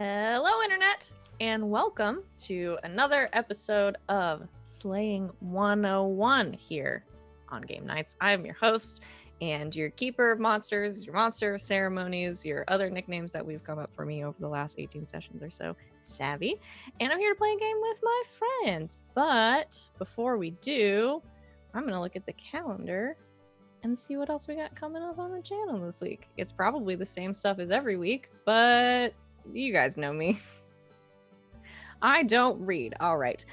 Hello, Internet, and welcome to another episode of Slaying 101 here on Game Nights. I'm your host and your keeper of monsters, your monster of ceremonies, your other nicknames that we've come up for me over the last 18 sessions or so, Savvy. And I'm here to play a game with my friends. But before we do, I'm going to look at the calendar and see what else we got coming up on the channel this week. It's probably the same stuff as every week, but you guys know me. I don't read. All right.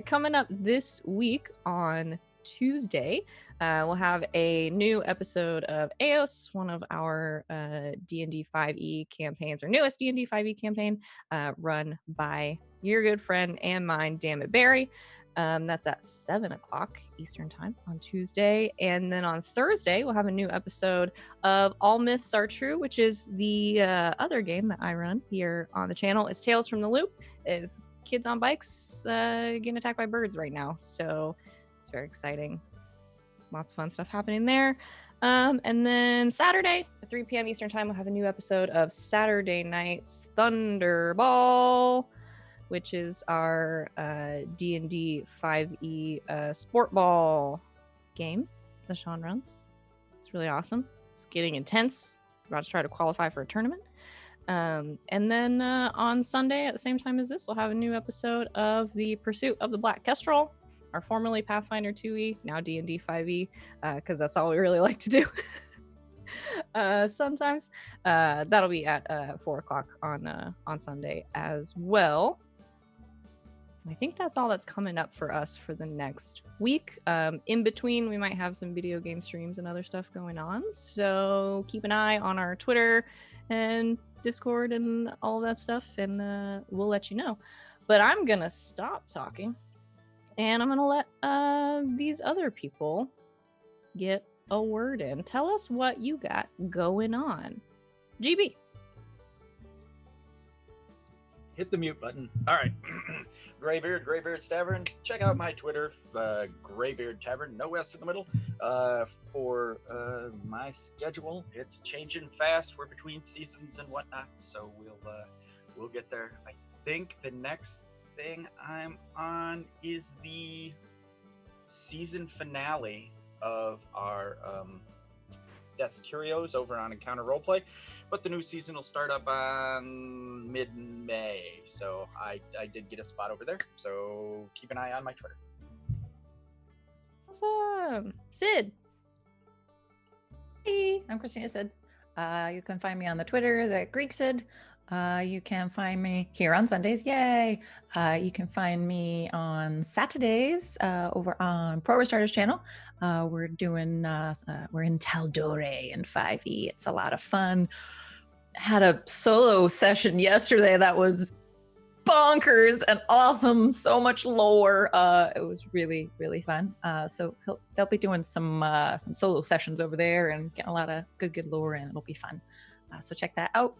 Coming up this week on Tuesday, we'll have a new episode of Eos, one of our D&D 5e campaigns, our newest D&D 5e campaign, run by your good friend and mine, Dammit Barry. That's at 7 o'clock Eastern time on Tuesday. And then on Thursday, we'll have a new episode of All Myths Are True, which is the other game that I run here on the channel. It's Tales from the Loop. It's kids on bikes getting attacked by birds right now. So it's very exciting. Lots of fun stuff happening there. And then Saturday at 3 p.m. Eastern time, we'll have a new episode of Saturday Night's Thunderball, which is our D&D 5e sport ball game that Sean runs. It's really awesome. It's getting intense. We're about to try to qualify for a tournament. And then on Sunday at the same time as this, we'll have a new episode of The Pursuit of the Black Kestrel, our formerly Pathfinder 2e, now D&D 5e, because that's all we really like to do. Sometimes. That'll be at 4 o'clock on Sunday as well. I think that's all that's coming up for us for the next week. In between, we might have some video game streams and other stuff going on. So keep an eye on our Twitter and Discord and all that stuff, and we'll let you know. But I'm going to stop talking, and I'm going to let these other people get a word in. Tell us what you got going on. GB. Hit the mute button. All right. Graybeard's Tavern. Check out my Twitter, Graybeard Tavern, no S in the middle. For my schedule, it's changing fast. We're between seasons and whatnot, so we'll get there. I think the next thing I'm on is the season finale of our Death's Curios over on Encounter Roleplay, but the new season will start up on mid-May, so I did get a spot over there, so keep an eye on my Twitter. Awesome. Sid. Hey, I'm Christina Sid. You can find me on the Twitters at GreekSid. You can find me here on Sundays. Yay! You can find me on Saturdays over on Pro Restarters channel. We're in Tal'Dorei in 5e. It's a lot of fun. Had a solo session yesterday that was bonkers and awesome. So much lore. It was really, really fun. So they'll be doing some solo sessions over there and getting a lot of good lore in. It'll be fun. So check that out.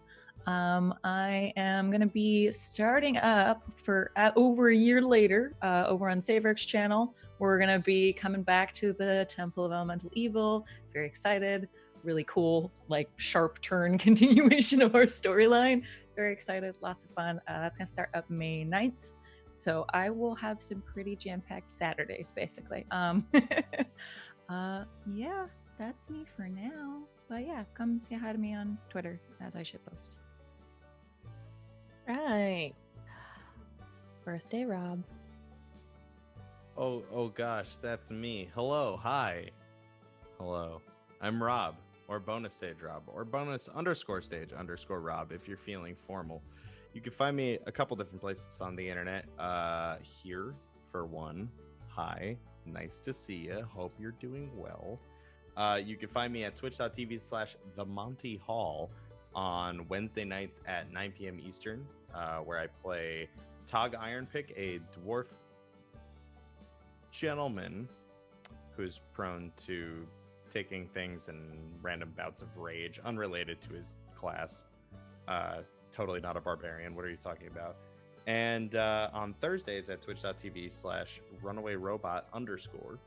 I am going to be starting up for over a year later over on Savorix channel. We're going to be coming back to the Temple of Elemental Evil. Very excited. Really cool, like sharp turn continuation of our storyline. Very excited. Lots of fun. That's going to start up May 9th. So I will have some pretty jam-packed Saturdays, basically. Yeah, that's me for now. But yeah, come say hi to me on Twitter as I shitpost. Right. Birthday Rob. Oh gosh, that's me. Hello, hi. Hello. I'm Rob, or bonus stage Rob, or bonus_stage_Rob if you're feeling formal. You can find me a couple different places on the internet. Here, for one. Hi. Nice to see you. Hope you're doing well. You can find me at twitch.tv/TheMontyHall on Wednesday nights at 9 p.m. Eastern, where I play Tog Ironpick, a dwarf gentleman who's prone to taking things in random bouts of rage unrelated to his class. Totally not a barbarian. What are you talking about? And on Thursdays at twitch.tv/RunawayRobot_,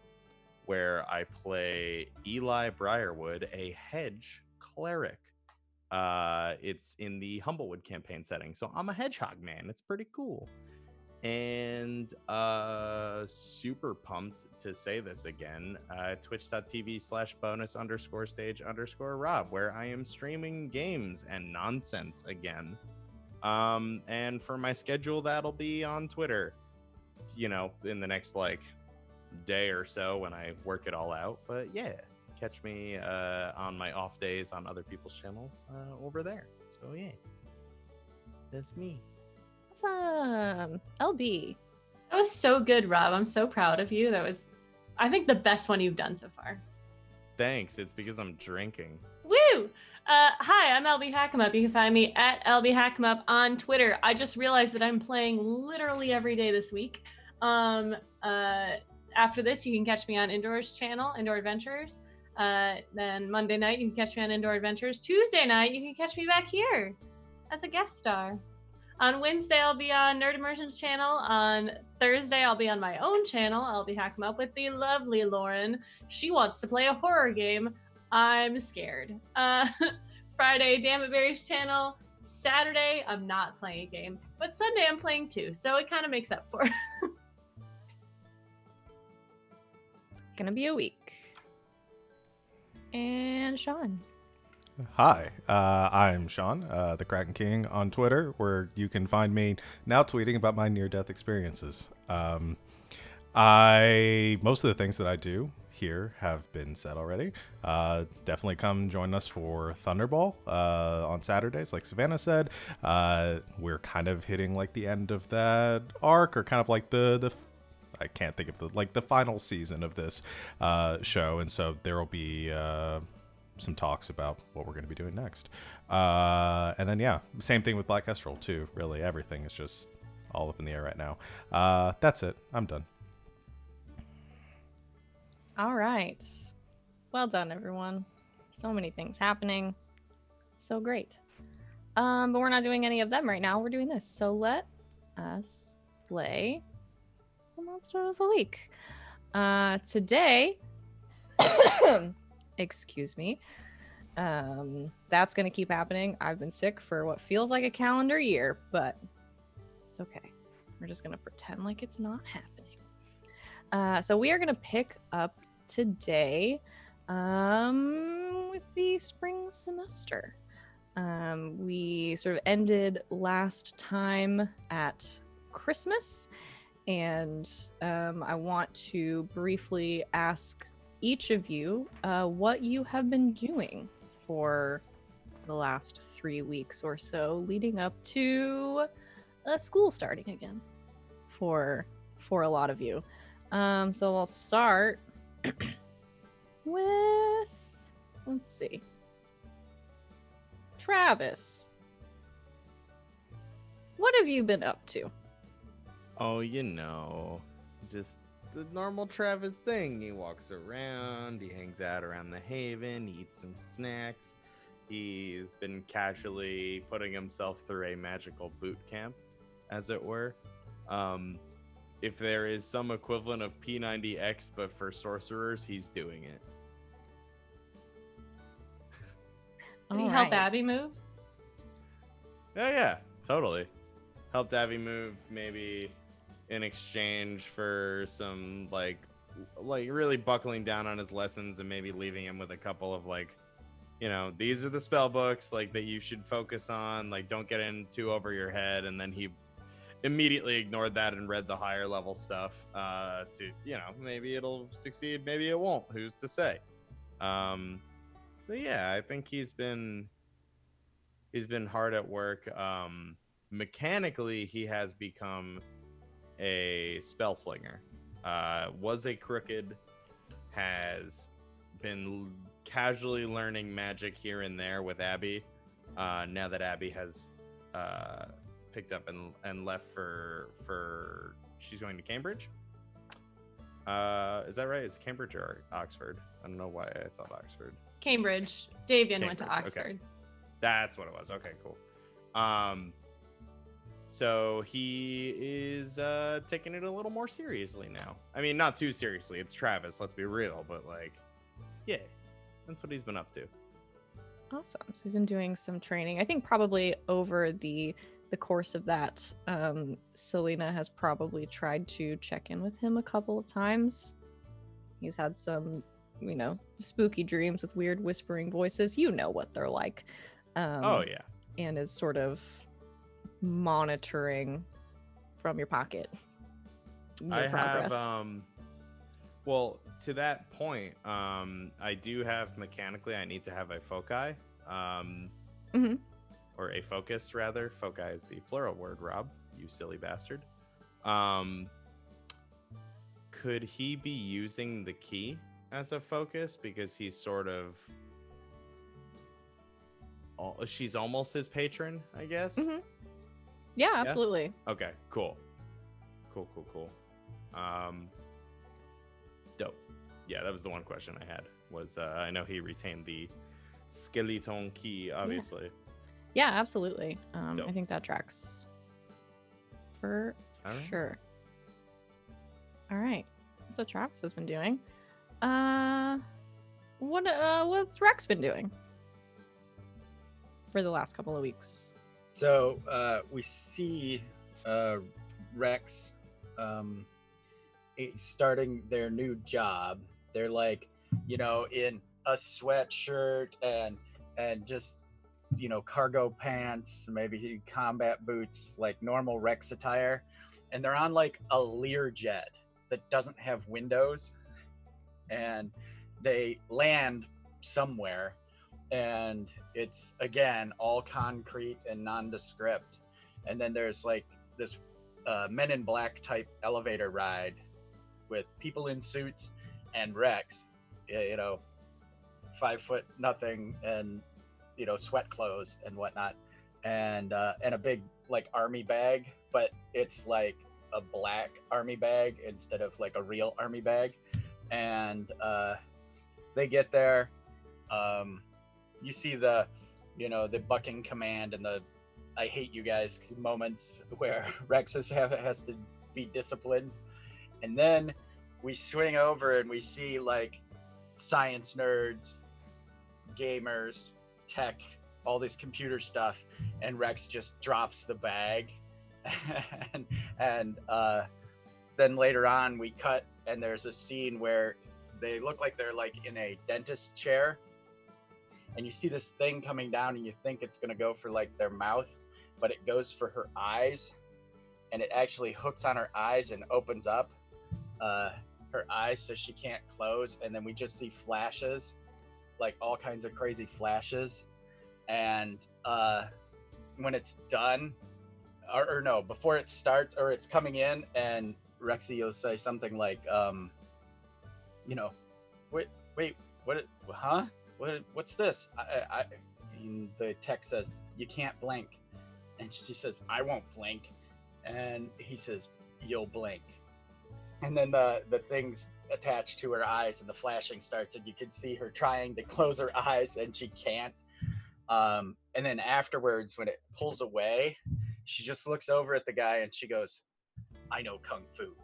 where I play Eli Briarwood, a hedge cleric. It's in the Humblewood campaign setting, so I'm a hedgehog man. It's pretty cool. And super pumped to say this again. Twitch.tv/bonus_stage_Rob, where I am streaming games and nonsense again. And for my schedule, that'll be on Twitter, in the next day or so when I work it all out. But yeah, catch me on my off days on other people's channels over there. So yeah, that's me. Awesome. LB. That was so good, Rob. I'm so proud of you. That was, I think, the best one you've done so far. Thanks. It's because I'm drinking. Woo! Hi, I'm LB Hackemup. You can find me at LB Hackemup on Twitter. I just realized that I'm playing literally every day this week. After this, you can catch me on Indoor's channel, Indoor Adventures. Then Monday night, you can catch me on Indoor Adventures. Tuesday night, you can catch me back here as a guest star. On Wednesday, I'll be on Nerd Immersion's channel. On Thursday, I'll be on my own channel. I'll be hacking up with the lovely Lauren. She wants to play a horror game. I'm scared. Friday, Damn It Berry's channel. Saturday, I'm not playing a game. But Sunday, I'm playing too. So it kind of makes up for it. Gonna be a week. And Sean. Hi, I'm Sean, the Kraken King on Twitter, where you can find me now tweeting about my near-death experiences. Most of the things that I do here have been said already. Definitely come join us for Thunderball on Saturdays, like Savannah said. We're kind of hitting the end of that arc, or kind of the I can't think of the final season of this show, and so there will be some talks about what we're going to be doing next. And then, yeah, same thing with Black Kestrel, too. Really, everything is just all up in the air right now. That's it. I'm done. All right. Well done, everyone. So many things happening. So great. But we're not doing any of them right now. We're doing this. So let us play the Monster of the Week. Today... excuse me, that's gonna keep happening. I've been sick for what feels like a calendar year, but it's okay. We're just gonna pretend like it's not happening. So we are gonna pick up today with the spring semester. We sort of ended last time at Christmas, and I want to briefly ask each of you what you have been doing for the last 3 weeks or so leading up to school starting again for a lot of you. So I'll start with, let's see, Travis. What have you been up to? Oh, just the normal Travis thing. He walks around, he hangs out around the Haven, he eats some snacks. He's been casually putting himself through a magical boot camp, as it were. If there is some equivalent of P90X but for sorcerers, he's doing it. Did he help Abby move? Yeah, totally. Helped Abby move, maybe in exchange for some like really buckling down on his lessons and maybe leaving him with a couple of these are the spell books that you should focus on, don't get in too over your head. And then he immediately ignored that and read the higher level stuff to maybe it'll succeed, maybe it won't, who's to say. But yeah, I think he's been hard at work. Mechanically, he has become a spell slinger. Was a crooked, has been casually learning magic here and there with Abby. Now that Abby has picked up and left for she's going to Cambridge. Is that right? Is it Cambridge or Oxford? I don't know why I thought Oxford. Cambridge. Davian went to Oxford. Okay. That's what it was. Okay, cool. So he is taking it a little more seriously now. I mean, not too seriously. It's Travis, let's be real. But yeah, that's what he's been up to. Awesome. So he's been doing some training. I think probably over the course of that, Selena has probably tried to check in with him a couple of times. He's had some, spooky dreams with weird whispering voices. You know what they're like. Oh yeah. And is sort of monitoring from your pocket your progress. Well, to that point, I do have mechanically, I need to have a foci, or a focus rather. Foci is the plural word, Rob, you silly bastard. Could he be using the key as a focus? Because he's sort of, she's almost his patron, I guess. Yeah, absolutely. Okay, cool. Dope. Yeah, that was the one question I had. Was I know he retained the skeleton key, obviously. Yeah, absolutely. Dope. I think that tracks for sure. All right. That's what Travis has been doing. What's Rex been doing for the last couple of weeks? So we see Rex starting their new job. They're like, in a sweatshirt and just, cargo pants, maybe combat boots, like normal Rex attire. And they're on like a Learjet that doesn't have windows. And they land somewhere. And it's, again, all concrete and nondescript. And then there's like this Men in Black type elevator ride with people in suits and Rex, 5 foot nothing, and sweat clothes and whatnot, and a big like army bag, but it's like a black army bag instead of like a real army bag. And they get there. You see the bucking command and the I hate you guys moments where Rex has to be disciplined. And then we swing over and we see like science nerds, gamers, tech, all this computer stuff, and Rex just drops the bag. and then later on we cut and there's a scene where they look like they're like in a dentist chair, and you see this thing coming down and you think it's going to go for like their mouth, but it goes for her eyes, and it actually hooks on her eyes and opens up her eyes so she can't close. And then we just see flashes, like all kinds of crazy flashes. And when it's done, or no, before it starts, or it's coming in, and Rexy will say something like, wait, what's this? And the tech says, you can't blink. And she says, I won't blink. And he says, you'll blink. And then the things attached to her eyes and the flashing starts, and you can see her trying to close her eyes and she can't. And then afterwards, when it pulls away, she just looks over at the guy and she goes, I know Kung Fu.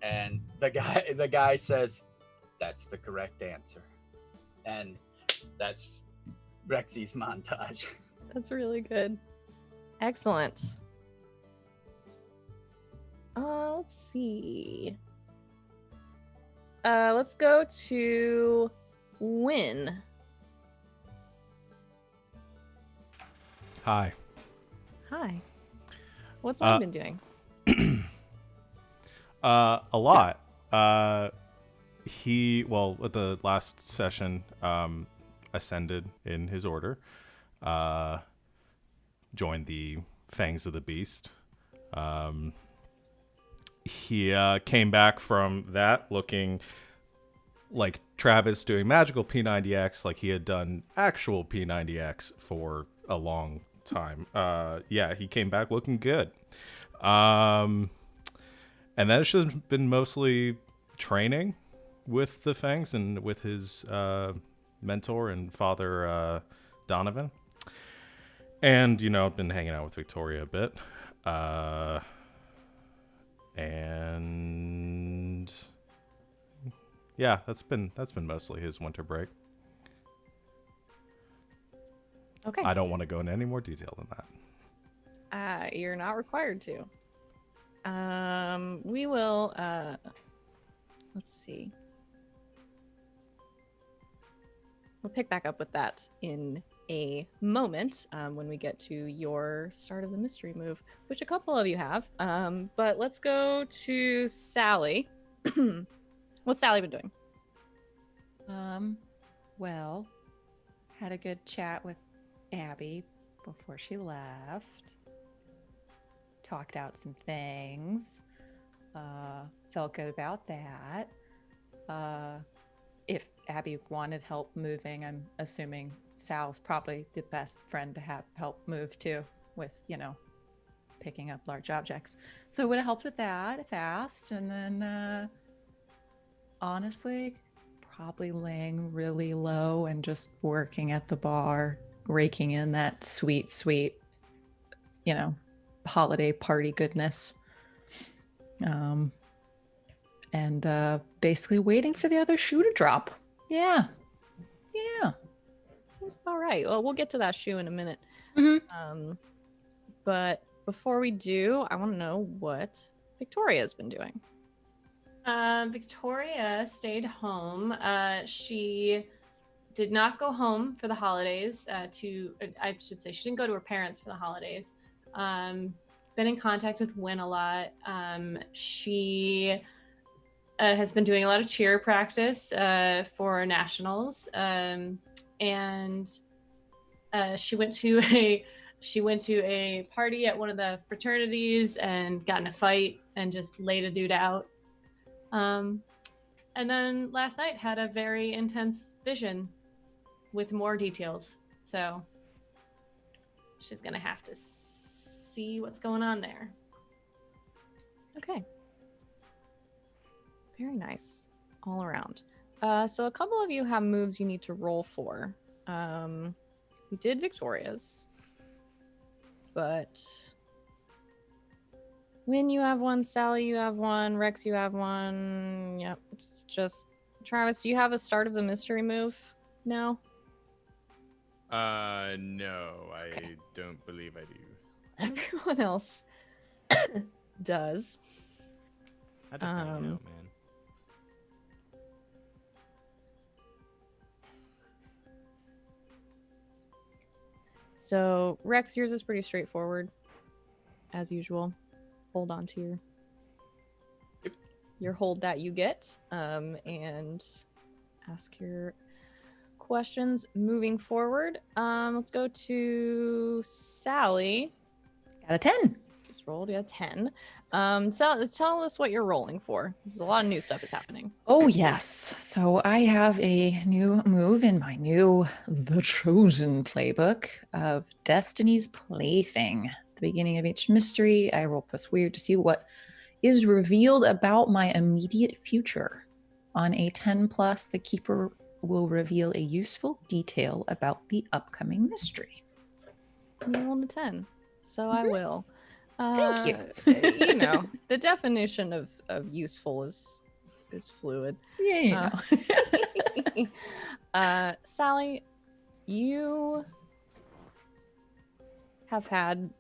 And the guy says, that's the correct answer. And that's Rexy's montage. That's really good. Excellent. Let's see. Let's go to Win. Hi. Hi. What's Win been doing? A lot. At the last session, ascended in his order, joined the Fangs of the Beast. He came back from that looking like Travis doing magical P90X, like he had done actual P90X for a long time. He came back looking good. And then it's just been mostly training with the Fangs and with his mentor and father, Donovan. And, I've been hanging out with Victoria a bit. And yeah, that's been mostly his winter break. Okay. I don't want to go into any more detail than that. You're not required to. We will, let's see. We'll pick back up with that in a moment when we get to your start of the mystery move, which a couple of you have. But let's go to Sally. What's Sally been doing? Well, had a good chat with Abby before she left. Talked out some things. Felt good about that. If Abby wanted help moving, I'm assuming Sal's probably the best friend to have help move too, with, picking up large objects. So it would have helped with that if asked. And then, honestly, probably laying really low and just working at the bar, raking in that sweet, holiday party goodness. And basically waiting for the other shoe to drop. Yeah. Seems about right. Well, we'll get to that shoe in a minute. Mm-hmm. But before we do, I want to know what Victoria's been doing. Victoria stayed home. She did not go home for the holidays. I should say, she didn't go to her parents for the holidays. Been in contact with Win a lot. She has been doing a lot of cheer practice for nationals, and she went to a party at one of the fraternities and got in a fight and just laid a dude out. And then last night had a very intense vision with more details. So she's gonna have to see what's going on there. Okay. Very nice. All around. So a couple of you have moves you need to roll for. We did Victoria's. But Win, you have one. Sally, you have one. Rex, you have one. Yep. It's just Travis, do you have a start of the mystery move now? No, I Okay. don't believe I do. Everyone else does. I just hang out, man. So Rex, yours is pretty straightforward, as usual. Hold on to your hold that you get, and ask your questions moving forward. Let's go to Sally. Got a 10. Just rolled a 10. Tell us what you're rolling for. This is a lot of new stuff is happening. Oh, yes. So I have a new move in my new The Chosen playbook of Destiny's Plaything. At the beginning of each mystery, I roll plus weird to see what is revealed about my immediate future. On a 10 plus, the keeper will reveal a useful detail about the upcoming mystery. You rolled a 10, so I will. Thank you. The definition of useful is fluid. Yeah, Sally, you have had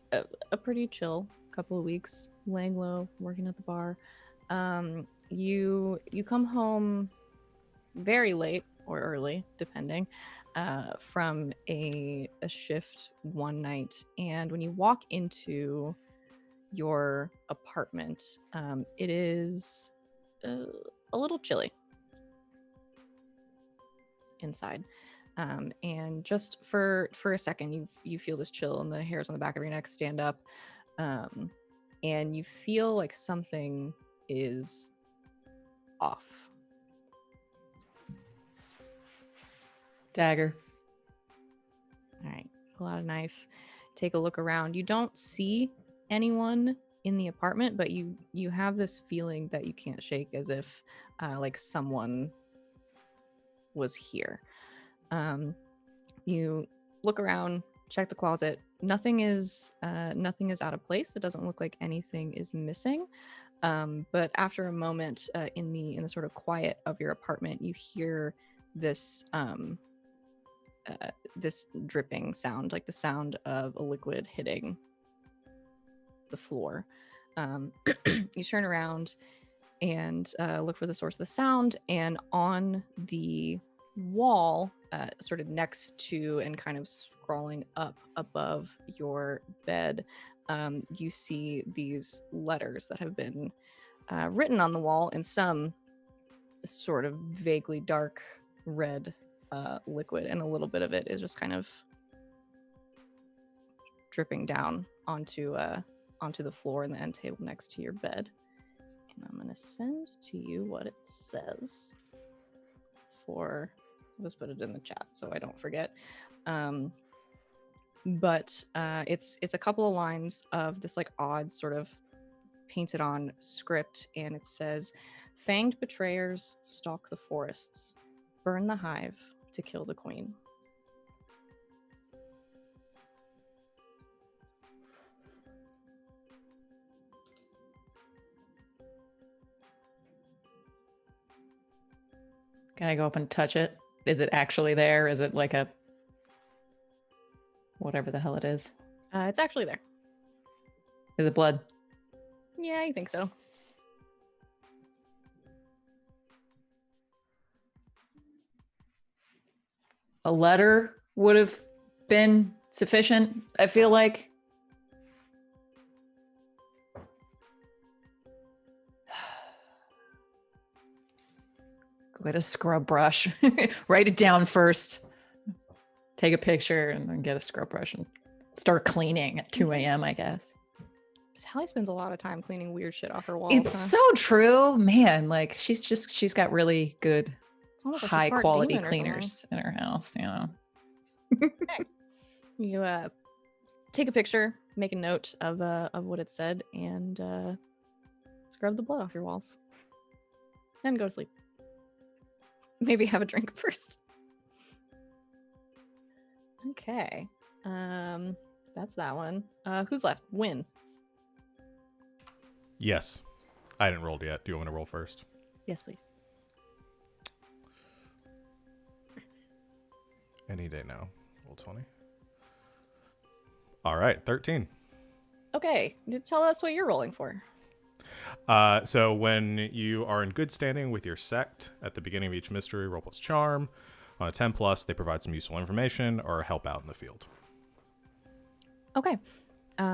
a pretty chill couple of weeks, laying low, working at the bar. You come home very late or early, depending, from a shift one night, and when you walk into your apartment, it is a little chilly inside, and just for a second you feel this chill and the hairs on the back of your neck stand up, and you feel like something is off. Dagger. All right, pull out a knife, take a look around. You don't see anyone in the apartment, but you have this feeling that you can't shake, as if like someone was here. You look around, check the closet. Nothing is out of place. It doesn't look like anything is missing. But after a moment, in the sort of quiet of your apartment, you hear this this dripping sound, like the sound of a liquid hitting the floor. You turn around and look for the source of the sound, and on the wall, sort of next to and kind of scrawling up above your bed, you see these letters that have been written on the wall in some sort of vaguely dark red liquid, and a little bit of it is just kind of dripping down onto the floor in the end table next to your bed. And I'm gonna send to you what it says. I'll just put it in the chat so I don't forget. But it's a couple of lines of this like odd sort of painted on script, and it says, "Fanged betrayers stalk the forests, burn the hive to kill the queen." Can I go up and touch it? Is it actually there? Is it like a whatever the hell it is? It's actually there. Is it blood? Yeah, you think so. A letter would have been sufficient, I feel like. Go get a scrub brush. Write it down first. Take a picture and then get a scrub brush and start cleaning at 2 a.m., I guess. Sally spends a lot of time cleaning weird shit off her walls. It's so true. Man, like she's got really good It's almost like she's high part quality demon or something. cleaners in her house, you know. You take a picture, make a note of what it said, and scrub the blood off your walls. Then go to sleep. Maybe have a drink first. Okay. That's that one. Who's left? Win. Yes. I didn't roll yet. Do you want me to roll first? Yes, please. Any day now. Roll 20. All right, 13. Okay. Tell us what you're rolling for. So when you are in good standing with your sect at the beginning of each mystery, roll plus charm. On a 10 plus, they provide some useful information or help out in the field. Okay.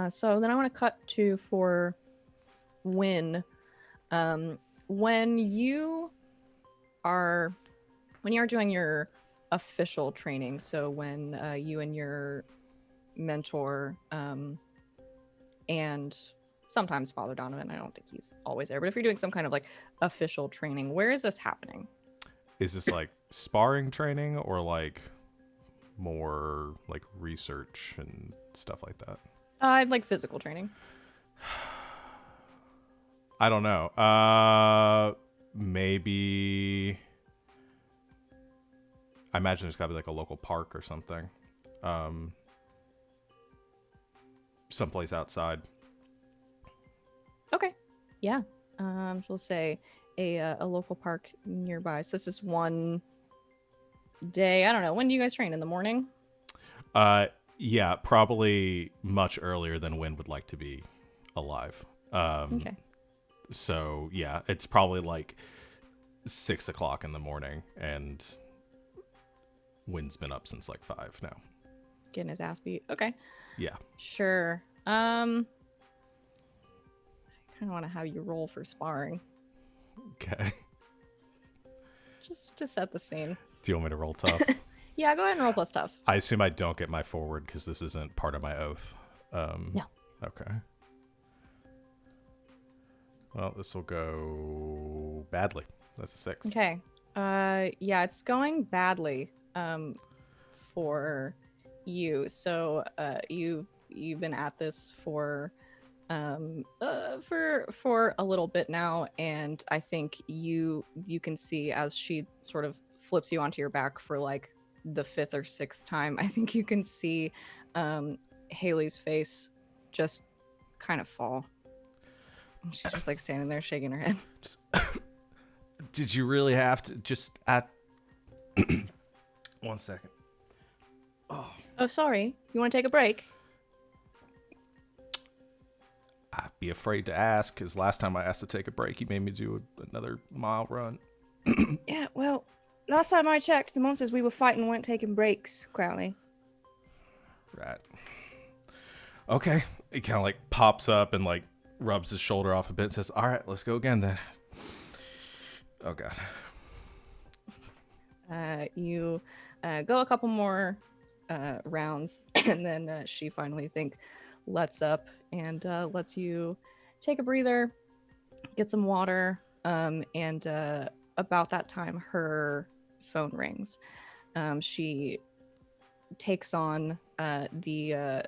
So then I want to cut to for Win. When you are doing your official training, so when you and your mentor and sometimes Father Donovan, I don't think he's always there, but if you're doing some kind of like official training, where is this happening? Is this like sparring training or like more like research and stuff like that? I'd like physical training. I don't know. Maybe. I imagine there's got to be like a local park or something. Someplace outside. Okay. Yeah. So we'll say a local park nearby. So this is one day. I don't know. When do you guys train? In the morning? Yeah, probably much earlier than Wynn would like to be alive. Okay. So yeah, it's probably like 6 o'clock in the morning, and Wynn's been up since like 5 now. Getting his ass beat. Okay. Yeah. Sure. I kind of want to have you roll for sparring. Okay. Just to set the scene. Do you want me to roll tough? Yeah, go ahead and roll plus tough. I assume I don't get my forward because this isn't part of my oath. No. Okay. Well, this will go badly. That's a 6. Okay. Yeah, it's going badly for you. So you've been at this for a little bit now, and I think you can see as she sort of flips you onto your back for like the 5th or 6th time, I think you can see Haley's face just kind of fall. She's just like standing there shaking her head. Just, did you really have to just at 1 second? Oh, sorry. You want to take a break? I'd be afraid to ask, because last time I asked to take a break, he made me do another mile run. Yeah, well, last time I checked, the monsters we were fighting weren't taking breaks, Crowley. Right. Okay. He kind of like pops up and like rubs his shoulder off a bit and says, all right, let's go again then. Oh, God. You go a couple more rounds, and then she finally lets up and lets you take a breather, get some water, and about that time her phone rings. She takes on the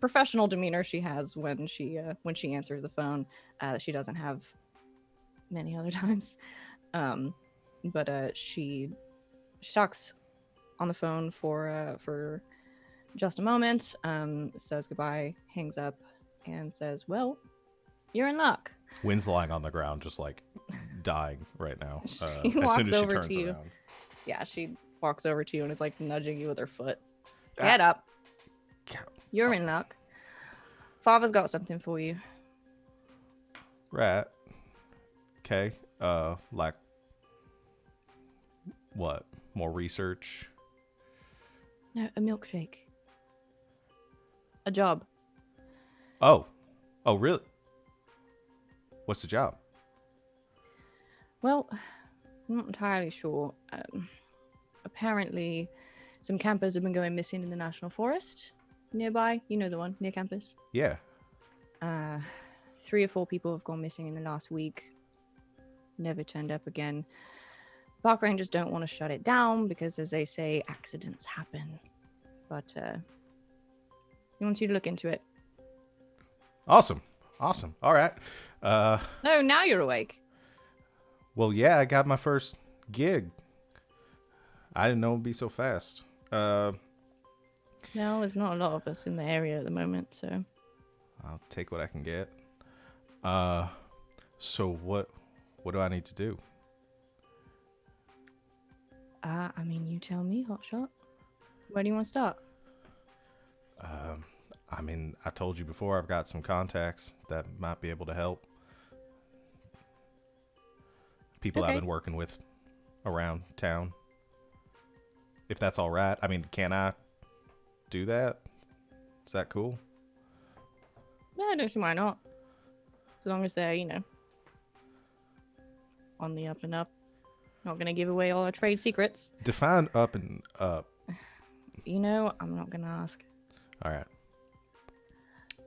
professional demeanor she has when she answers the phone, that she doesn't have many other times. But she talks on the phone for just a moment, says goodbye, hangs up, and says, well, you're in luck. Wynn's lying on the ground, just like dying right now. She As soon walks as she over turns to you. around. Yeah, she walks over to you and is like nudging you with her foot. Get up. You're in luck. Father's got something for you. Right. Okay. Like what? More research? No, a milkshake. A job. Oh. Oh, really? What's the job? Well, I'm not entirely sure. Apparently, some campers have been going missing in the National Forest nearby. You know the one, near campus. Yeah. 3 or 4 people have gone missing in the last week. Never turned up again. Park rangers don't want to shut it down because, as they say, accidents happen. But he wants you to look into it. Awesome. Awesome. All right. No, now you're awake. Well, yeah, I got my first gig. I didn't know it'd be so fast. No, there's not a lot of us in the area at the moment, so. I'll take what I can get. So what do I need to do? I mean, you tell me, Hotshot. Where do you want to start? I mean, I told you before, I've got some contacts that might be able to help. People Okay. I've been working with around town. If that's all right. I mean, can I do that? Is that cool? No, I don't see why not. As long as they're, on the up and up. Not gonna give away all our trade secrets. Define up and up. I'm not gonna ask. All right.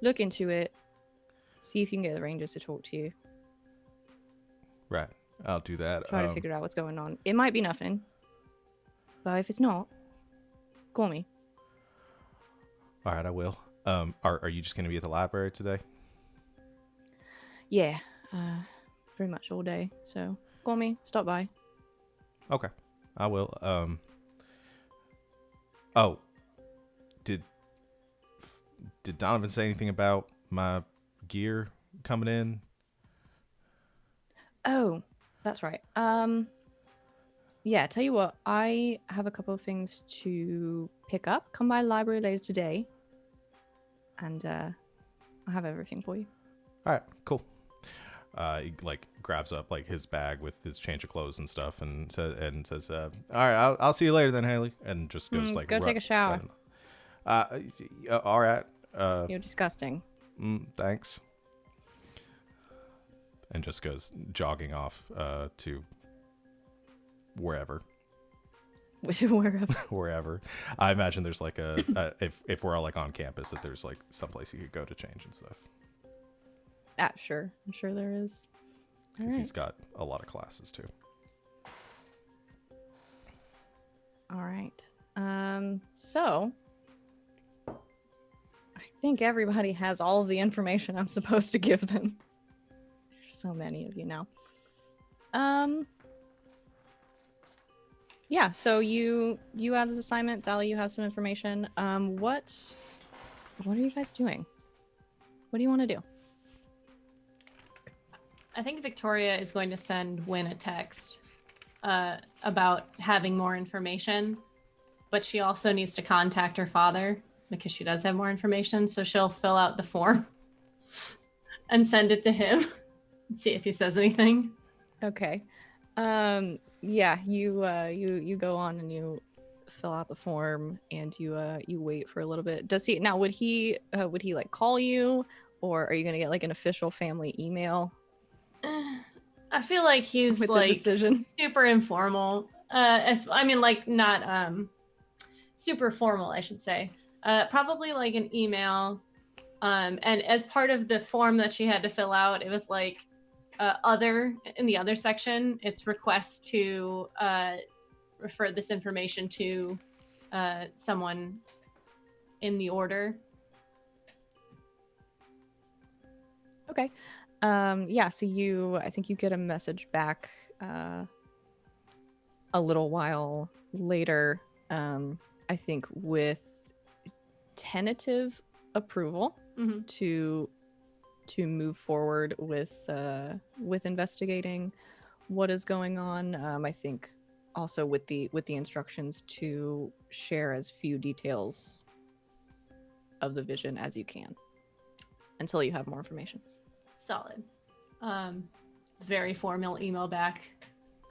Look into it. See if you can get the rangers to talk to you. Right. I'll do that. Try to figure out what's going on. It might be nothing. But if it's not, call me. All right, I will. Are you just going to be at the library today? Yeah. Pretty much all day. So call me. Stop by. Okay. I will. Oh. Did Donovan say anything about my gear coming in? Oh, that's right. Yeah, tell you what, I have a couple of things to pick up. Come by the library later today. And I'll have everything for you. All right, cool. He like grabs up like his bag with his change of clothes and stuff, and says, "All right, I'll see you later then, Haley." And just goes like, go take a shower. All right. You're disgusting. Thanks. And just goes jogging off to wherever. Wherever. I imagine there's like if we're all like on campus, that there's like someplace you could go to change and stuff. Sure. I'm sure there is. Because he's got a lot of classes too. All right. So I think everybody has all of the information I'm supposed to give them. There's so many of you now. Yeah, so you have this assignment, Sally, you have some information. What are you guys doing? What do you want to do? I think Victoria is going to send Wynn a text about having more information. but she also needs to contact her father because she does have more information. So she'll fill out the form and send it to him. See if he says anything. Okay. Yeah, you go on and you fill out the form and you wait for a little bit. Does he now would he like call you, or are you gonna get like an official family email I feel like he's with the like decision? super informal. I mean, like not super formal, I should say. Probably like an email. And as part of the form that she had to fill out, it was like other in the other section. It's request to refer this information to someone in the order. Okay. Yeah, so I think you get a message back a little while later, I think with tentative approval Mm-hmm. to move forward with investigating what is going on. I think also with the instructions to share as few details of the vision as you can until you have more information. Solid. Very formal email back,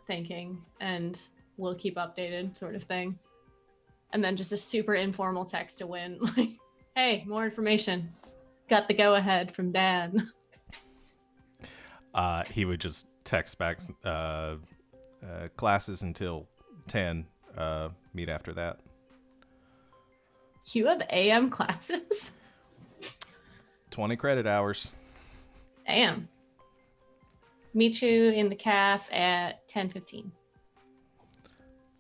thanking, and we'll keep updated, sort of thing. And then just a super informal text to Win, like, hey, more information. Got the go ahead from Dad. He would just text back, classes until 10, meet after that. You have AM classes? 20 credit hours. Damn. Meet you in the caf at 10:15.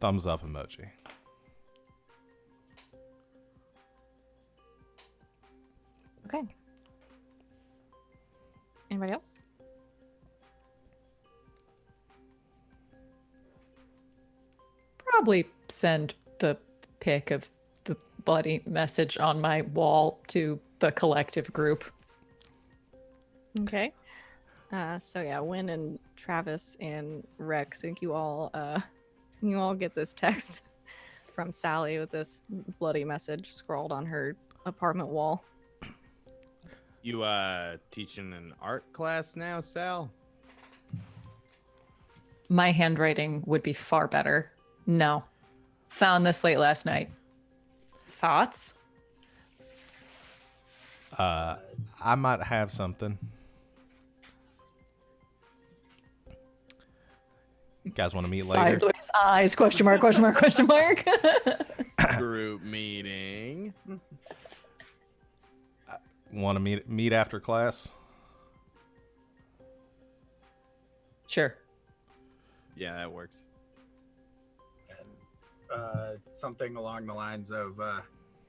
Thumbs up emoji. Okay. Anybody else? Probably send the pic of the bloody message on my wall to the collective group. Okay. So yeah, Win and Travis and Rex, I think you all get this text from Sally with this bloody message scrawled on her apartment wall. You teaching an art class now, Sal? My handwriting would be far better. No. Found this late last night. Thoughts? I might have something. You guys want to meet later? Sideways eyes, question mark, question mark, question mark. Group meeting. Want to meet after class? Sure. Yeah, that works. And something along the lines of,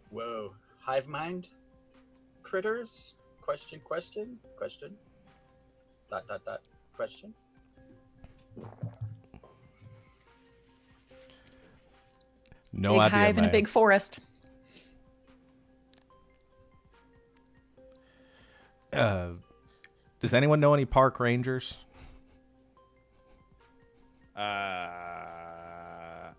whoa, hive mind critters? Question. Dot, question. No big idea. hive in a man. big forest. Does anyone know any park rangers? I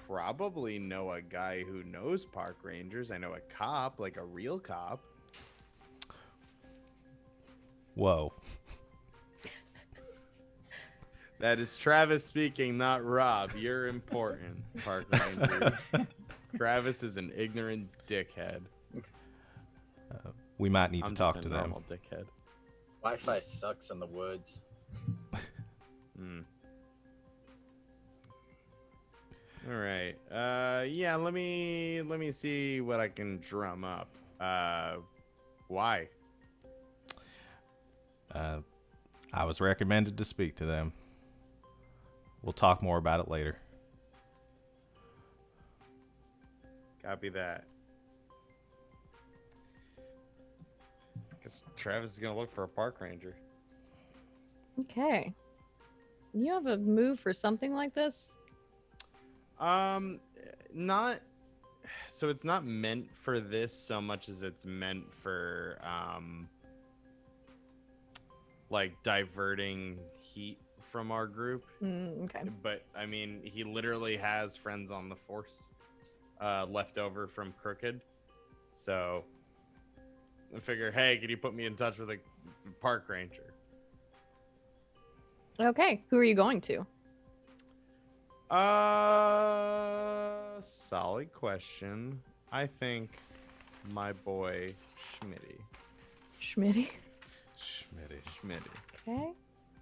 probably know a guy who knows park rangers. I know a cop, like a real cop. Whoa. That is Travis speaking, not Rob. You're important, park rangers. Travis is an ignorant dickhead. We might need I'm to talk just to a them. normal dickhead. Wi-Fi sucks in the woods. Hmm. All right. Yeah. Let me see what I can drum up. Why? I was recommended to speak to them. We'll talk more about it later. Copy that. Guess Travis is gonna look for a park ranger. Okay. You have a move for something like this? Not. So it's not meant for this so much as it's meant for like diverting heat from our group. Okay. But I mean, he literally has friends on the force left over from Crooked. So I figure, hey, can you put me in touch with a park ranger? Okay. Who are you going to? Solid question. I think my boy Schmitty. Schmitty. Schmitty. Okay.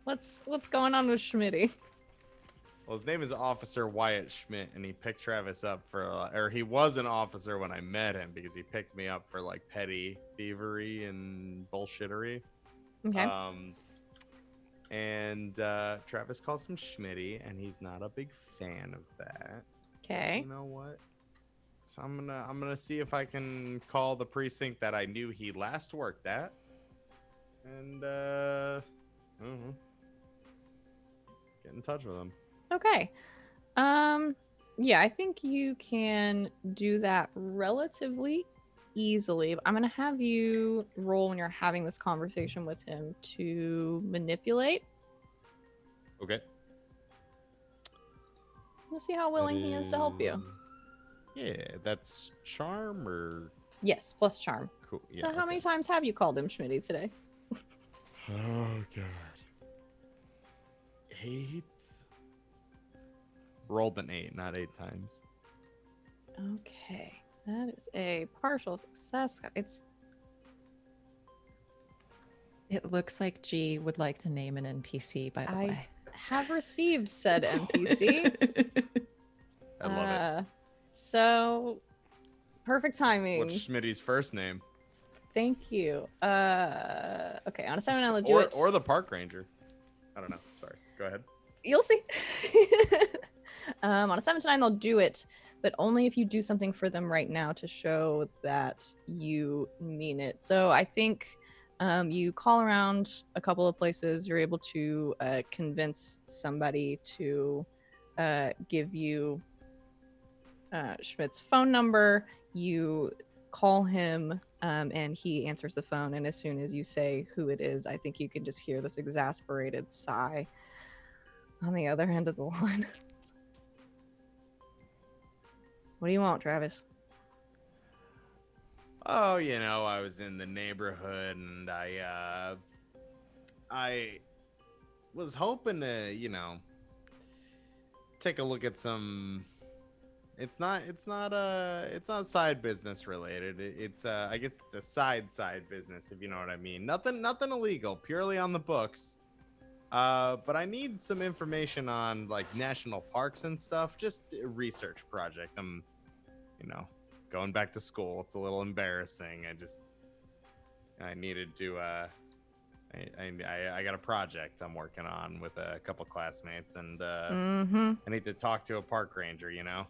What's going on with Schmitty? Well, his name is Officer Wyatt Schmidt, and he picked Travis up for, or he was an officer when I met him because he picked me up for like petty thievery and bullshittery. Okay. And Travis calls him Schmitty, and he's not a big fan of that. Okay. You know what? So I'm gonna see if I can call the precinct that I knew he last worked at, and get in touch with him. Okay. Yeah, I think you can do that relatively easily. I'm going to have you roll when you're having this conversation with him to manipulate. Okay. We'll see how willing he is to help you. Yeah, that's charm or Yes, plus charm. cool. So Yeah, how many times have you called him Schmitty today? Oh god. 8. Rolled an 8, not 8 times. Okay. That is a partial success. It looks like G would like to name an NPC, by the I way. have received said NPC. I love it. So perfect timing. What's Schmitty's first name? Thank you. Okay, on a 7 I'll do it. Or the park ranger. I don't know. Sorry. Go ahead. You'll see. On a 7 to 9 they'll do it, but only if you do something for them right now to show that you mean it. So I think you call around a couple of places. You're able to convince somebody to give you Schmidt's phone number. You call him and he answers the phone, and as soon as you say who it is, I think you can just hear this exasperated sigh on the other end of the line. What do you want, Travis? Oh, you know, I was in the neighborhood and I was hoping to, you know, take a look at some. It's not side business related. It's I guess it's a side business, if you know what I mean. Nothing illegal, purely on the books. But I need some information on like national parks and stuff. Just a research project. I'm, you know, going back to school. It's a little embarrassing. I needed to. I got a project I'm working on with a couple classmates, and I need to talk to a park ranger. You know.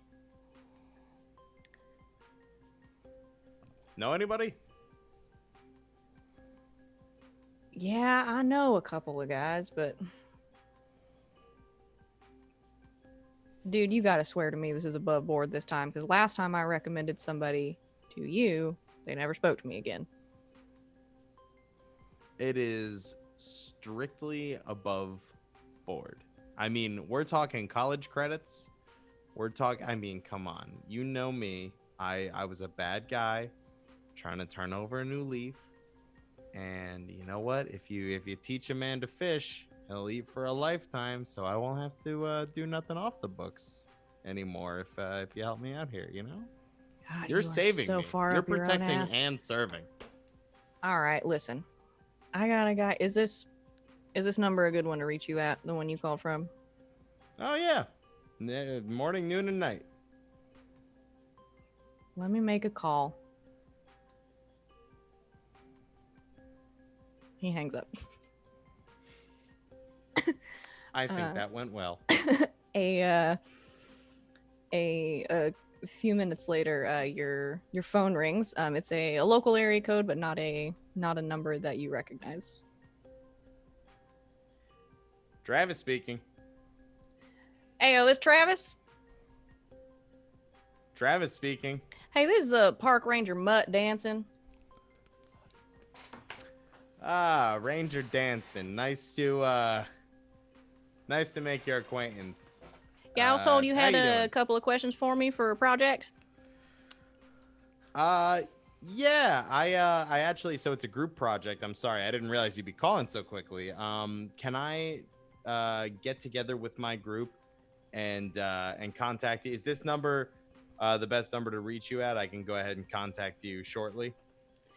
Know anybody? Yeah, I know a couple of guys, but dude, you gotta swear to me this is above board this time, because last time I recommended somebody to you, they never spoke to me again. It is strictly above board. I mean, we're talking college credits. I mean, come on. You know me. I was a bad guy trying to turn over a new leaf. And you know what? If you teach a man to fish, he'll eat for a lifetime. So I won't have to do nothing off the books anymore if you help me out here. You know, God, you're you are saving so me. far You're up your own protecting ass. and serving. All right, listen. I got a guy. Is this number a good one to reach you at? The one you called from? Oh yeah, morning, noon, and night. Let me make a call. He hangs up. I think that went well. A few minutes later, your phone rings. It's a local area code, but not a number that you recognize. Travis speaking. Hey, this Travis. Travis speaking. Hey, this is Park Ranger Mutt Dancing. Ah, Ranger Dancing. Nice to Nice to make your acquaintance. Yeah, I was told you how had you a doing? couple of questions for me for a project. Yeah, I actually, so it's a group project. I'm sorry, I didn't realize you'd be calling so quickly. Can I get together with my group and contact you? Is this number the best number to reach you at? I can go ahead and contact you shortly.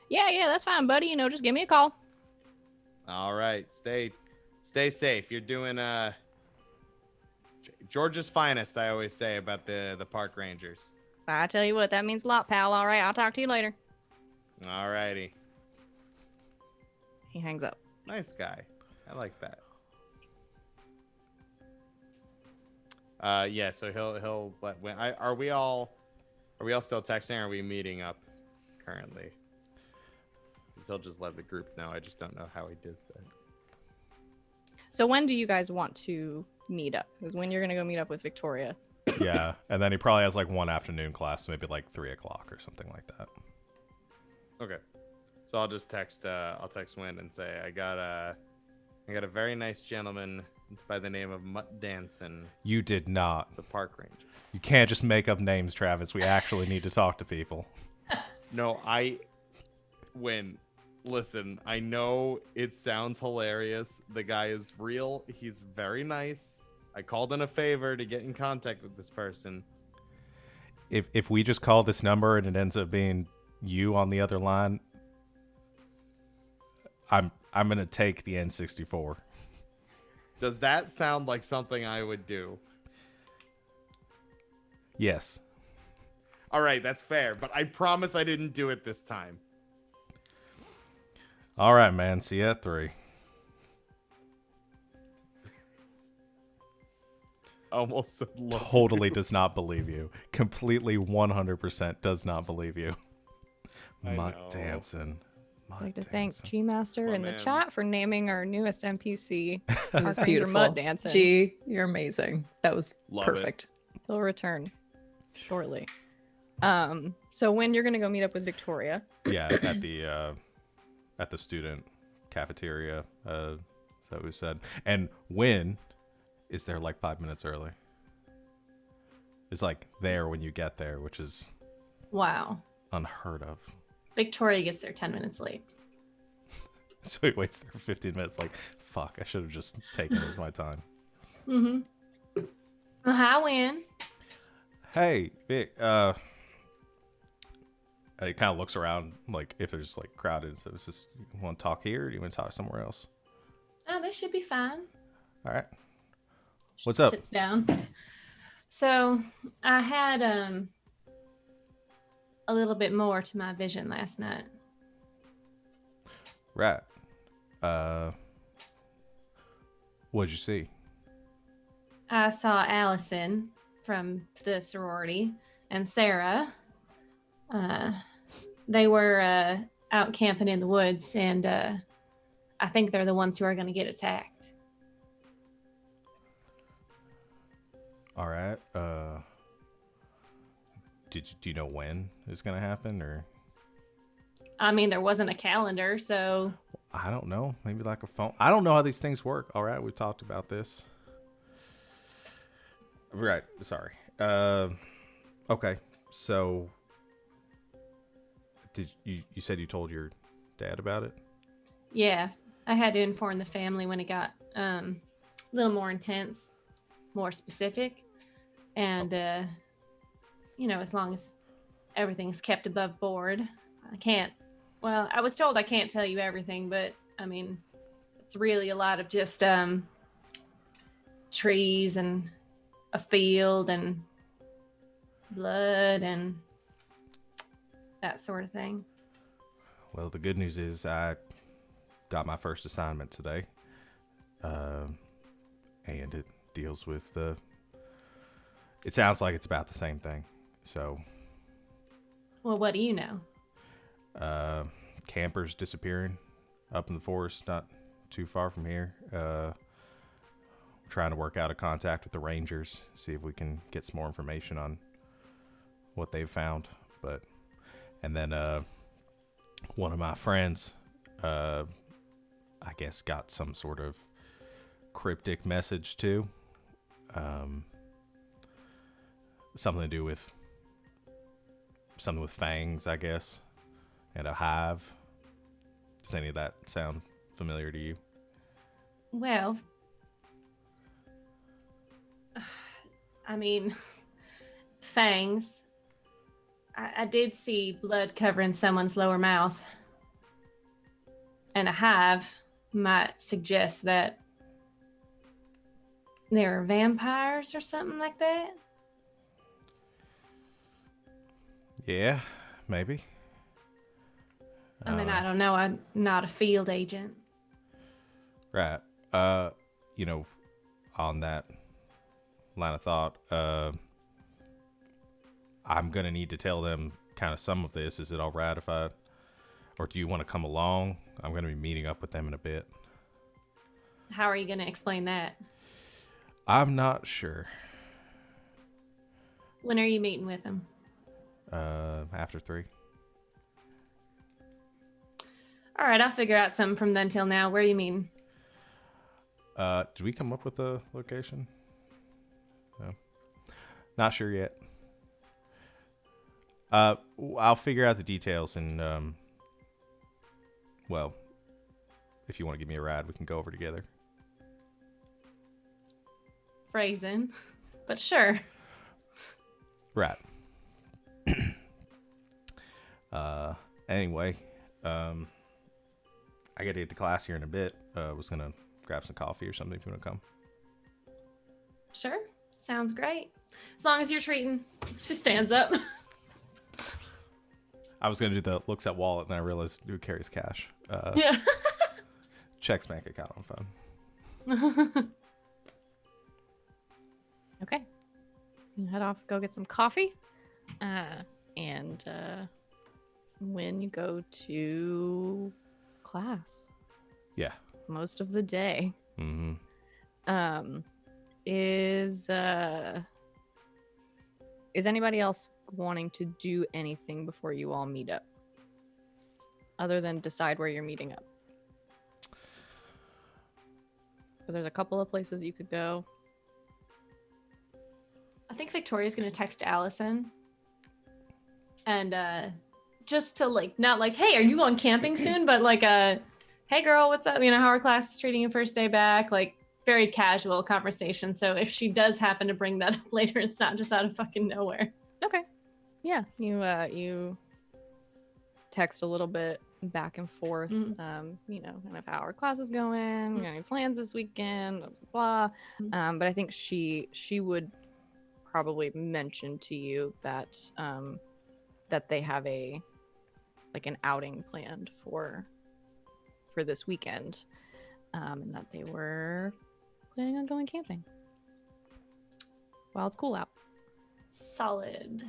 Yeah, that's fine, buddy. You know, just give me a call. All right, stay safe. You're doing Georgia's finest, I always say about the park rangers. I tell you what, that means a lot, pal. All right, I'll talk to you later. All righty. He hangs up. Nice guy. I like that. Yeah, so he'll let when are we all still texting, or are we meeting up currently? Because he'll just let the group know. I just don't know how he does that. So when do you guys want to meet up? Because when you're gonna go meet up with Victoria? Yeah, and then he probably has like one afternoon class, maybe like 3 o'clock or something like that. Okay. So I'll just text Wynn and say I got a very nice gentleman by the name of Mutt Danson. You did not. It's a park ranger. You can't just make up names, Travis. We actually need to talk to people. No, Wynn, listen, I know it sounds hilarious. The guy is real. He's very nice. I called in a favor to get in contact with this person. If we just call this number and it ends up being you on the other line, I'm gonna take the N64. Does that sound like something I would do? Yes. All right, that's fair, but I promise I didn't do it this time. All right, man. See you at 3. Almost said love Totally you. does not believe you. Completely 100% does not believe you. I Mutt know. Danson. I'd like to thank Danson. G Master My in the mans. chat for naming our newest NPC. It was Park Ranger beautiful. Mud Dancing. G, you're amazing. That was Love it. perfect. He'll return shortly. So when you're gonna go meet up with Victoria? Yeah, at the student cafeteria. Is that what we said? And Wynn is there like 5 minutes early. It's like there when you get there, which is Wow. unheard of. Victoria gets there 10 minutes late. So he waits there for 15 minutes. Like, fuck, I should have just taken my time. Mm-hmm. Well, hi, Wynn. Hey, Vic. He kind of looks around, like if there's like crowded. So is this, you want to talk here, or do you want to talk somewhere else? Oh, this should be fine. All right. What's up? Sits down. So I had a little bit more to my vision last night. Right. What'd you see? I saw Allison from the sorority and Sarah. They were out camping in the woods, and I think they're the ones who are going to get attacked. All right. Do you know when it's gonna happen, or? I mean, there wasn't a calendar, so I don't know. Maybe like a phone. I don't know how these things work. All right, we talked about this. Right. Sorry. Okay. So, did you said you told your dad about it? yeah, I had to inform the family when it got a little more intense, more specific, and as long as everything's kept above board, I can't. Well, I was told I can't tell you everything, but I mean, it's really a lot of just trees and a field and blood and that sort of thing. Well, the good news is I got my first assignment today, and it deals with the. It sounds like it's about the same thing. So, Well, what do you know? campers disappearing up in the forest, not too far from here. Trying to work out a contact with the rangers, see if we can get some more information on what they've found. And then one of my friends, I guess, got some sort of cryptic message too. Something to do with fangs, I guess, and a hive. Does any of that sound familiar to you? Well, I mean, fangs. I did see blood covering someone's lower mouth. And a hive might suggest that they're vampires or something like that. Yeah, maybe. I mean, I don't know. I'm not a field agent. Right. You know, on that line of thought, I'm gonna need to tell them kind of some of this. Is it all right if I, or do you want to come along? I'm gonna be meeting up with them in a bit. How are you going to explain that? I'm not sure. When are you meeting with them? After 3. All right, I'll figure out something from then till now. Where you mean? Did we come up with the location? No. Not sure yet. I'll figure out the details and, well, if you want to give me a ride, we can go over together. Phrasing, but sure. Right. Anyway, I gotta get to class here in a bit. Was gonna grab some coffee or something if you want to come. Sure, sounds great. As long as you're treating. She stands up. I was gonna do the looks at wallet, and then I realized who carries cash. Yeah. Checks bank account on phone. Okay. You head off, go get some coffee. And when you go to class Yeah. most of the day, Mm-hmm. is anybody else wanting to do anything before you all meet up? Other than decide where you're meeting up? Because there's a couple of places you could go. I think Victoria's going to text Allison. And just to like, not like, hey, are you going camping soon? But like, hey girl, what's up? You know, how are classes treating you first day back? Like, very casual conversation. So if she does happen to bring that up later, it's not just out of fucking nowhere. Okay. Yeah. You text a little bit back and forth, you know, kind of how our class is going, you got any plans this weekend, blah, blah. But I think she would probably mention to you that that they have an outing planned for this weekend, and that they were planning on going camping while it's cool out. Solid.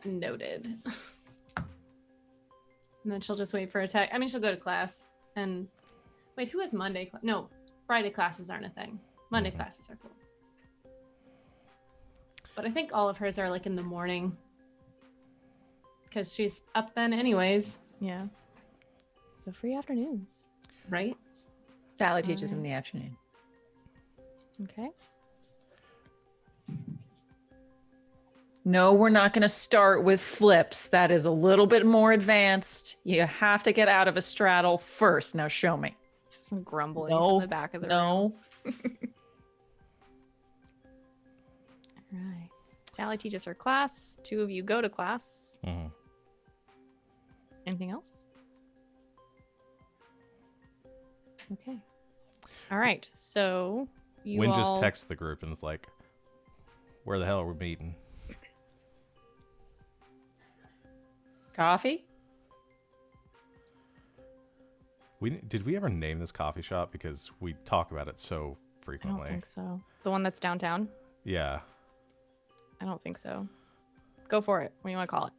Noted. And then she'll just wait for a text. I mean, she'll go to class and wait. Who has Monday? No, Friday classes aren't a thing. Monday classes are cool. But I think all of hers are like in the morning because she's up then, anyways. Yeah. So free afternoons, right? Sally teaches in the afternoon. Okay. No, we're not going to start with flips. That is a little bit more advanced. You have to get out of a straddle first. Now show me. Just some grumbling No, from the back of the room. no. All right. Sally teaches her class. 2 of you go to class. Mm-hmm. Anything else? Okay. All right. So you Wynn all... just texts the group and is like, "Where the hell are we meeting?" Coffee? Did we ever name this coffee shop? Because we talk about it so I frequently. don't think so. The one that's downtown? Yeah. I don't think so. Go for it. What do you want to call it?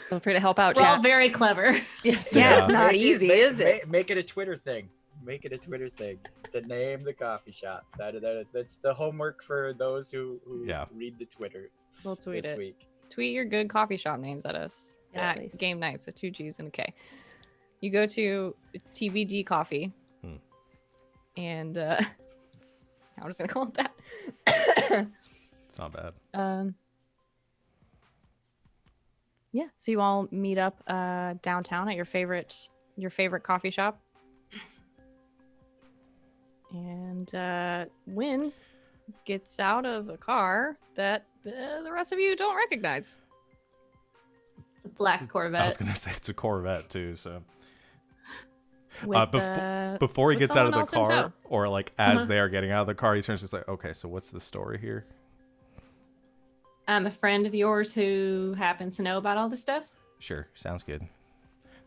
Feel free to help out, We're all Jack. very clever. Yes. Yeah, it's Yeah. not easy, is it? Make it a Twitter thing. Make it a Twitter thing to name the coffee shop. That's the homework for those who Yeah. read the Twitter We'll tweet this it. week. Tweet your good coffee shop names at us. Yes, at please. Game Night, so 2 G's and a K. You go to TBD Coffee, and I'm just gonna call it that. It's not bad. Yeah, so you all meet up downtown at your favorite coffee shop, and Win gets out of a car that the rest of you don't recognize. It's a black I was Corvette. gonna say it's a Corvette too. So With, before he with gets out of someone the else in car, tow. or like as they are getting out of the car, he turns to say, "Okay, so what's the story here?" I'm a friend of yours who happens to know about all this stuff. Sure, sounds good.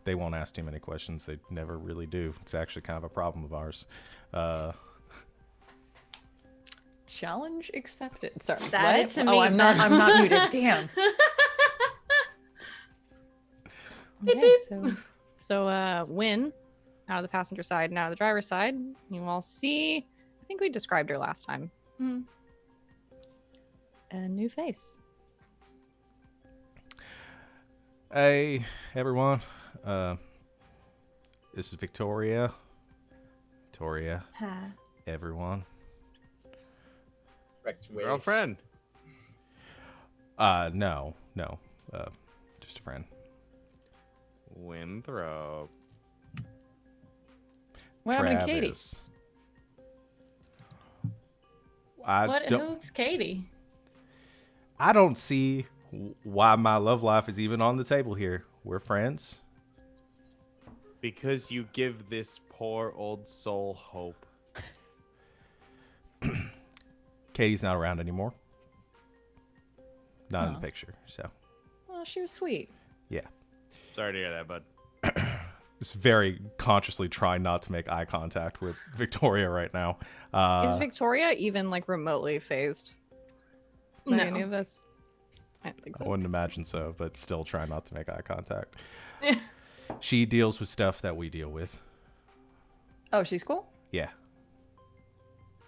They won't ask too many questions. They never really do. It's actually kind of a problem of ours. Challenge accepted. Sorry. That what? to Oh, me, I'm not muted. Damn. Okay, so Win, out of the passenger side and out of the driver's side, you all see. I think we described her last time. A new face. Hey, everyone. This is Victoria. Victoria, Hi. everyone. Rex waves. Girlfriend. No, just a friend. Winthrop. What happened to Katie? Travis. I What? don't. Who's Katie? I don't see why my love life is even on the table here. We're friends. Because you give this poor old soul hope. Katie's not around anymore. Not in the Huh. picture. So Oh, she was sweet. yeah, Sorry to hear that, bud. just very consciously trying not to make eye contact with Victoria right now. Is Victoria even like remotely phased by No. any of this? I don't think I so. wouldn't imagine so, but still try not to make eye contact. She deals with stuff that we deal with. Oh, she's cool. Yeah.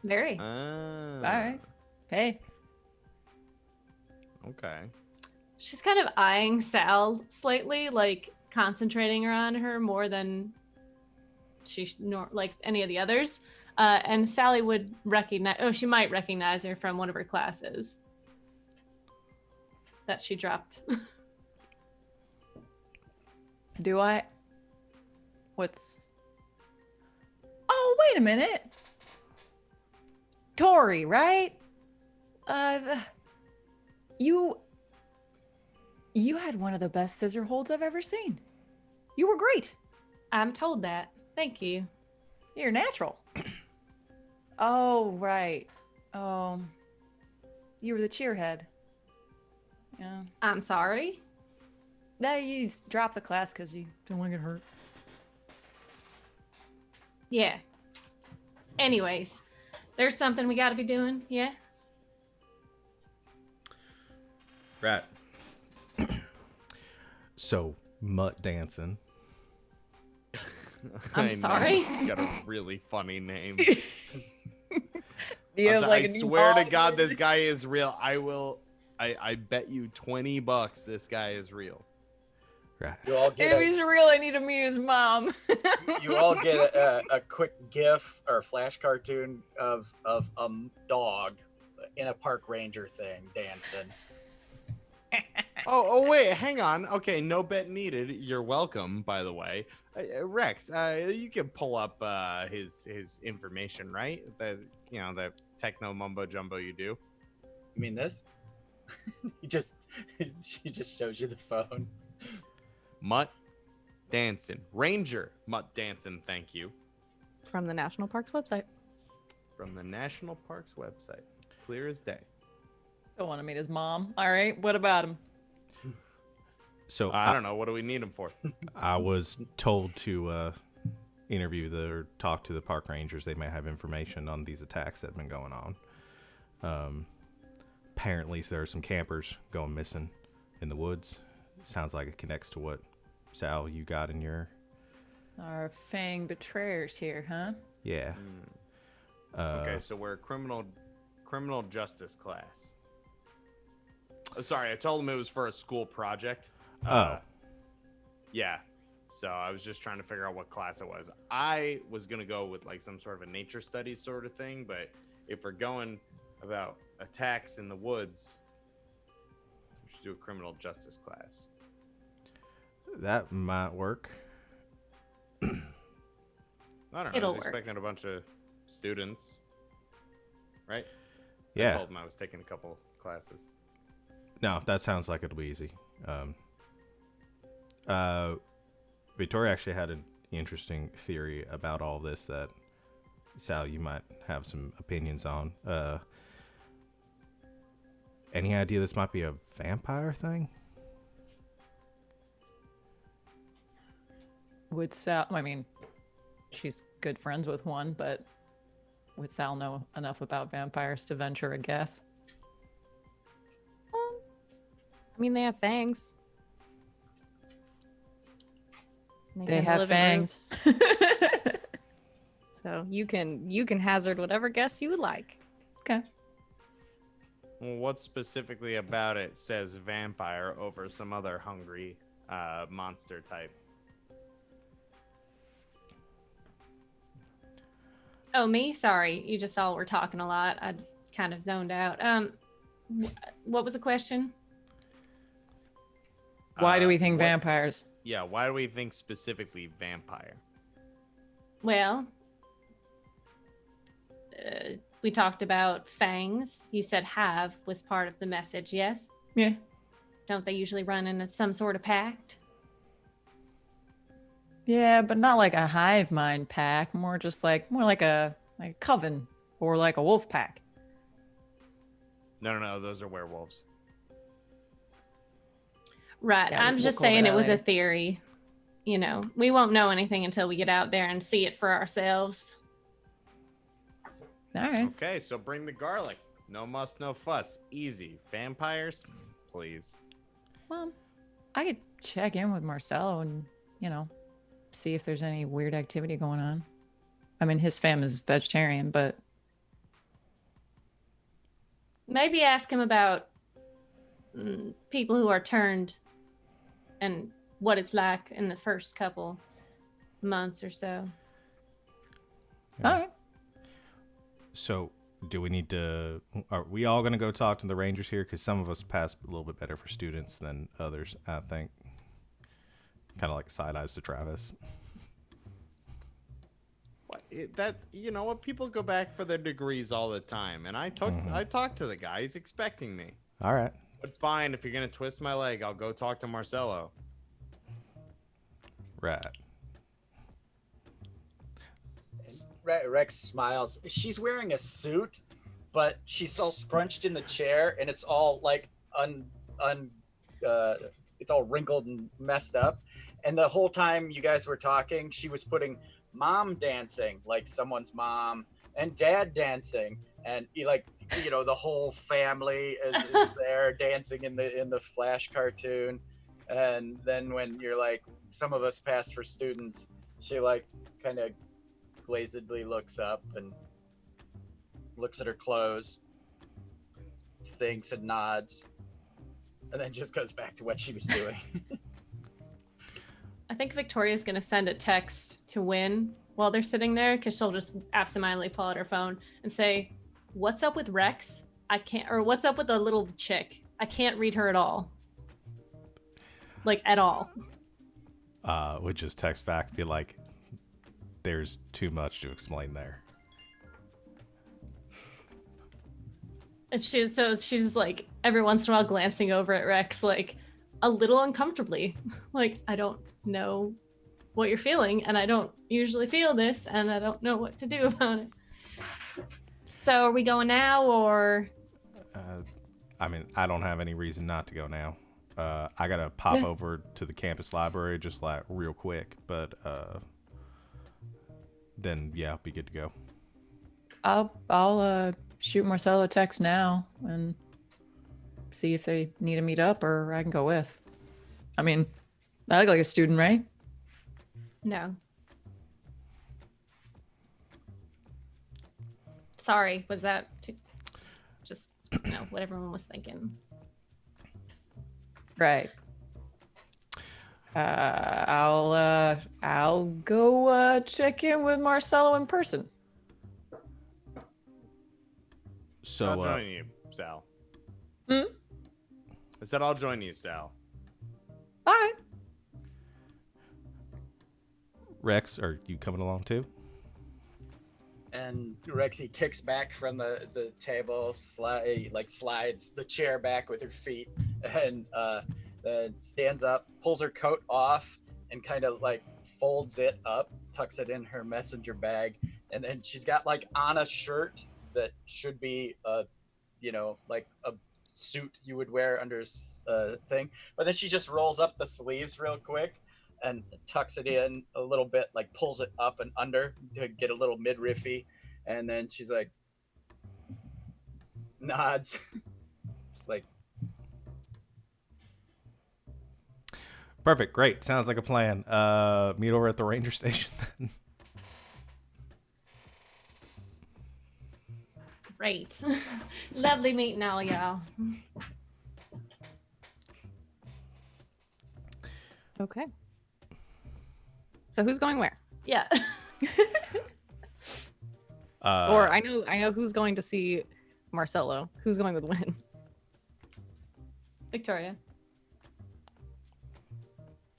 Very. All right. Hey. Okay. She's kind of eyeing Sal slightly, like concentrating on her more than like any of the others. And Sally would recognize. Oh, she might recognize her from one of her classes that she dropped. Do I? What's? Oh, wait a minute. Tori, right? You had one of the best scissor holds I've ever seen. You were great. I'm told that. Thank you. You're natural. Oh, right. Oh, you were the cheerhead. Yeah. I'm sorry. No, you just dropped the class because you didn't want to get hurt. Yeah. Anyways, there's something we got to be doing. Yeah. Right. So, mutt dancing. I'm I know, sorry. He's got a really funny name. You have, I a new swear to ball God, here? this guy is real. I bet you $20 this guy is real. Right. You all If get he's real, I need to meet his mom. you all get a quick GIF or flash cartoon of a dog in a park ranger thing dancing. Oh, wait, hang on. Okay, no bet needed. You're welcome, by the way. Rex, you can pull up his information, right? The techno mumbo jumbo you do. You mean this? She just shows you the phone. Mutt Dancing. Ranger Mutt Dancing, thank you. From the National Parks website. From the National Parks website. Clear as day. Don't want to meet his mom. All right, what about him? So, I don't know. What do we need him for? I was told to interview or talk to the park rangers. They may have information on these attacks that have been going on. Apparently, there are some campers going missing in the woods. Sounds like it connects to what, Sal, you got in your... Our Fang betrayers here, huh? Yeah. Okay, so we're a criminal justice class. Oh, sorry, I told him it was for a school project. Oh. Yeah. So I was just trying to figure out what class it was. I was going to go with like some sort of a nature studies sort of thing, but if we're going about attacks in the woods, we should do a criminal justice class. That might work. I don't know. It'll I was work. expecting a bunch of students, right? I Yeah. told them I was taking a couple classes. No, that sounds like it'll be easy. Victoria actually had an interesting theory about all this that, Sal, you might have some opinions on. Any idea this might be a vampire thing? Would Sal, I mean, she's good friends with one, but would Sal know enough about vampires to venture a guess? I mean, they have fangs. And They tend to have live in fangs. groups. So you can hazard whatever guess you would like. Okay. Well, what specifically about it says vampire over some other hungry monster type? Oh, me? Sorry. You just all were talking a lot. I kind of zoned out. What was the question? Why do we think what- vampires? Yeah, why do we think specifically vampire? Well, we talked about fangs. You said have was part of the message, yes? Yeah. Don't they usually run in some sort of pact? Yeah, but not like a hive mind pack. More like a coven or like a wolf pack. No, those are werewolves. Right. Yeah, I'm we'll just cover saying that it was a later. theory. You know, we won't know anything until we get out there and see it for ourselves. All right. Okay, so bring the garlic. No muss, no fuss. Easy. Vampires, please. Well, I could check in with Marcelo and, see if there's any weird activity going on. I mean, his fam is vegetarian, but Maybe ask him about people who are turned and what it's like in the first couple months or so. Yeah. all right. So, do we need to? Are we all going to go talk to the Rangers here? Because some of us pass a little bit better for students than others, I think. Kind of like side eyes to Travis. What you know what? People go back for their degrees all the time, and I talked to the guy. He's expecting me. All right. But fine, if you're gonna twist my leg, I'll go talk to Marcelo. Right. Rex smiles. She's wearing a suit, but she's all scrunched in the chair, and it's all like it's all wrinkled and messed up. And the whole time you guys were talking, she was putting mom dancing, like someone's mom, and dad dancing, and the whole family is there dancing in the Flash cartoon. And then when you're like, some of us pass for students, she like kind of glazedly looks up and looks at her clothes, thinks and nods, and then just goes back to what she was doing. I think Victoria's going to send a text to Win while they're sitting there because she'll just absentmindedly pull out her phone and say, "What's up with Rex? I can't," or "What's up with the little chick? I can't read her at all." Like, at all. Would just text back, be like, "There's too much to explain there." And she's like every once in a while glancing over at Rex, like a little uncomfortably. Like, I don't know what you're feeling, and I don't usually feel this, and I don't know what to do about it. So are we going now, or? I mean, I don't have any reason not to go now. I gotta pop over to the campus library just like real quick, but then yeah, I'll be good to go. I'll shoot Marcelo a text now and see if they need to meet up or I can go with. I mean, I look like a student, right? No. Sorry, was that just what everyone was thinking? Right. I'll go check in with Marcelo in person. So I'll join you, Sal. Hmm? I said I'll join you, Sal. All right. Rex, are you coming along too? And Rexy kicks back from the table, slides the chair back with her feet, and then stands up, pulls her coat off, and kind of like folds it up, tucks it in her messenger bag, and then she's got like on a shirt that should be like a suit you would wear under a thing, but then she just rolls up the sleeves real quick and tucks it in a little bit, like pulls it up and under to get a little midriffy, and then she's like nods like Perfect. Great. Sounds like a plan. Meet over at the ranger station then. Great. Lovely meeting all y'all. Okay. So who's going where? Yeah. Or I know who's going to see Marcelo. Who's going with Win? Victoria.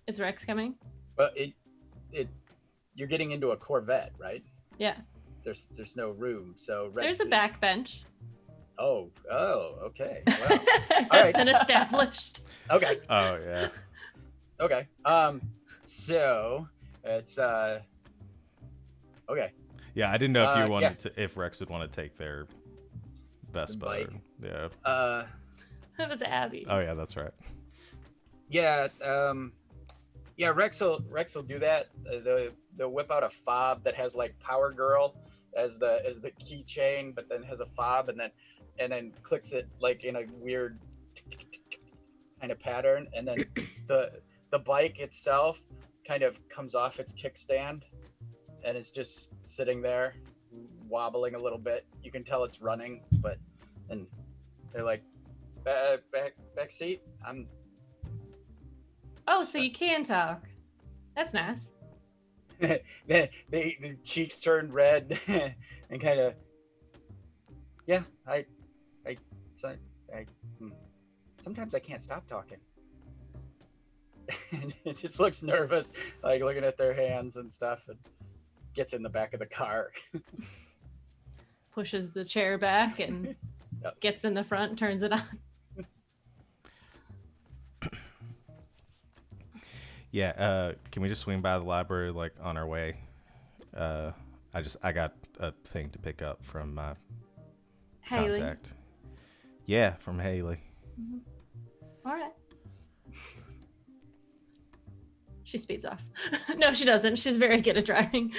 Is Rex coming? but you're getting into a Corvette, right? Yeah. There's no room, so There's a back bench. oh okay. Well, It's right. been established. okay. Oh yeah. Okay. So it's okay. Yeah, I didn't know if you yeah. wanted to, if Rex would want to take their Vespa. bike. Yeah. That was Abby. Oh yeah, that's right. Yeah. Yeah. Rex will do that. They'll whip out a fob that has like Power Girl as the keychain, but then has a fob and then clicks it like in a weird kind of pattern, and then the bike itself kind of comes off its kickstand and it's just sitting there wobbling a little bit. You can tell it's running, and they're like back seat. Oh, so you can talk. That's nice. the cheeks turn red and kind of sometimes I can't stop talking. And it just looks nervous, like looking at their hands and stuff, and gets in the back of the car. Pushes the chair back and Yep. gets in the front, turns it on. Yeah. Can we just swing by the library like on our way? I got a thing to pick up from my Haley. contact. Yeah, from Haley. All right. She speeds off. No, she doesn't. She's very good at driving.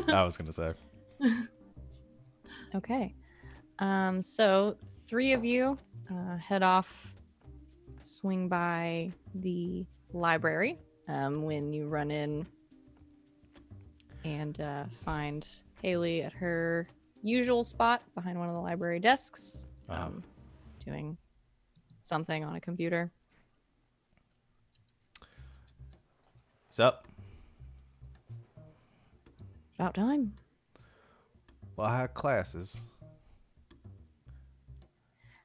I was gonna say. Okay. So 3 of you head off, swing by the library. When you run in and find Haley at her usual spot behind one of the library desks, doing something on a computer. What's up? About time. Well, I had classes.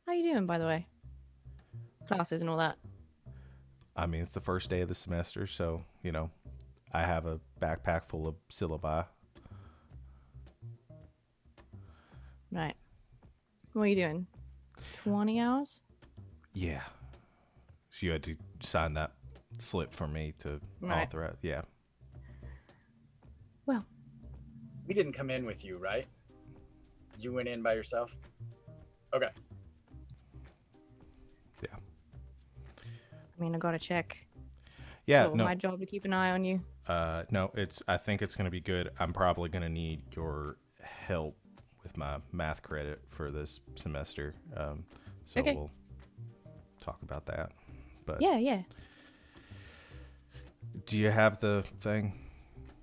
How you doing, by the way? Classes and all that. I mean, it's the first day of the semester, so, I have a backpack full of syllabi. Right. What are you doing? 20 hours? Yeah. So you had to sign that slip for me to Right. authorize. Yeah. Well, We didn't come in with you, right? You went in by yourself? Okay. Yeah. I mean, I gotta check. Yeah. So no. my job to keep an eye on you. No, I think it's going to be good. I'm probably going to need your help with my math credit for this semester. So Okay. we'll talk about that. But Yeah. do you have the thing?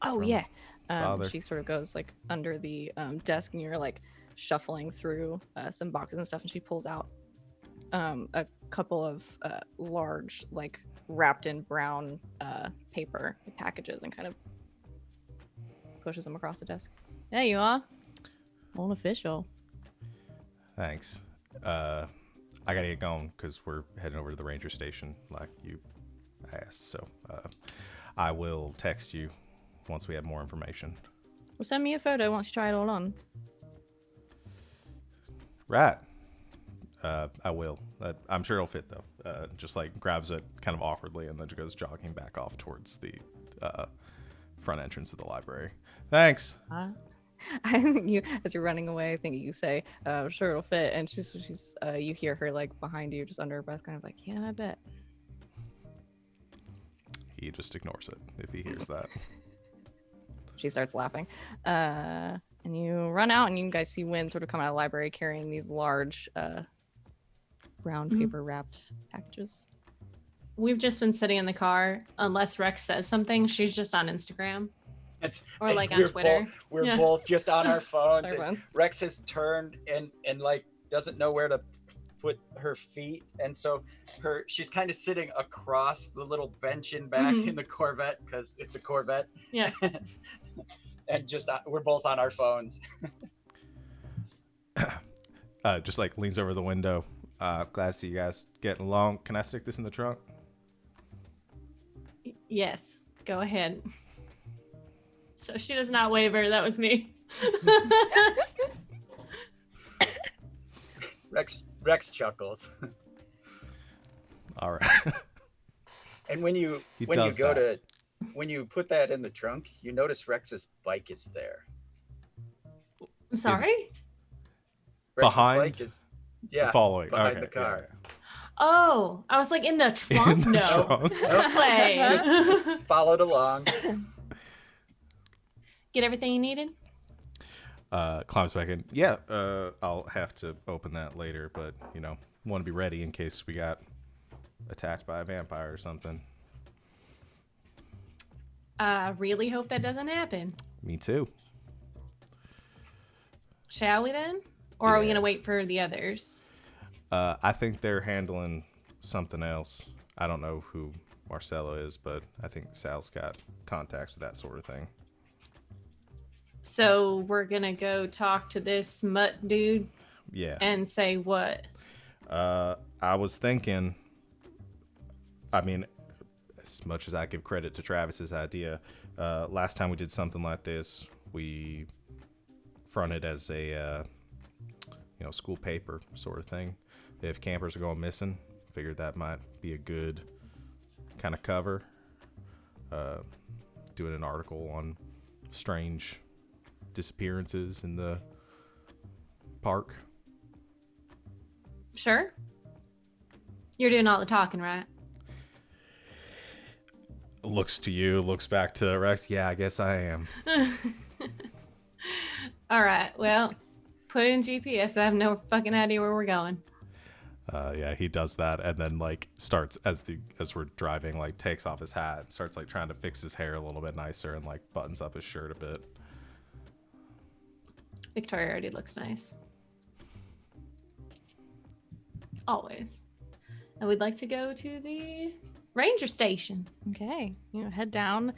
Oh, From yeah. father? She sort of goes like under the desk, and you're like shuffling through some boxes and stuff, and she pulls out a couple of large, like wrapped in brown paper packages and kind of pushes them across the desk. There you are. Old official. Thanks. I gotta get going because we're heading over to the ranger station like you asked. So I will text you once we have more information. Well, send me a photo once you try it all on. Right. I will. I'm sure it'll fit though. Just like grabs it kind of awkwardly and then goes jogging back off towards the front entrance of the library. Thanks. I think you, as you're running away, I think you say, "Sure, it'll fit." And she's you hear her like behind you, just under her breath, kind of like, "Yeah, I bet." He just ignores it if he hears that. She starts laughing, and you run out, and you guys see Wynn sort of come out of the library carrying these large, brown paper wrapped packages. We've just been sitting in the car. Unless Rex says something, she's just on Instagram. Or like on Twitter. We're both just on our phones. Sorry, And phones. Rex has turned and like doesn't know where to put her feet, and so she's kind of sitting across the little bench in back in the Corvette because it's a Corvette. Yeah. And just we're both on our phones. Just like leans over the window. Glad to see you guys getting along. Can I stick this in the trunk? Yes. Go ahead. So she does not waver. That was me. Rex chuckles. All right. And when you put that in the trunk, you notice Rex's bike is there. I'm sorry? Rex's Behind? bike is Following. behind Okay, the car. Oh, I was like in the trunk. In the No. trunk. No way. Just followed along. Get everything you needed? Climbs back in. Yeah, I'll have to open that later, but want to be ready in case we got attacked by a vampire or something. I really hope that doesn't happen. Me too. Shall we then? Or are we Yeah. going to wait for the others? I think they're handling something else. I don't know who Marcelo is, but I think Sal's got contacts with that sort of thing. So we're going to go talk to this mutt dude Yeah. and say what? I was thinking, I mean, as much as I give credit to Travis's idea, last time we did something like this, we fronted as a, school paper sort of thing. If campers are going missing, figured that might be a good kind of cover. Doing an article on strange disappearances in the park. Sure. You're doing all the talking, right? Looks to you, looks back to Rex. Yeah, I guess I am. All right. Well, put it in GPS. I have no fucking idea where we're going. Yeah, he does that, and then starts as we're driving, takes off his hat, and starts trying to fix his hair a little bit nicer, and buttons up his shirt a bit. Victoria already looks nice. Always. And we'd like to go to the ranger station. Okay, head down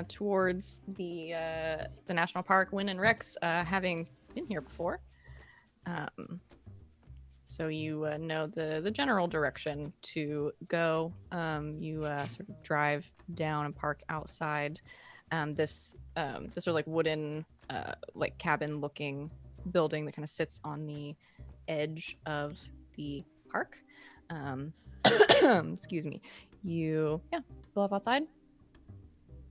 towards the national park. Wynn and Rex, having been here before, so you know the general direction to go. You sort of drive down and park outside this sort of wooden cabin-looking building that kind of sits on the edge of the park. Excuse me. You pull up outside,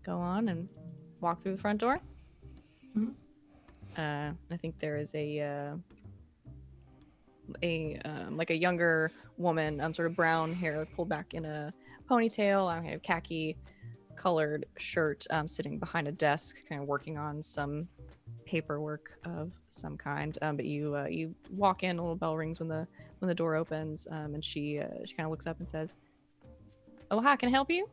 go on and walk through the front door. Mhm. I think there is a younger woman, sort of brown hair pulled back in a ponytail, khaki colored shirt, sitting behind a desk, kind of working on some paperwork of some kind. But you walk in, a little bell rings when the door opens, and she kind of looks up and says, "Oh, hi, can I help you?"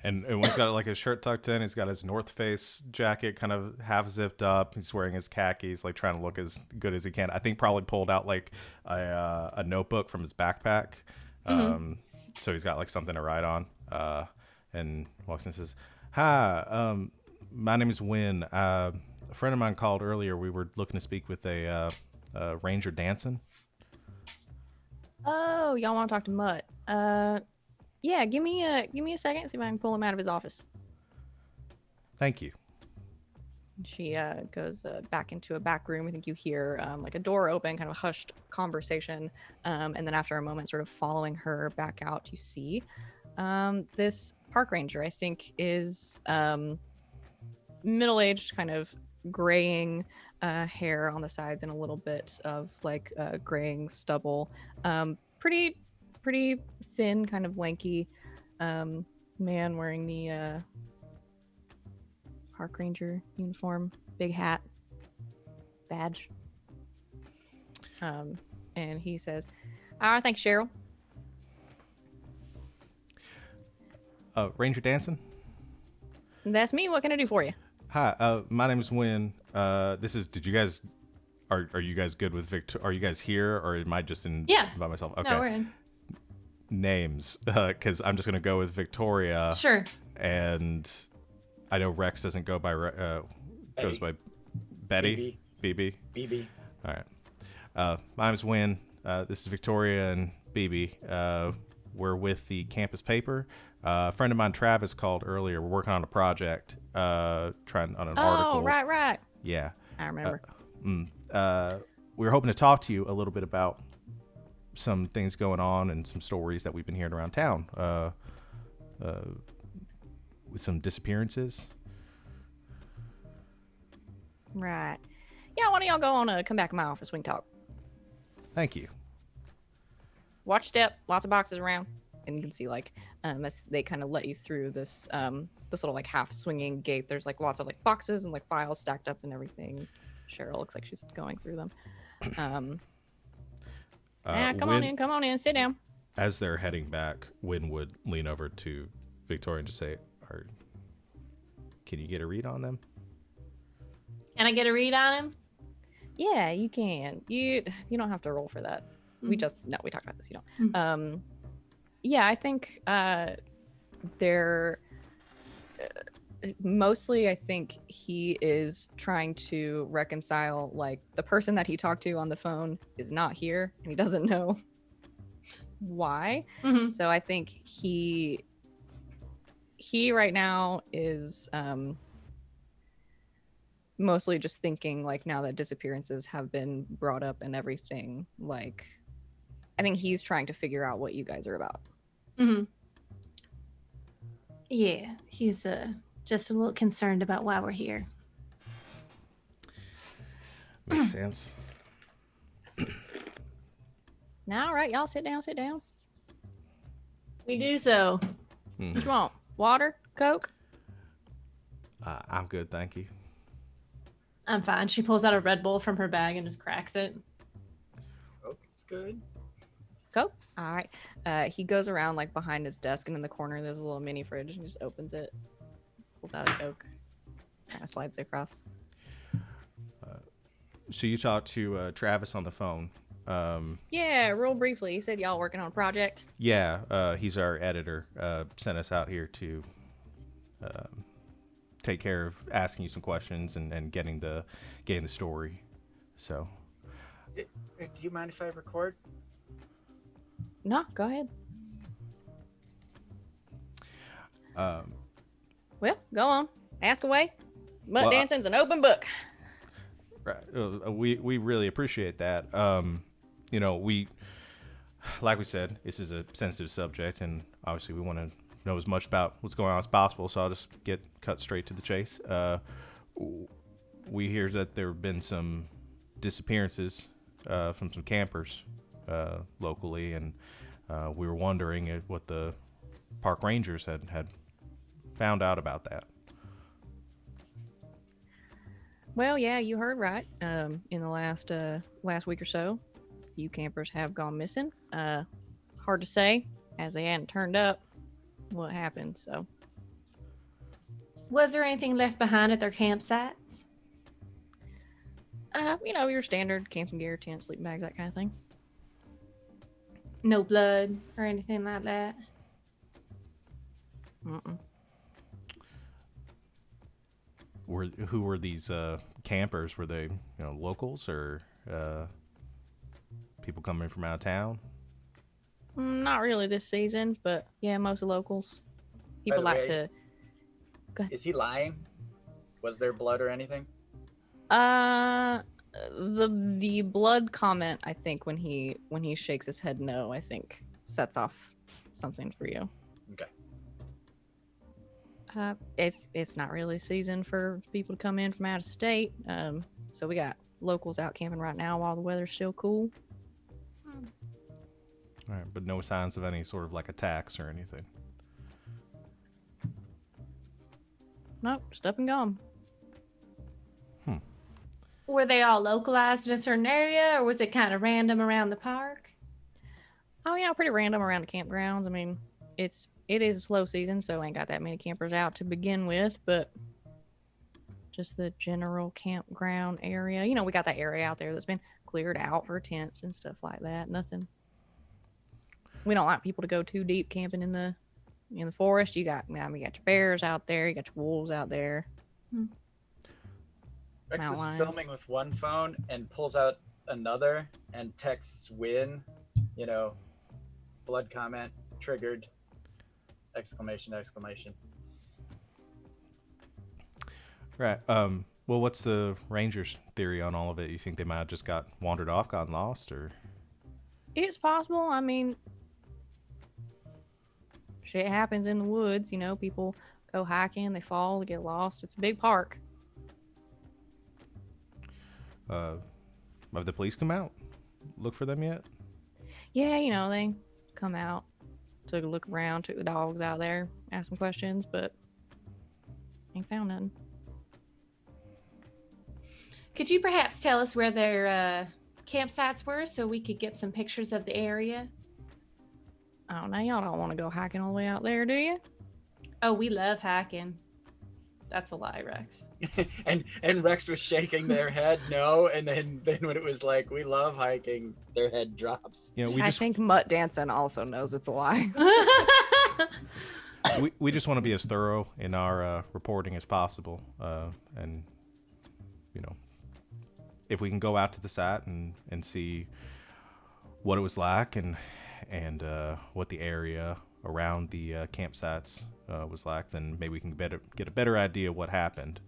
And he's got his shirt tucked in. He's got his North Face jacket kind of half zipped up. He's wearing his khakis, trying to look as good as he can. I think probably pulled out a notebook from his backpack So he's got like something to ride on, and walks in and says, "Hi, my name is Win. A friend of mine called earlier. We were looking to speak with a Ranger Danson." Oh, y'all want to talk to Mutt? Yeah. Give me a second. See if I can pull him out of his office. Thank you. She goes back into a back room. I think you hear like a door open, kind of a hushed conversation. And then after a moment, sort of following her back out, you see this park ranger, I think is middle-aged, kind of graying hair on the sides and a little bit of like graying stubble. Pretty thin, kind of lanky man wearing the park ranger uniform, big hat, badge. And he says, thanks, Cheryl. Ranger Danson? That's me. What can I do for you? Hi, my name is Win. Did you guys, are you guys good with Victor? Are you guys here, or am I just in by myself? Okay. No, we're in. Names, because I'm just going to go with Victoria. Sure. And I know Rex doesn't go by, goes by Betty. BB. All right. My name is Win. This is Victoria and BB. We're with the campus paper. A friend of mine, Travis, called earlier. We're working on a project, trying on an article. Oh, right. Yeah. I remember. We were hoping to talk to you a little bit about some things going on and some stories that we've been hearing around town. With some disappearances. Right. Yeah, why don't y'all go on come back in my office? We can talk. Thank you. Watch step, lots of boxes around. And you can see like as they kind of let you through this this little like half swinging gate, there's like lots of like boxes and like files stacked up and everything. Cheryl looks like she's going through them. Come on in, sit down. As they're heading back, Win would lean over to Victoria and just say, can you get a read on them? Can I get a read on him? Yeah, you can. You don't have to roll for that. We talked about this. You don't. Yeah, I think they're mostly. I think he is trying to reconcile like the person that he talked to on the phone is not here, and he doesn't know why. So I think he right now is mostly just thinking like now that disappearances have been brought up and everything, like I think he's trying to figure out what you guys are about. Yeah, he's just a little concerned about why we're here. Makes sense. Now, all right, y'all sit down. We do so. What you want? Water? Coke? I'm good, thank you. I'm fine. She pulls out a Red Bull from her bag and just cracks it. Coke is good. Coke? All right. He goes around like behind his desk, and in the corner there's a little mini fridge, and he just opens it, pulls out a Coke, kind of slides it across. So you talked to Travis on the phone. Yeah, real briefly. He said y'all working on a project. Yeah, he's our editor. Sent us out here to take care of asking you some questions and getting the story. So, Do you mind if I record? No, go ahead. Well, go on. Ask away. Mutt Danson's an open book. Right. We really appreciate that. We, like we said, this is a sensitive subject, and obviously we want to know as much about what's going on as possible. So I'll just cut straight to the chase. We hear that there have been some disappearances from some campers locally, and we were wondering what the park rangers had found out about that. Well, yeah, you heard right. In the last week or so, a few campers have gone missing. Hard to say, as they hadn't turned up what happened. So, was there anything left behind at their campsites? Your standard camping gear, tent, sleeping bags, that kind of thing. No blood or anything like that. Mm-mm. Who were these campers? Were they locals or people coming from out of town? Not really this season, but yeah, most locals. People the like way- to. Is he lying? Was there blood or anything? The blood comment, I think when he shakes his head no, I think sets off something for you. Okay. It's not really season for people to come in from out of state. So we got locals out camping right now while the weather's still cool. All right, but no signs of any sort of like attacks or anything. Nope, just up and gone. Were they all localized in a certain area, or was it kind of random around the park? Oh, pretty random around the campgrounds. I mean, it is slow season, so ain't got that many campers out to begin with, but just the general campground area. We got that area out there that's been cleared out for tents and stuff like that. Nothing. We don't like people to go too deep camping in the forest. You got your bears out there, you got your wolves out there. Rex is Outlines. filming with one phone and pulls out another and texts Win, blood comment triggered, exclamation. Right. Well, what's the Rangers' theory on all of it? You think they might have just wandered off, gotten lost, or? It's possible. I mean, shit happens in the woods. People go hiking, they fall, they get lost. It's a big park. Have the police come out? Look for them yet? Yeah, they come out, took a look around, took the dogs out there, asked some questions, but ain't found nothing. Could you perhaps tell us where their campsites were so we could get some pictures of the area? Oh, now y'all don't want to go hiking all the way out there, do you? Oh, we love hiking. That's a lie, Rex. and Rex was shaking their head no, and then when it was like we love hiking, their head drops. I think Mutt Dancing also knows it's a lie. we just want to be as thorough in our reporting as possible, and if we can go out to the site and see what it was like and what the area around the campsites was like, then maybe we can get a better idea of what happened.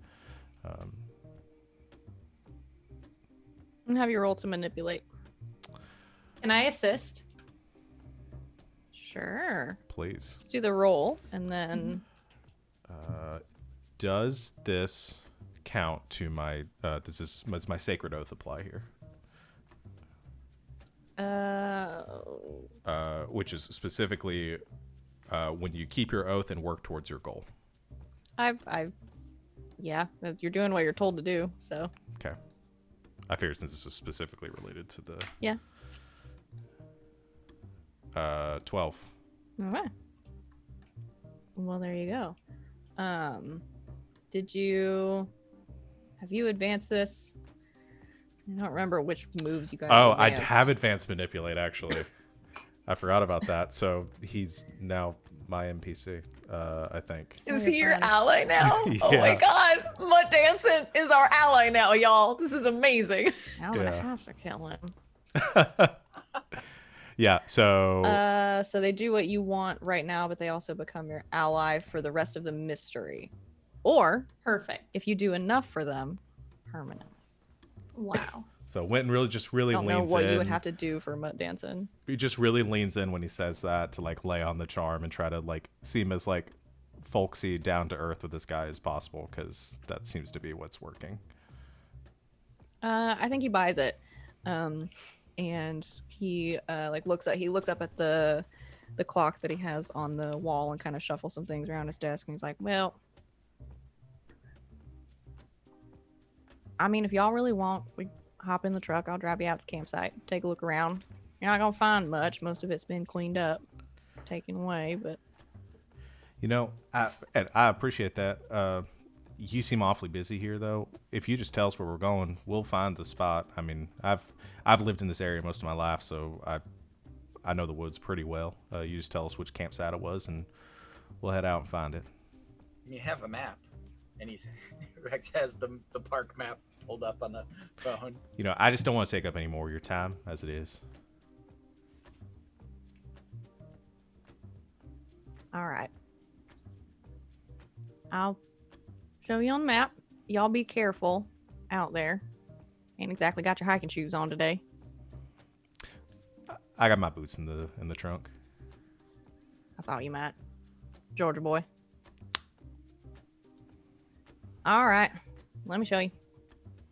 And have you roll to manipulate. Can I assist? Sure. Please. Let's do the roll, and then Does this count to my? Does my sacred oath apply here? Which is specifically when you keep your oath and work towards your goal. Yeah, you're doing what you're told to do, so. Okay. I figured since this is specifically related to the. Yeah. 12. All right. Well, there you go. Have you advanced this? I don't remember which moves you guys. Oh, I advanced. have advanced manipulate actually. I forgot about that. So he's now my NPC, I think. Is he your ally now? Oh Yeah. my god. Mutt Dancing is our ally now, y'all. This is amazing. I'm gonna Yeah. have to kill him. Yeah, so So they do what you want right now, but they also become your ally for the rest of the mystery. Or Perfect. if you do enough for them, permanently. Wow. so Winton really I don't know leans what in. you would have to do for Mutt Dancing. He just really leans in when he says that to like lay on the charm and try to like seem as like folksy, down to earth with this guy as possible, because that seems to be what's working. I think he buys it. And he looks up at the clock that he has on the wall and kind of shuffles some things around his desk, and he's like, well, I mean, if y'all really want, we hop in the truck, I'll drive you out to the campsite, take a look around. You're not gonna find much. Most of it's been cleaned up, taken away, but I appreciate that. You seem awfully busy here, though. If you just tell us where we're going, we'll find the spot. I mean, I've lived in this area most of my life, so I know the woods pretty well. You just tell us which campsite it was, and we'll head out and find it. You have a map, and Rex has the park map pulled up on the phone. You know, I just don't want to take up any more of your time as it is. All right. I'll show you on the map. Y'all be careful out there. Ain't exactly got your hiking shoes on today. I got my boots in the trunk. I thought you might. Georgia boy. All right. Let me show you.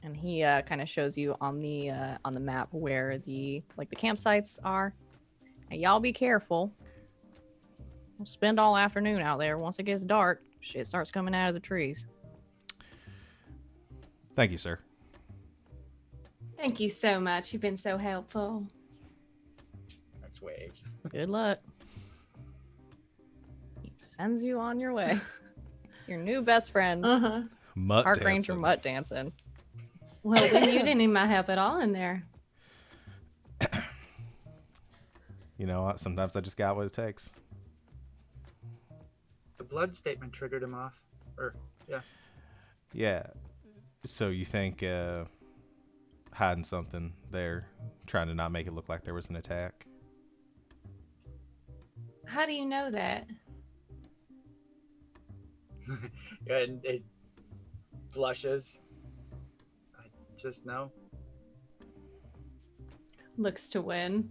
And he kind of shows you on the map where the campsites are. Now, y'all be careful. We'll spend all afternoon out there. Once it gets dark, shit starts coming out of the trees. Thank you, sir. Thank you so much. You've been so helpful. Rex waves. Good luck. He sends you on your way. Your new best friend, Mutt Park Ranger dancing. Mutt Dancing. Well, then you didn't need my help at all in there. You know what? Sometimes I just got what it takes. The blood statement triggered him off. Yeah. So you think hiding something there, trying to not make it look like there was an attack? How do you know that? And it blushes. I just know. Looks to win.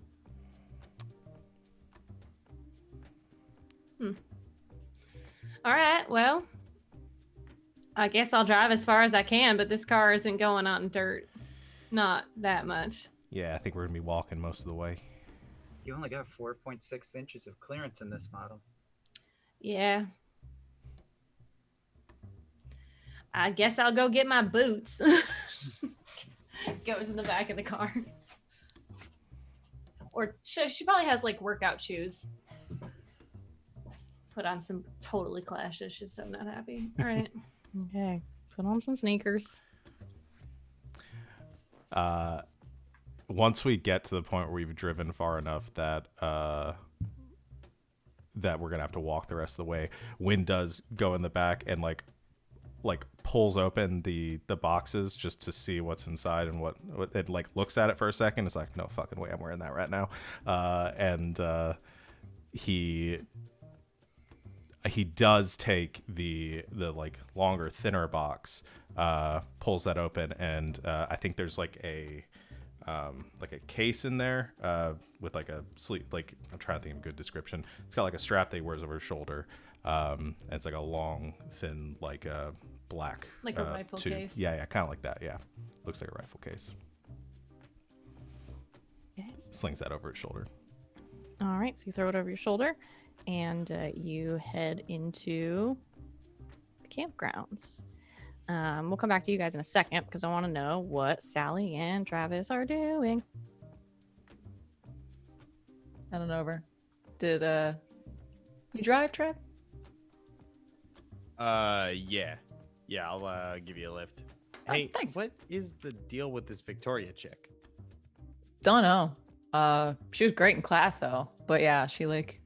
All right, well, I guess I'll drive as far as I can, but this car isn't going on dirt. Not that much. Yeah, I think we're gonna be walking most of the way. You only got 4.6 inches of clearance in this model. Yeah. I guess I'll go get my boots. Goes in the back of the car. Or she probably has like workout shoes. Put on some totally clashes. She's so not happy. All right. Okay. Put on some sneakers. Once we get to the point where we've driven far enough that that we're gonna have to walk the rest of the way, Wynn does go in the back and like pulls open the boxes just to see what's inside, and what it like looks at it for a second. It's like, no fucking way I'm wearing that right now. And he does take the like longer, thinner box, pulls that open, and I think there's like a case in there with like a sleeve, like I'm trying to think of a good description. It's got like a strap that he wears over his shoulder. And it's like a long, thin, like black, like a rifle tube. case. Yeah, kind of like that. Yeah, looks like a rifle case. Okay. Slings that over his shoulder. All right, so you throw it over your shoulder, and you head into the campgrounds. We'll come back to you guys in a second because I want to know what Sally and Travis are doing. Heading over. Did you drive, Trev? Yeah, I'll give you a lift. Hey, thanks. what is the deal with this Victoria chick? Don't know. She was great in class though, but yeah, she like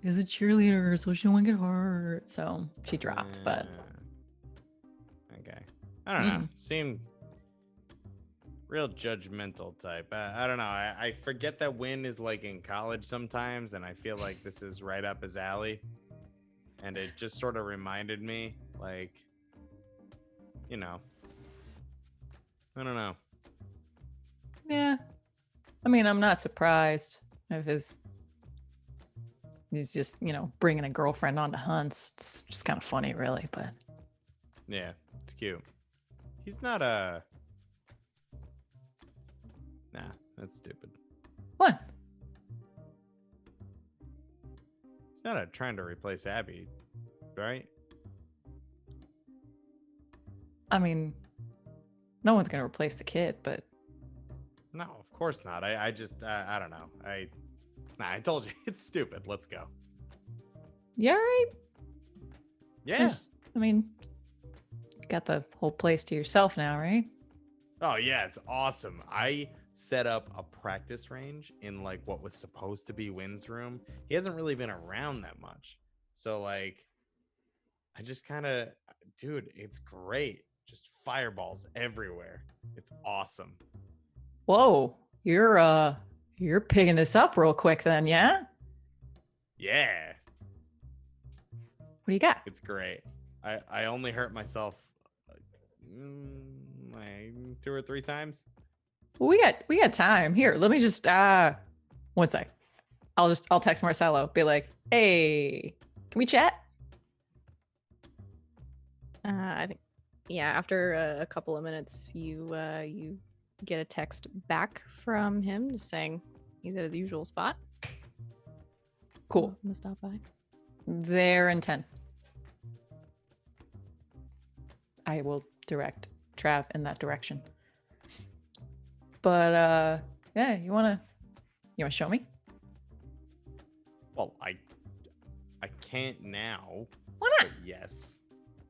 is a cheerleader, so she don't want to get hurt, so she dropped. But okay, I don't know. Seemed real judgmental type. I don't know. I forget that Wynn is like in college sometimes, and I feel like this is right up his alley. And it just sort of reminded me, like, you know, I don't know. yeah, I mean, I'm not surprised if he's just bringing a girlfriend onto hunts. It's just kind of funny, really. But Yeah, it's cute. He's not a. Nah, that's stupid. what? He's not trying to replace Abby, right? I mean, no one's gonna replace the kid, but No, of course not. I just, I don't know. I told you, it's stupid. Let's go. you all right? Yeah. I mean, you got the whole place to yourself now, right? Oh yeah, it's awesome. I set up a practice range in like what was supposed to be Wynn's room. He hasn't really been around that much. So like I just kind of, dude, it's great. Just fireballs everywhere. It's awesome. Whoa, you're picking this up real quick then, yeah? Yeah, What do you got? it's great. I only hurt myself like 2 or 3 times. Well, we got time. Here, let me just one sec. I'll text Marcelo, be like, hey, can we chat? I think, yeah. After a couple of minutes, you get a text back from him just saying he's at his usual spot. Cool. I'm gonna stop by. There in 10. I will direct Trav in that direction. But yeah, you wanna show me? Well, I can't now. Why not? But yes.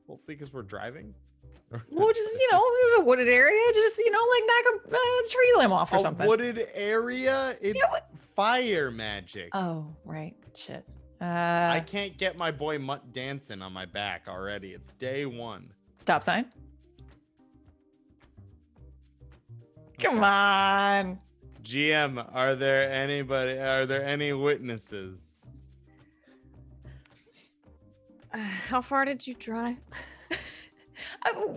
Well, because we're driving. Well, just there's a wooded area. Just like knock a tree limb off or A something. wooded area? It's fire magic. Oh right, shit. I can't get my boy Mutt dancing on my back already. It's day 1. Stop sign. Come Okay. on. GM, are there any witnesses? How far did you drive?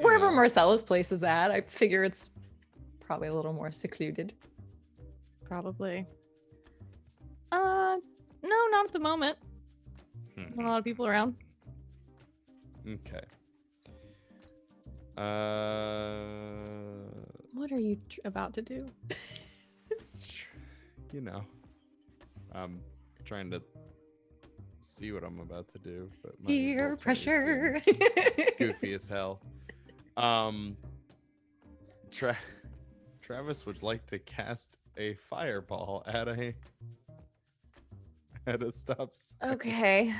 Wherever know. Marcella's place is at, I figure it's probably a little more secluded. Probably. No, not at the moment. Not a lot of people around. Okay. What are you about to do? I'm trying to see what I'm about to do, but my Peer roll 20 is pressure. being goofy as hell. Travis would like to cast a fireball at a stop sign. Okay.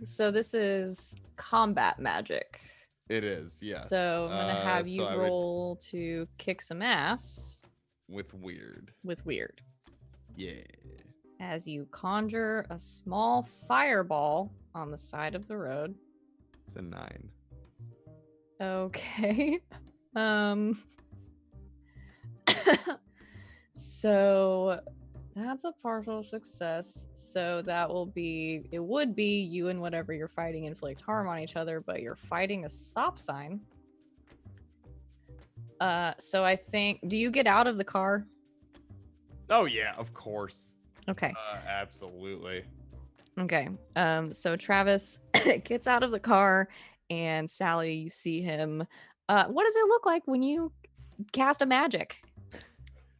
So this is combat magic. It is, yes. So I'm gonna have you so I would- roll to kick some ass with weird. with weird. Yeah. As you conjure a small fireball on the side of the road. It's a 9. Okay. So that's a partial success. So it would be you and whatever you're fighting inflict harm on each other, but you're fighting a stop sign. So I think, do you get out of the car? Oh yeah, of course. Okay. Absolutely. Okay. So Travis gets out of the car, and Sally, you see him. What does it look like when you cast a magic?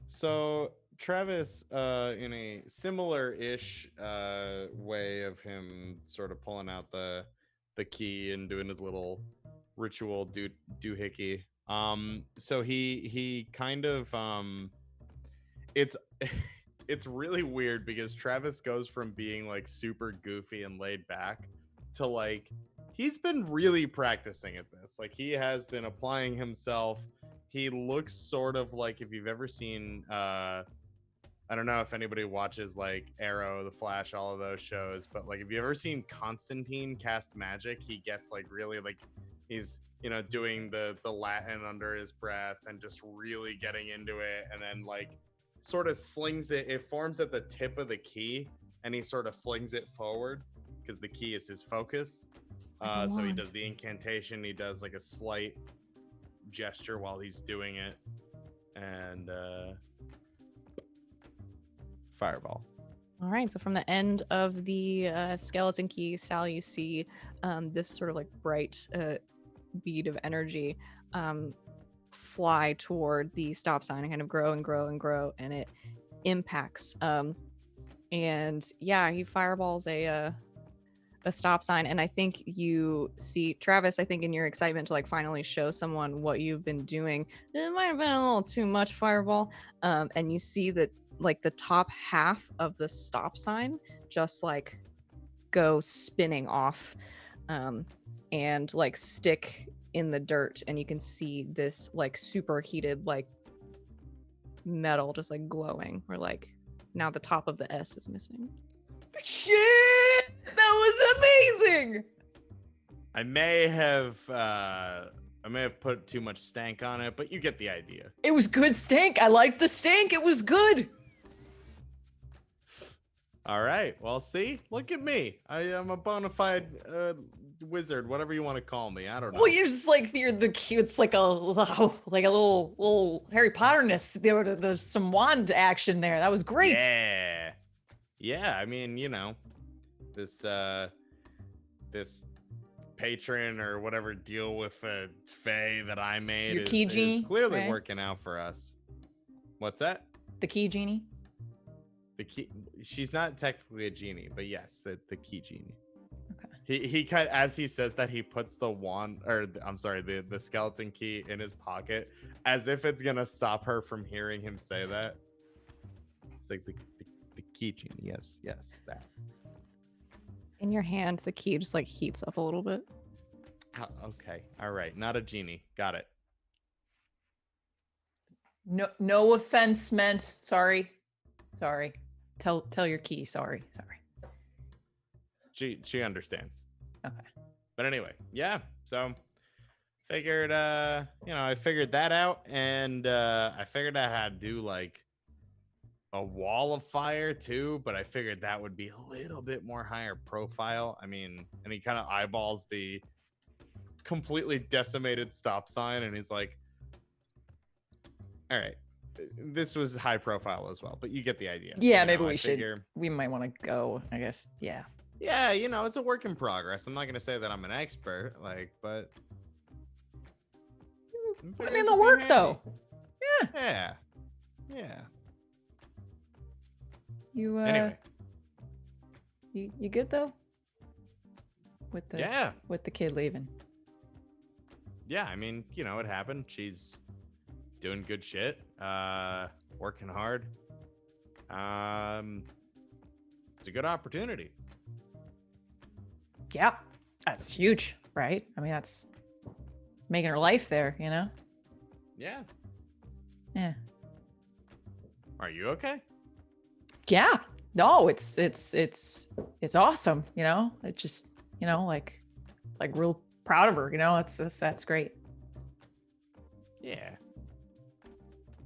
So Travis, in a similar-ish way of him sort of pulling out the key and doing his little ritual doohickey. So he kind of it's really weird because Travis goes from being like super goofy and laid back to like he's been really practicing at this. Like he has been applying himself. He looks sort of like, if you've ever seen I don't know if anybody watches like Arrow, The Flash, all of those shows, but like if you ever seen Constantine cast magic, he gets like really like he's doing the Latin under his breath and just really getting into it, and then like sort of slings it forms at the tip of the key and he sort of flings it forward because the key is his focus. So he does the incantation, he does like a slight gesture while he's doing it, and fireball. All right, so from the end of the skeleton key, Sally, you see this sort of like bright bead of energy fly toward the stop sign and kind of grow and grow and grow, and it impacts. And yeah, he fireballs a stop sign, and I think you see Travis. I think in your excitement to like finally show someone what you've been doing, it might have been a little too much fireball. And you see that like the top half of the stop sign just like go spinning off, and like stick in the dirt, and you can see this like superheated like metal just like glowing, where like now the top of the S is missing. Shit! That was amazing! I may have put too much stank on it, but you get the idea. It was good stank. I liked the stank. It was good. All right. Well, see, look at me. I am a bona fide wizard, whatever you want to call me. I don't know. Well, you're just like you're the cute. It's like a little Harry Potterness. There's some wand action there. That was great. Yeah. Yeah. I mean, you know, this patron or whatever deal with a fae that I made Your is, key is genie, clearly right? working out for us. What's that? The key genie. The key. She's not technically a genie, but yes, the key genie. Okay. He kind as he says that, he puts the wand, or I'm sorry, the skeleton key in his pocket, as if it's gonna stop her from hearing him say that. It's like the key genie. Yes, that. In your hand, the key just like heats up a little bit. Oh, okay, all right, not a genie. Got it. No offense meant. Sorry. Tell your key. Sorry. She understands. Okay. But anyway, yeah. So figured I figured that out, and I figured out how to do like a wall of fire too, but I figured that would be a little bit more higher profile. I mean, and he kind of eyeballs the completely decimated stop sign, and he's like, all right, this was high profile as well, but you get the idea. Yeah, You maybe know, we I should. figure- We might want to go. I guess. Yeah. Yeah, you know, it's a work in progress. I'm not gonna say that I'm an expert, like, but Put in the work though. Yeah. You Anyway, you good though? With the kid leaving. Yeah. I mean, you know, it happened. She's doing good shit. Working hard. It's a good opportunity. Yeah, that's huge, right? I mean, that's making her life there, you know? Yeah. Yeah. Are you okay? Yeah. No, it's awesome, you know? It just, you know, like real proud of her, you know? That's great. Yeah.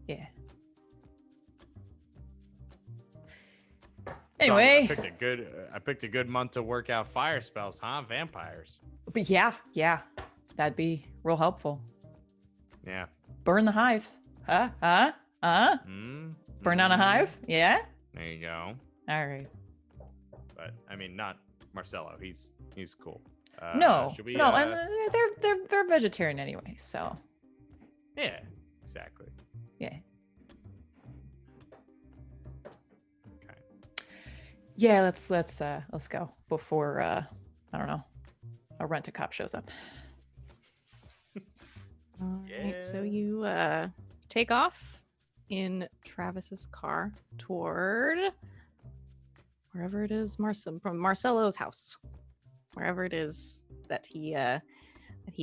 Yeah. So Anyway, I picked a good month to work out fire spells, huh? Vampires. but yeah, that'd be real helpful. Yeah. Burn the hive. Huh? Burn down a hive? Yeah? There you go. All right. But I mean, not Marcelo. He's cool. No, should we, no, and they're vegetarian anyway, so yeah, exactly. yeah. Okay. Yeah, let's go before I don't know, a rent-a-cop shows up. All right, so Yeah. you take off in Travis's car toward wherever it is, from Marcelo's house, wherever it is that he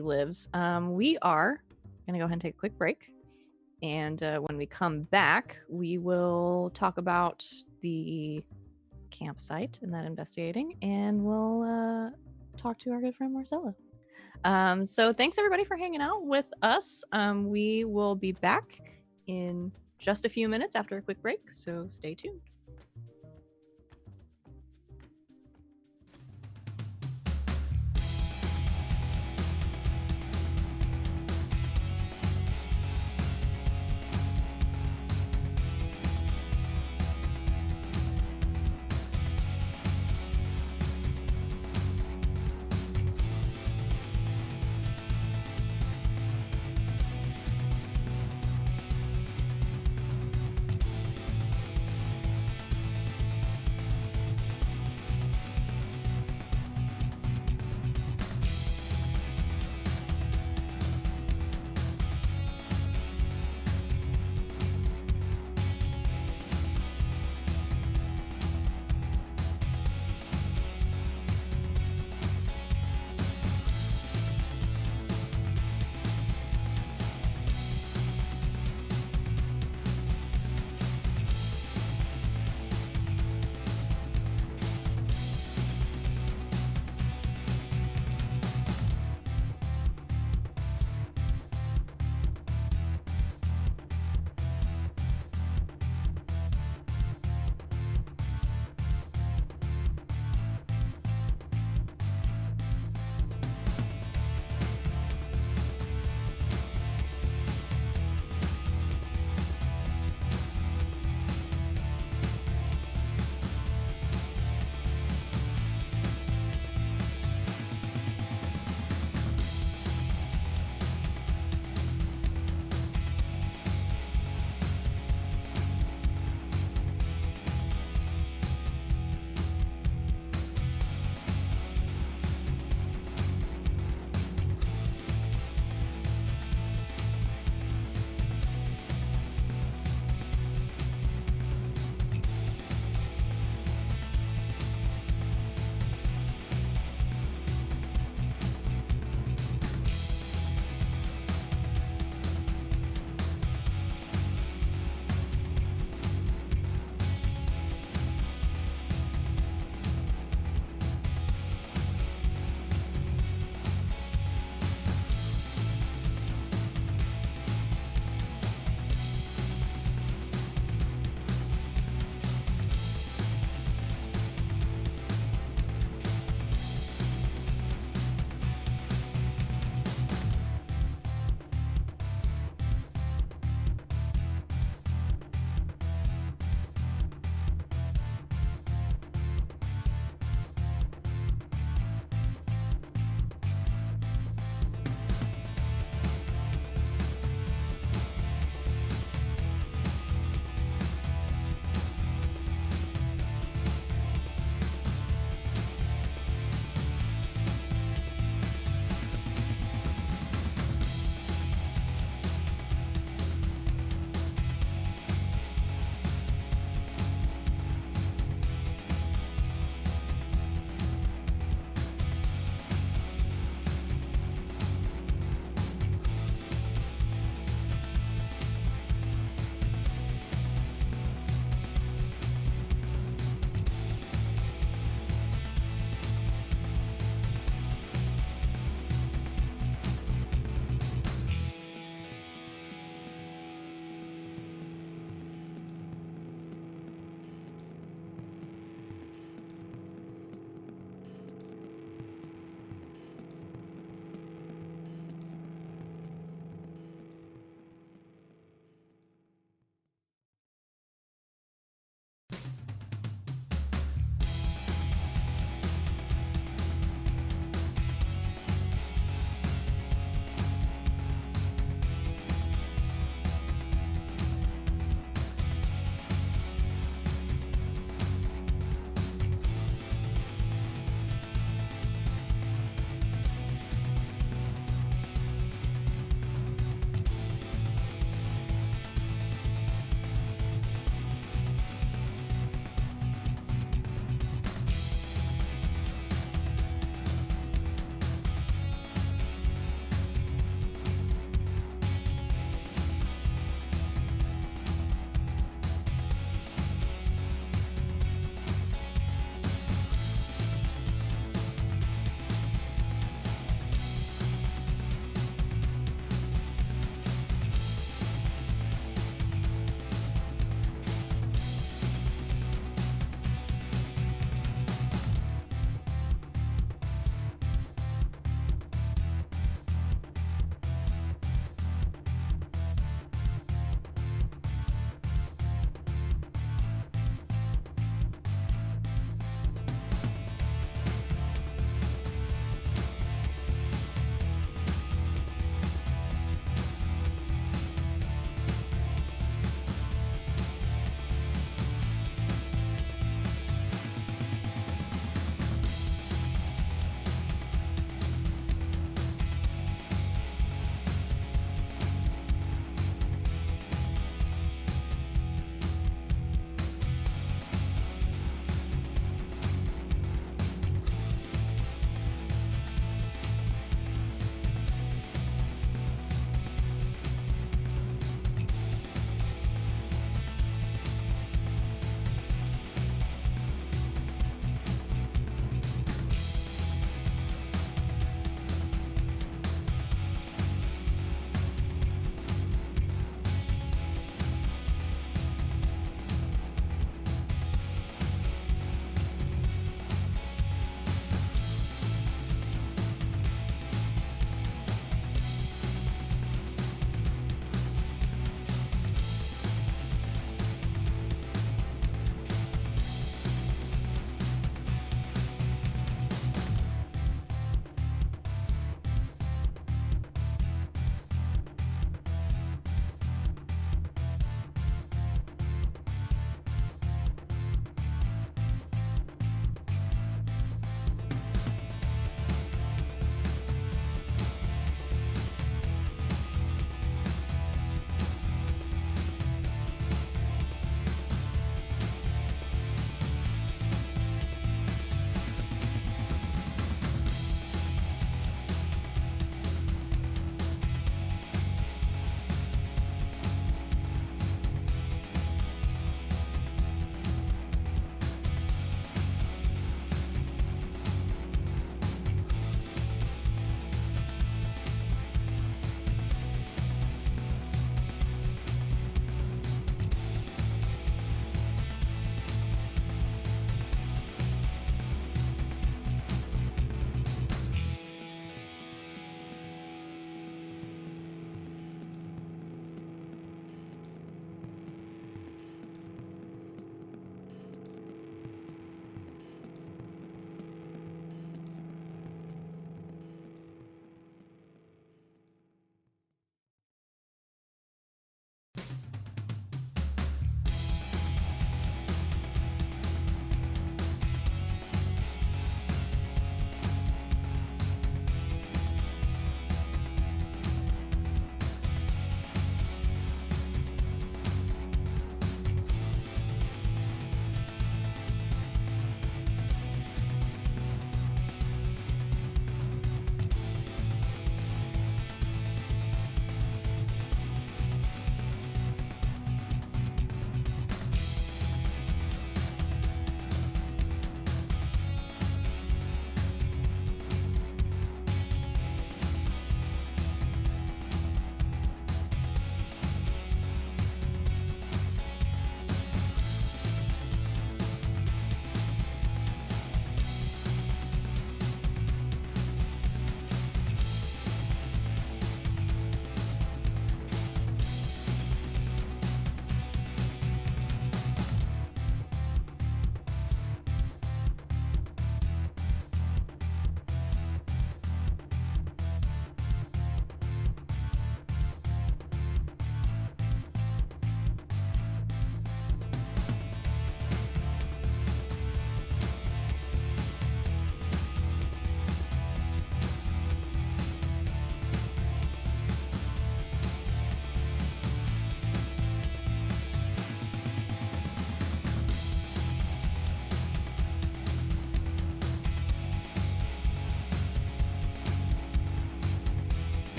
lives. We are gonna go ahead and take a quick break, and when we come back, we will talk about the campsite and that investigating, and we'll talk to our good friend Marcelo. So thanks everybody for hanging out with us. We will be back in just a few minutes after a quick break, so stay tuned.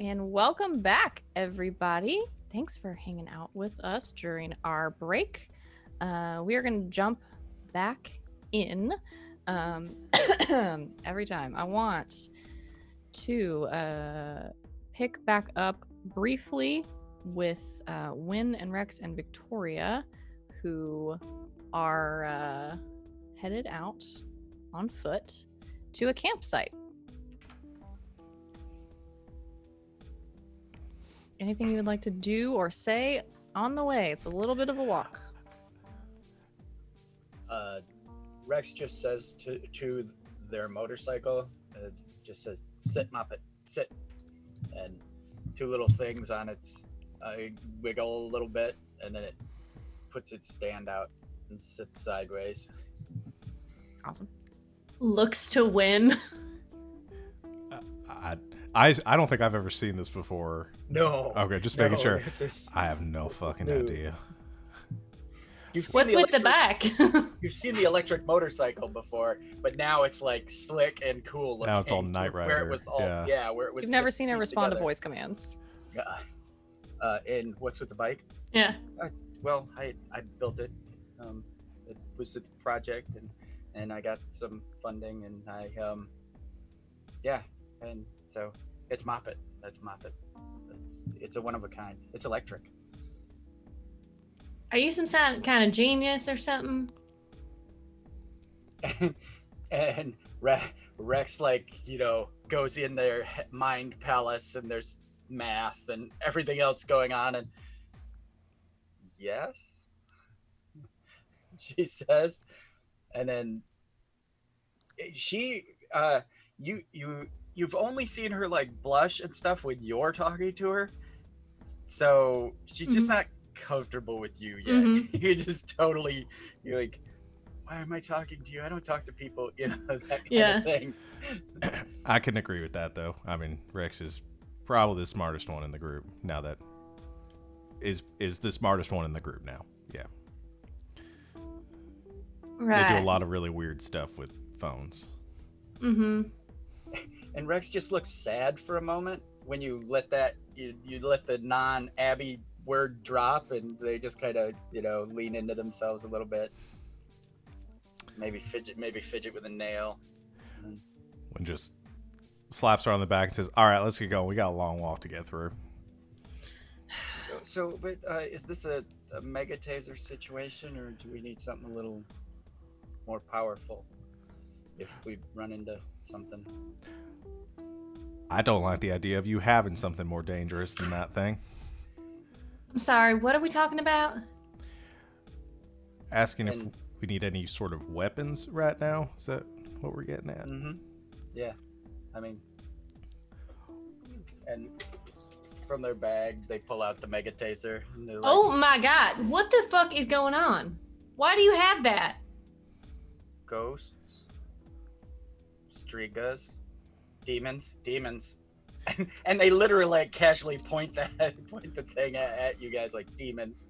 And welcome back, everybody. Thanks for hanging out with us during our break. We are going to jump back in. Every time I want to pick back up briefly with Win and Rex and Victoria, who are headed out on foot to a campsite. Anything you would like to do or say on the way? It's a little bit of a walk. Rex just says to their motorcycle, just says, "Sit, Muppet, sit," and two little things on its wiggle a little bit, and then it puts its stand out and sits sideways. Awesome. Looks to win. I don't think I've ever seen this before. No. Okay, just making sure. This is, I have no fucking No. idea. you've seen What's with the back? You've seen the electric motorcycle before, but now it's like slick and cool looking. Now it's all Knight Where Rider, it was all, yeah. where it was. You've never just seen her pieced respond to together. voice commands. Yeah. And what's with the bike? Yeah. Well, I built it. It was a project, and I got some funding, and and so it's Moppet. That's Moppet. It's a one of a kind. It's electric. Are you some kind of genius or something? And Rex, goes in their mind palace, and there's math and everything else going on, and yes, she says, and then she, you've only seen her like blush and stuff when you're talking to her, so she's just not comfortable with you yet. You're like, why am I talking to you? I don't talk to people, that kind of thing. I can agree with that, though. I mean, Rex is probably the smartest one in the group now. That is the smartest one in the group now. Yeah. Right. They do a lot of really weird stuff with phones. Mm-hmm. And Rex just looks sad for a moment when you let that you let the non-Abby word drop, and they just kind of lean into themselves a little bit. Maybe fidget with a nail. When just slaps her on the back and says, "All right, let's get going. We got a long walk to get through." But is this a mega taser situation, or do we need something a little more powerful if we run into something? I don't like the idea of you having something more dangerous than that thing. I'm sorry, what are we talking about? Asking if we need any sort of weapons right now. Is that what we're getting at? Mm-hmm. Yeah. I mean, and from their bag, they pull out the mega taser. And they're like, Oh my god, what the fuck is going on? Why do you have that? Ghosts, strigas, demons, and they literally like casually point the thing at you guys like demons.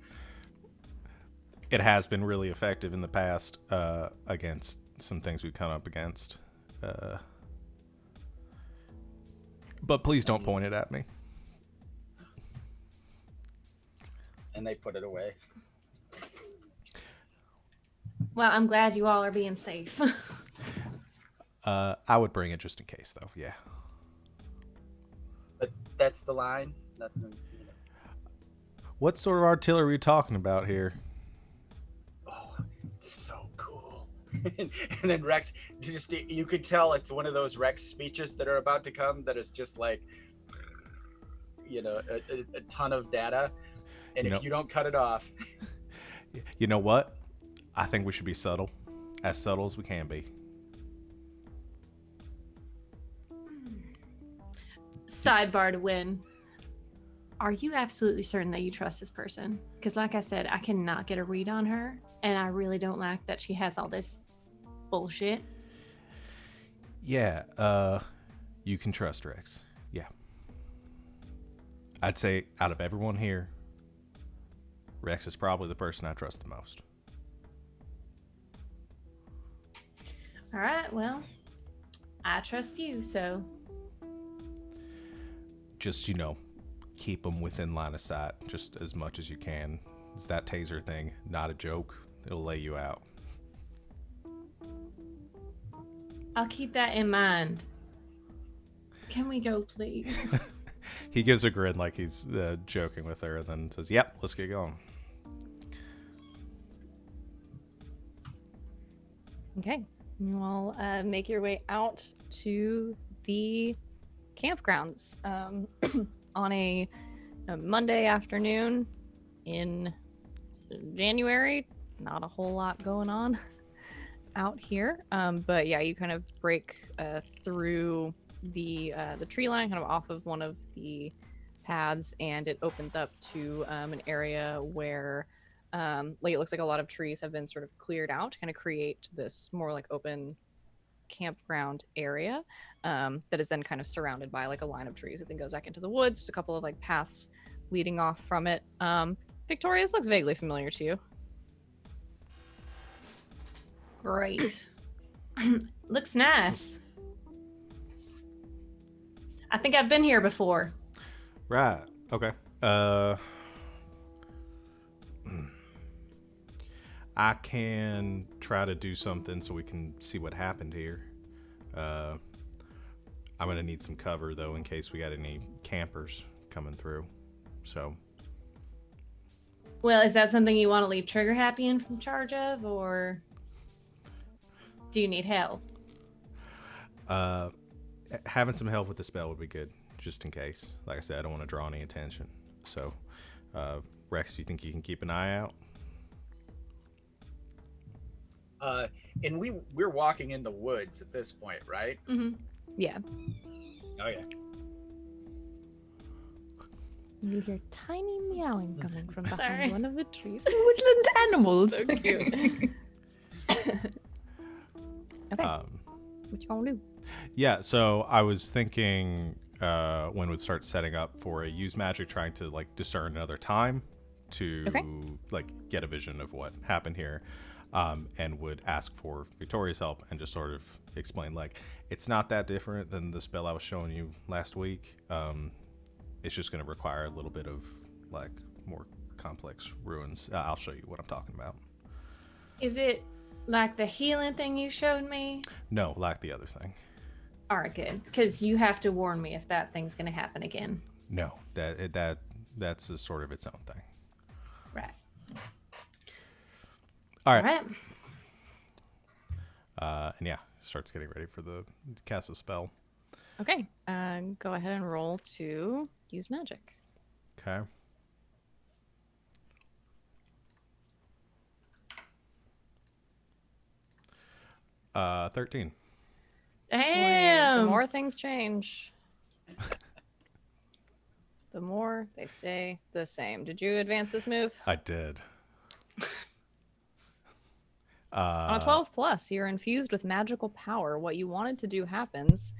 It has been really effective in the past against some things we've come up against. But please don't point it at me. And they put it away. Well, I'm glad you all are being safe. I would bring it just in case, though. Yeah. But that's the line. Nothing. What sort of artillery are we talking about here? Oh, it's so cool. And then Rex, you could tell it's one of those Rex speeches that are about to come that is just like, a ton of data. And if you don't cut it off. You know what? I think we should be subtle. As subtle as we can be. Sidebar to Win. Are you absolutely certain that you trust this person? Because like I said, I cannot get a read on her, and I really don't like that she has all this bullshit. Yeah, you can trust Rex. Yeah. I'd say out of everyone here, Rex is probably the person I trust the most. All right, well, I trust you, so. just, keep them within line of sight just as much as you can. It's that taser thing, not a joke. It'll lay you out. I'll keep that in mind. Can we go, please? He gives a grin like he's joking with her and then says, yep, let's get going. Okay. You all make your way out to the campgrounds on a Monday afternoon in January. Not a whole lot going on out here. But yeah, you kind of break through the tree line, kind of off of one of the paths, and it opens up to an area where it looks like a lot of trees have been sort of cleared out to kind of create this more like open campground area that is then kind of surrounded by like a line of trees that then goes back into the woods. Just a couple of like paths leading off from it. Victoria, this looks vaguely familiar to you. Great. Looks nice. I think I've been here before. Right. Okay. I can try to do something so we can see what happened here. I'm gonna need some cover though in case we got any campers coming through. So. Well, is that something you want to leave Trigger Happy in charge of, or do you need help? Having some help with the spell would be good, just in case. Like I said, I don't want to draw any attention. So, Rex, do you think you can keep an eye out? And we're walking in the woods at this point, right? Mm-hmm. Yeah. Oh yeah. You hear tiny meowing coming from behind Sorry. one of the trees. Woodland animals. So cute. Okay. What you gonna do? Yeah, so I was thinking when we'd start setting up for a use magic, trying to like discern another time to like get a vision of what happened here, and would ask for Victoria's help and just sort of explain like it's not that different than the spell I was showing you last week. It's just going to require a little bit of like more complex runes. I'll show you what I'm talking about. Is it like the healing thing you showed me? No, like the other thing. All right, good. Because you have to warn me if that thing's going to happen again. No, that's a sort of its own thing. Right. All right. Right. And yeah, starts getting ready for the cast a spell. Okay. Go ahead and roll to use magic. Okay. Uh, 13. Damn. The more things change, the more they stay the same. Did you advance this move? I did. On a 12 plus, you're infused with magical power. What you wanted to do happens,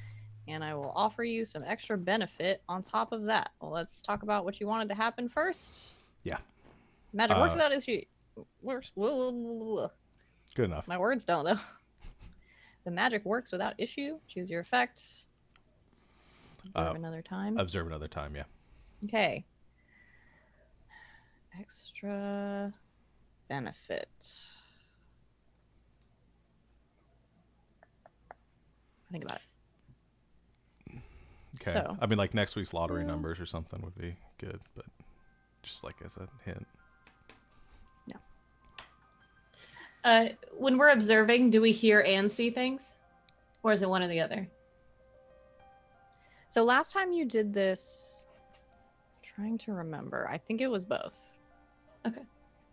and I will offer you some extra benefit on top of that. Well, let's talk about what you wanted to happen first. Yeah. Magic works without issue. Works. Good enough. My words don't, though. The magic works without issue. Choose your effect. Observe another time. Observe another time, yeah. Okay. Extra benefit. Think about it. Okay. So- I mean, like next week's lottery numbers or something would be good, but just like as a hint. When we're observing, do we hear and see things? Or is it one or the other? So last time you did this, trying to remember, I think it was both. Okay.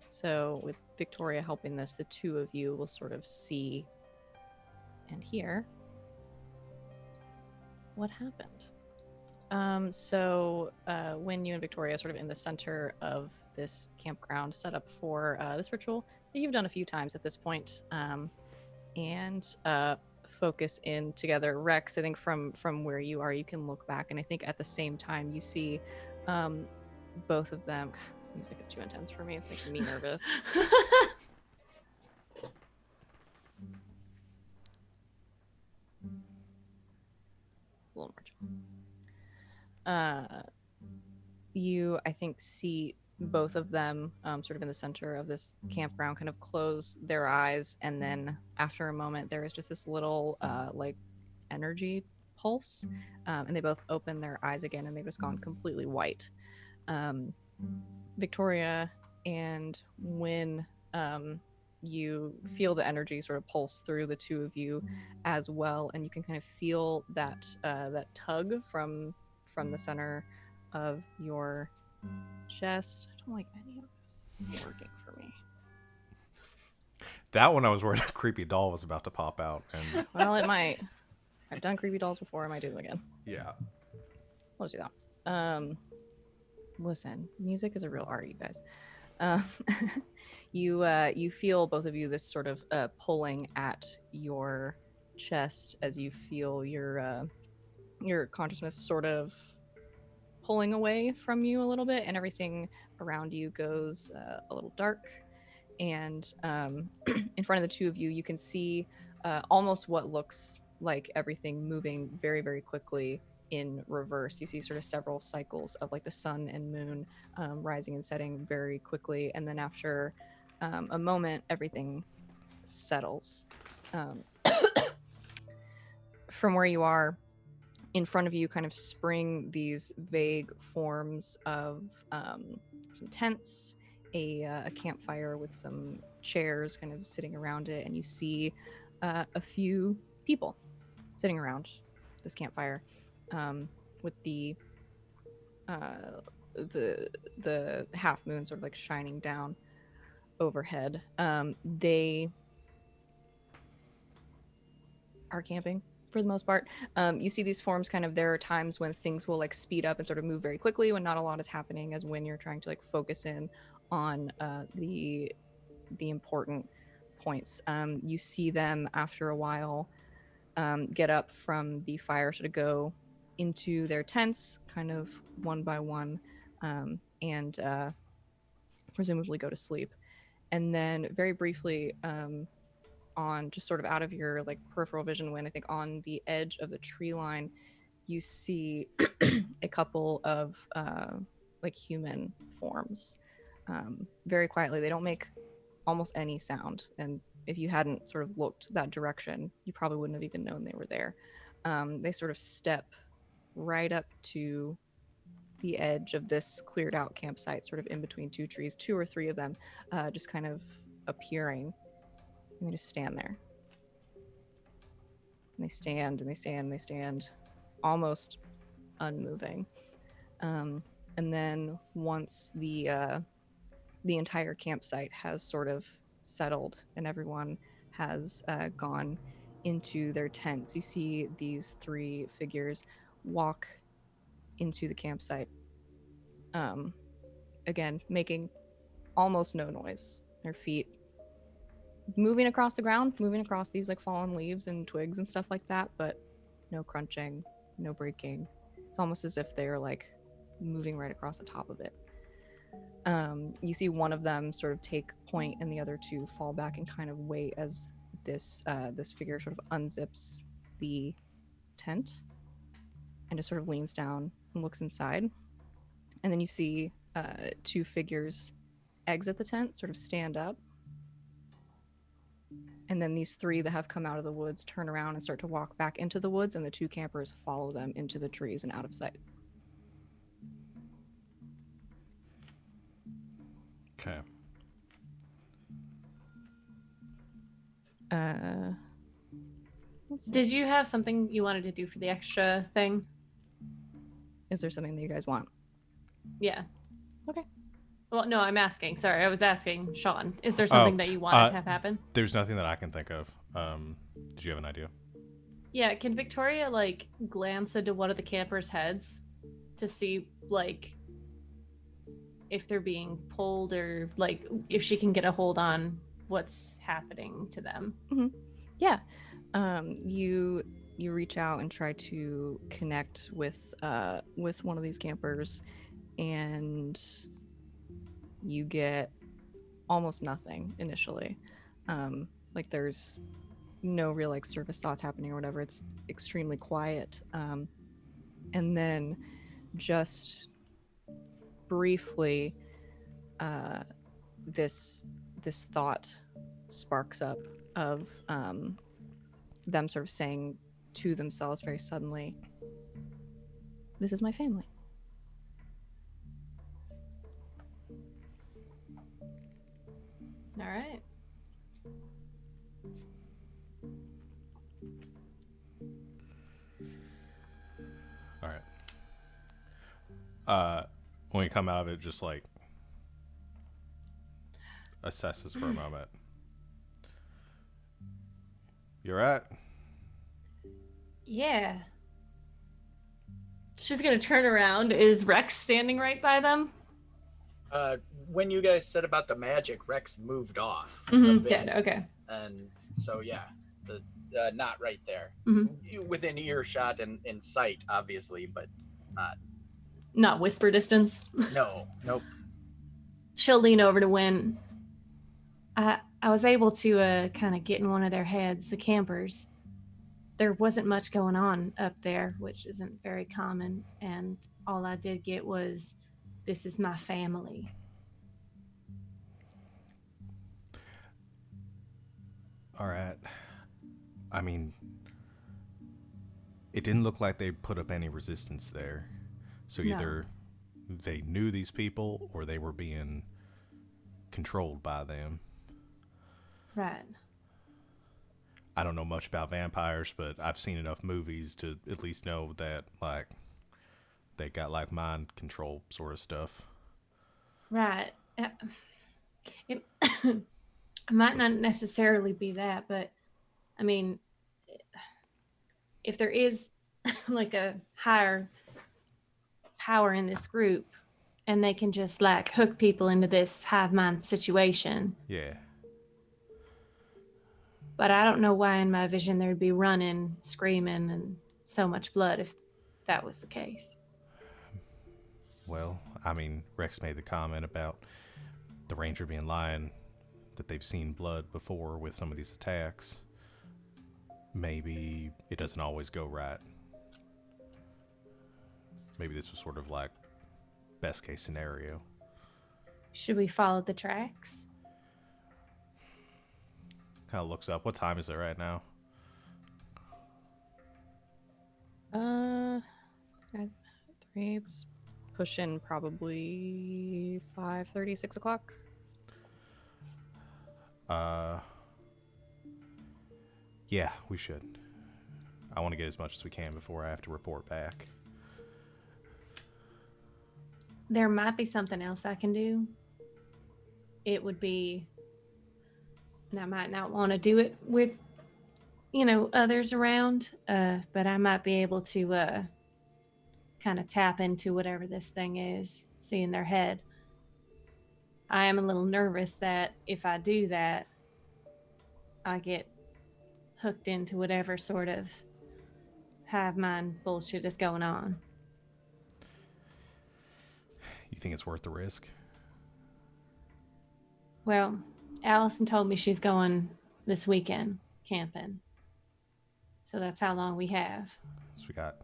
So with Victoria helping this, the two of you will sort of see and hear what happened. So when you and Victoria are sort of in the center of this campground set up for this ritual that you've done a few times at this point, and focus in together. Rex, I think from where you are, you can look back, and I think at the same time you see both of them. God, this music is too intense for me. It's making me nervous. A little more chill. you, I think, see both of them sort of in the center of this campground kind of close their eyes, and then after a moment there is just this little like energy pulse, and they both open their eyes again and they've just gone completely white. Victoria and Wynn, you feel the energy sort of pulse through the two of you as well, and you can kind of feel that that tug from the center of your chest. I don't like any of this working for me. That one I was worried a creepy doll was about to pop out. And Well, it might. I've done creepy dolls before. I might do them again. yeah. Let's do that. Listen, music is a real art, you guys. Um, you feel, both of you, this sort of pulling at your chest as you feel your consciousness sort of pulling away from you a little bit, and everything around you goes a little dark. And in front of the two of you, you can see almost what looks like everything moving very, very quickly in reverse. You see sort of several cycles of like the sun and moon rising and setting very quickly, and then after a moment, everything settles. From where you are, in front of you kind of spring these vague forms of some tents, a campfire with some chairs kind of sitting around it, and you see a few people sitting around this campfire with the half moon sort of like shining down overhead. They are camping for the most part. You see these forms kind of, there are times when things will like speed up and sort of move very quickly when not a lot is happening, as when you're trying to like focus in on the important points. You see them after a while get up from the fire, sort of go into their tents kind of one by one, and presumably go to sleep. And then very briefly, on just sort of out of your like peripheral vision, when I think on the edge of the tree line, you see a couple of like human forms very quietly. They don't make almost any sound, and if you hadn't sort of looked that direction, you probably wouldn't have even known they were there. They sort of step right up to the edge of this cleared out campsite, sort of in between two trees, two or three of them just kind of appearing. And they just stand there. And they stand and they stand and they stand, almost unmoving. And then once the entire campsite has sort of settled and everyone has gone into their tents, you see these three figures walk into the campsite. Again, making almost no noise. Their feet moving across the ground, moving across these like fallen leaves and twigs and stuff like that, but no crunching, no breaking. It's almost as if they're like moving right across the top of it. You see one of them sort of take point and the other two fall back and kind of wait as this figure sort of unzips the tent and just sort of leans down and looks inside. And then you see two figures exit the tent, sort of stand up. And then these three that have come out of the woods turn around and start to walk back into the woods, and the two campers follow them into the trees and out of sight. Okay. Did you have something you wanted to do for the extra thing? Is there something that you guys want? Yeah. Okay. Well, no, I'm asking. Sorry, I was asking Sean. Is there something that you wanted to have happen? There's nothing that I can think of. Did you have an idea? Yeah, can Victoria, like, glance into one of the campers' heads to see, like, if they're being pulled or, like, if she can get a hold on what's happening to them? Mm-hmm. Yeah. You reach out and try to connect with one of these campers, and you get almost nothing initially. Like there's no real like surface thoughts happening or whatever. It's extremely quiet. And then just briefly, this thought sparks up of them sort of saying to themselves very suddenly, "This is my family." All right. All right. When we come out of it, just like assess this for a moment. You right? Yeah. She's gonna turn around. Is Rex standing right by them? When you guys said about the magic, Rex moved off a Mm-hmm. bit, Dead. Okay. and so yeah, not right there, Mhm. within earshot and in sight, obviously, but Not whisper distance. nope. She'll lean over to Win. I was able to kind of get in one of their heads, the campers. There wasn't much going on up there, which isn't very common, and all I did get was, "This is my family." All right. I mean, it didn't look like they put up any resistance there. So No. either they knew these people or they were being controlled by them. Right. I don't know much about vampires, but I've seen enough movies to at least know that, like, they got, like, mind control sort of stuff. Right. It might not necessarily be that, but I mean, if there is like a higher power in this group and they can just like hook people into this hive mind situation, Yeah. but I don't know why in my vision there'd be running, screaming, and so much blood if that was the case. Well, I mean, Rex made the comment about the ranger being lying, that they've seen blood before with some of these attacks. Maybe it doesn't always go right. Maybe this was sort of like best case scenario. Should we follow the tracks? Kind of looks up. What time is it right now? Guys, 3, it's pushing probably 5:30, 6 o'clock. Yeah, we should. I want to get as much as we can before I have to report back. There might be something else I can do. It would be, and I might not want to do it with, others around, but I might be able to kind of tap into whatever this thing is, see in their head. I am a little nervous that if I do that, I get hooked into whatever sort of hive mind bullshit is going on. You think it's worth the risk? Well, Allison told me she's going this weekend camping. So that's how long we have. So we got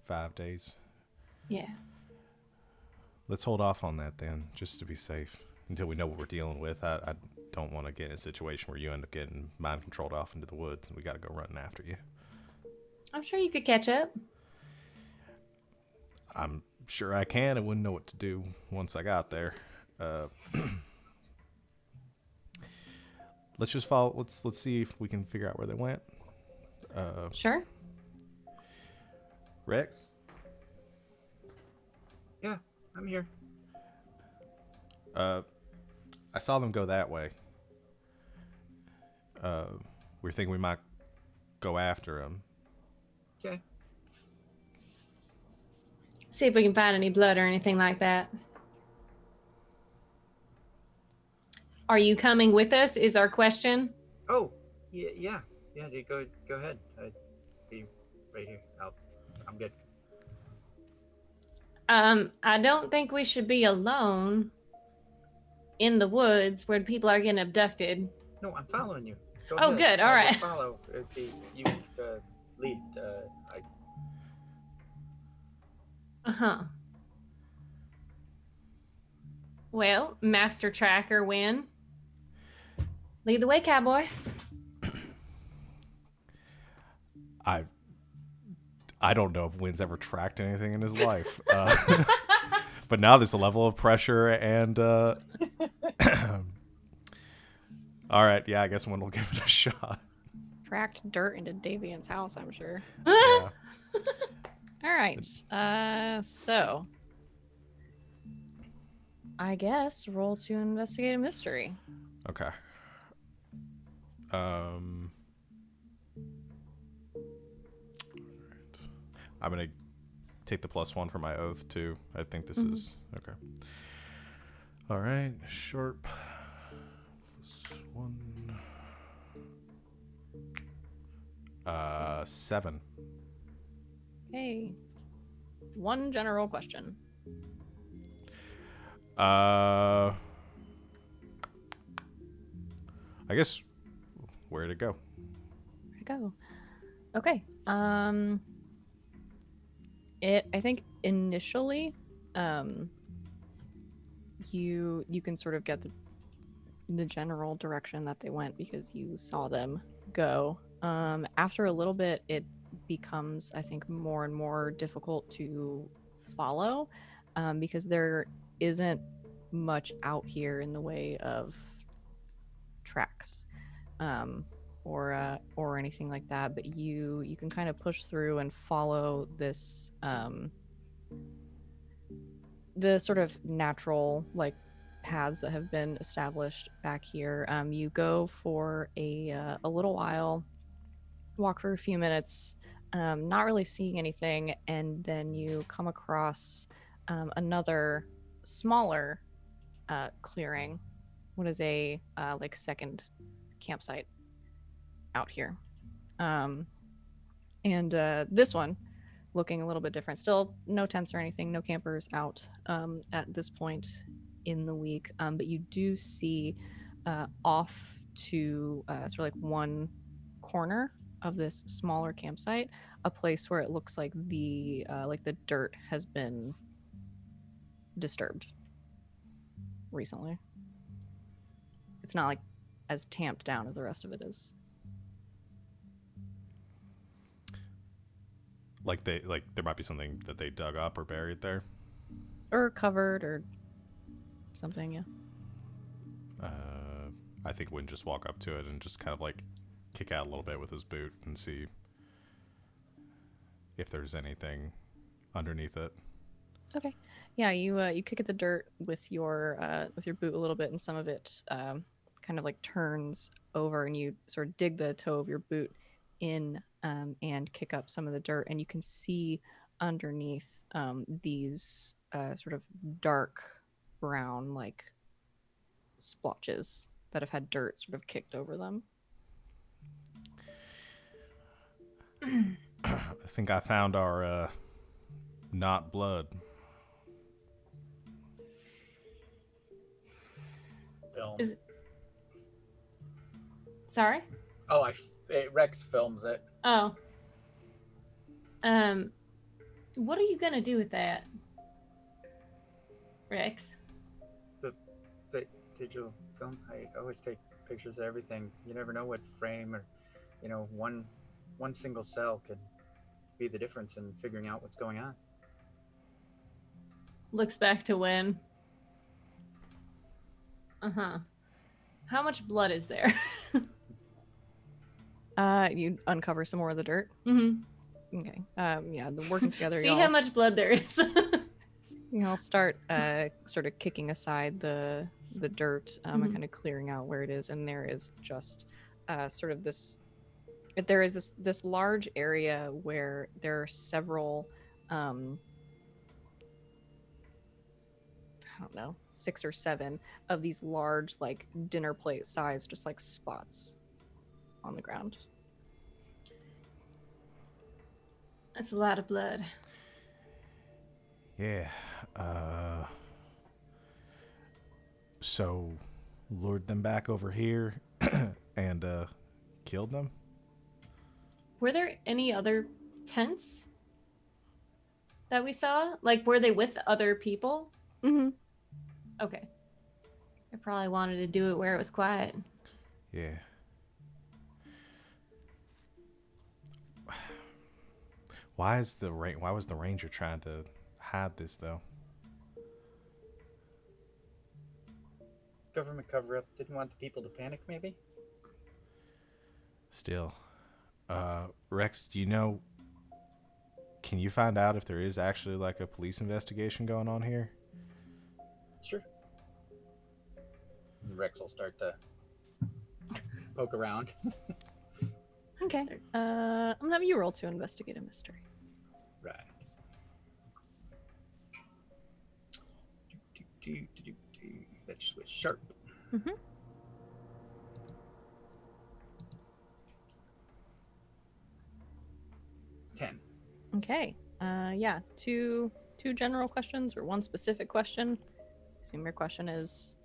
5 days. Yeah. Let's hold off on that then, just to be safe, until we know what we're dealing with. I don't want to get in a situation where you end up getting mind controlled off into the woods and we got to go running after you. I'm sure you could catch up. I'm sure I can. I wouldn't know what to do once I got there. Let's just follow. Let's see if we can figure out where they went. Sure. Rex? Yeah, I'm here. I saw them go that way. We're thinking we might go after them. Okay. See if we can find any blood or anything like that. Are you coming with us? Is our question. Oh, yeah. Go ahead. Be right here. I'm good. I don't think we should be alone in the woods where people are getting abducted. No, I'm following you. Go Oh, ahead. good, all I will right. Follow. You lead. Uh-huh. Well, Master Tracker win. Lead the way, cowboy. I don't know if Wynn's ever tracked anything in his life. But now there's a level of pressure and all right, yeah, I guess Wynn will give it a shot. Tracked dirt into Davian's house, I'm sure. Yeah. All right. So I guess roll to investigate a mystery. Okay. I'm gonna take the +1 for my oath too. I think this is okay. All right, sharp +1. 7. Okay. One general question. I guess where'd it go? Where'd it go? Okay. I think initially, you can sort of get the general direction that they went because you saw them go. After a little bit, it becomes, I think, more and more difficult to follow, because there isn't much out here in the way of tracks, or anything like that. But you can kind of push through and follow this, the sort of natural like paths that have been established back here. You go for a little while, walk for a few minutes, not really seeing anything, and then you come across another smaller clearing. What is a like second campsite out here, and this one looking a little bit different. Still no tents or anything, no campers out at this point in the week, but you do see off to sort of like one corner of this smaller campsite, a place where it looks like the dirt has been disturbed recently. It's not like as tamped down as the rest of it is. Like there might be something that they dug up or buried there. Or covered or something, yeah. I think Wynn just walk up to it and just kind of like kick out a little bit with his boot and see if there's anything underneath it. Okay. Yeah, you kick at the dirt with your boot a little bit, and some of it kind of like turns over, and you sort of dig the toe of your boot in and kick up some of the dirt, and you can see underneath these sort of dark brown like splotches that have had dirt sort of kicked over them. I think I found our not blood. Film. Sorry? Oh, Rex films it. Oh. What are you gonna do with that, Rex? The digital film. I always take pictures of everything. You never know what frame or, one single cell could be the difference in figuring out what's going on. Looks back to Wynn. Uh-huh. How much blood is there? You uncover some more of the dirt. Mm-hmm. Okay. Yeah, the working together. See how much blood there is. I'll start sort of kicking aside the dirt and kind of clearing out where it is, and there is just sort of this. There is this large area where there are several, I don't know, 6 or 7 of these large like dinner plate size, just like spots on the ground. That's a lot of blood. Yeah. So lured them back over here and killed them. Were there any other tents that we saw? Like, were they with other people? Mm-hmm. Okay. I probably wanted to do it where it was quiet. Yeah. Why was the ranger trying to hide this though? Government cover-up. Didn't want the people to panic, maybe? Still, Rex, do you know? Can you find out if there is actually like a police investigation going on here? Sure. Rex will start to poke around. Okay. I'm gonna have you roll to investigate a mystery. Right. That's with sharp. Mm-hmm. Ten. Okay. Yeah. Two general questions or one specific question. I assume your question is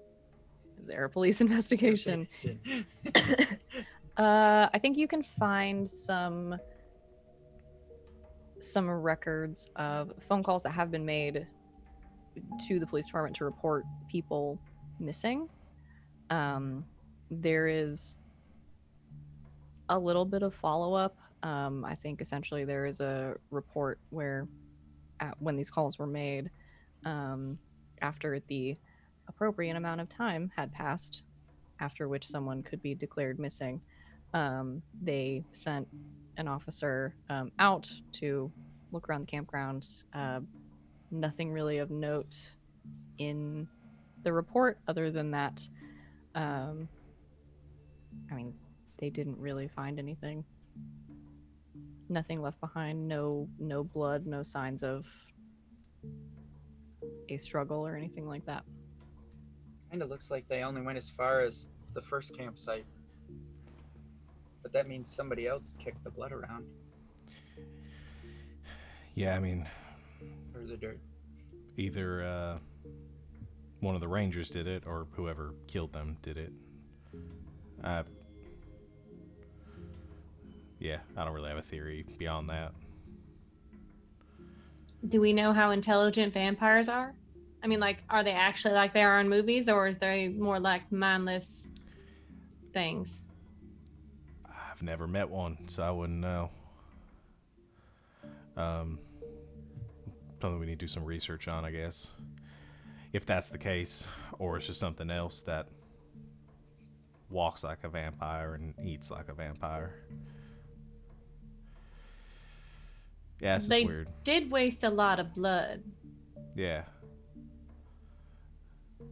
there a police investigation? I think you can find some records of phone calls that have been made to the police department to report people missing. There is a little bit of follow-up. I think essentially there is a report where when these calls were made, after the appropriate amount of time had passed, after which someone could be declared missing, they sent an officer out to look around the campground. Nothing really of note in the report other than that. I mean, they didn't really find anything. Nothing left behind. No blood. No signs of a struggle or anything like that. Kind of looks like they only went as far as the first campsite. But that means somebody else kicked the blood around. Yeah, I mean, Or the dirt. either one of the rangers did it or whoever killed them did it. Yeah, I don't really have a theory beyond that. Do we know how intelligent vampires are? I mean, like, are they actually like they are in movies, or is they more like mindless things? I've never met one, so I wouldn't know. Something we need to do some research on, I guess. If that's the case, or it's just something else that walks like a vampire and eats like a vampire. Yeah, it's just weird. Did waste a lot of blood. Yeah.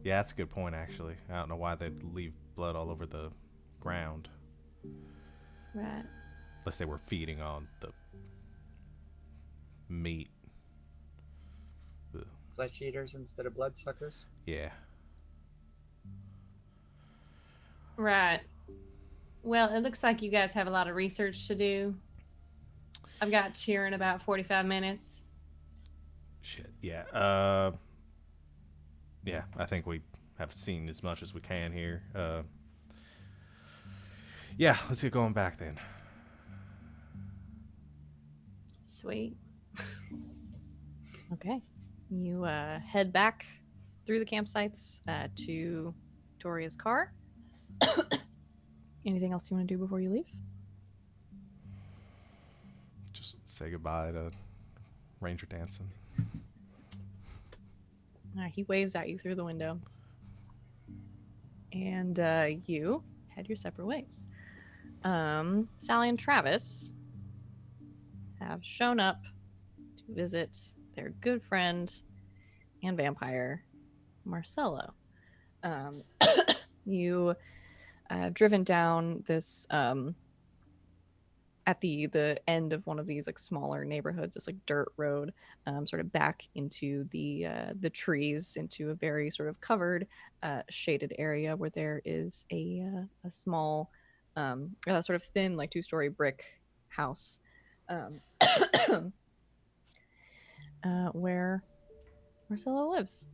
Yeah, that's a good point, actually. I don't know why they'd leave blood all over the ground. Right. Unless they were feeding on the meat. Ugh. Flesh eaters instead of bloodsuckers. Yeah. Right. Well, it looks like you guys have a lot of research to do. I've got cheer in about 45 minutes. Shit. Yeah. Yeah, I think we have seen as much as we can here. Yeah, let's get going back then. Sweet. Okay. You head back through the campsites to Toria's car. Anything else you want to do before you leave? Just say goodbye to Ranger Danson. He waves at you through the window. And you head your separate ways. Sally and Travis have shown up to visit their good friend and vampire, Marcelo. You have driven down this at the end of one of these like smaller neighborhoods, this like dirt road, sort of back into the trees, into a very sort of covered, shaded area where there is a small, sort of thin like 2-story brick house, where Marcelo lives.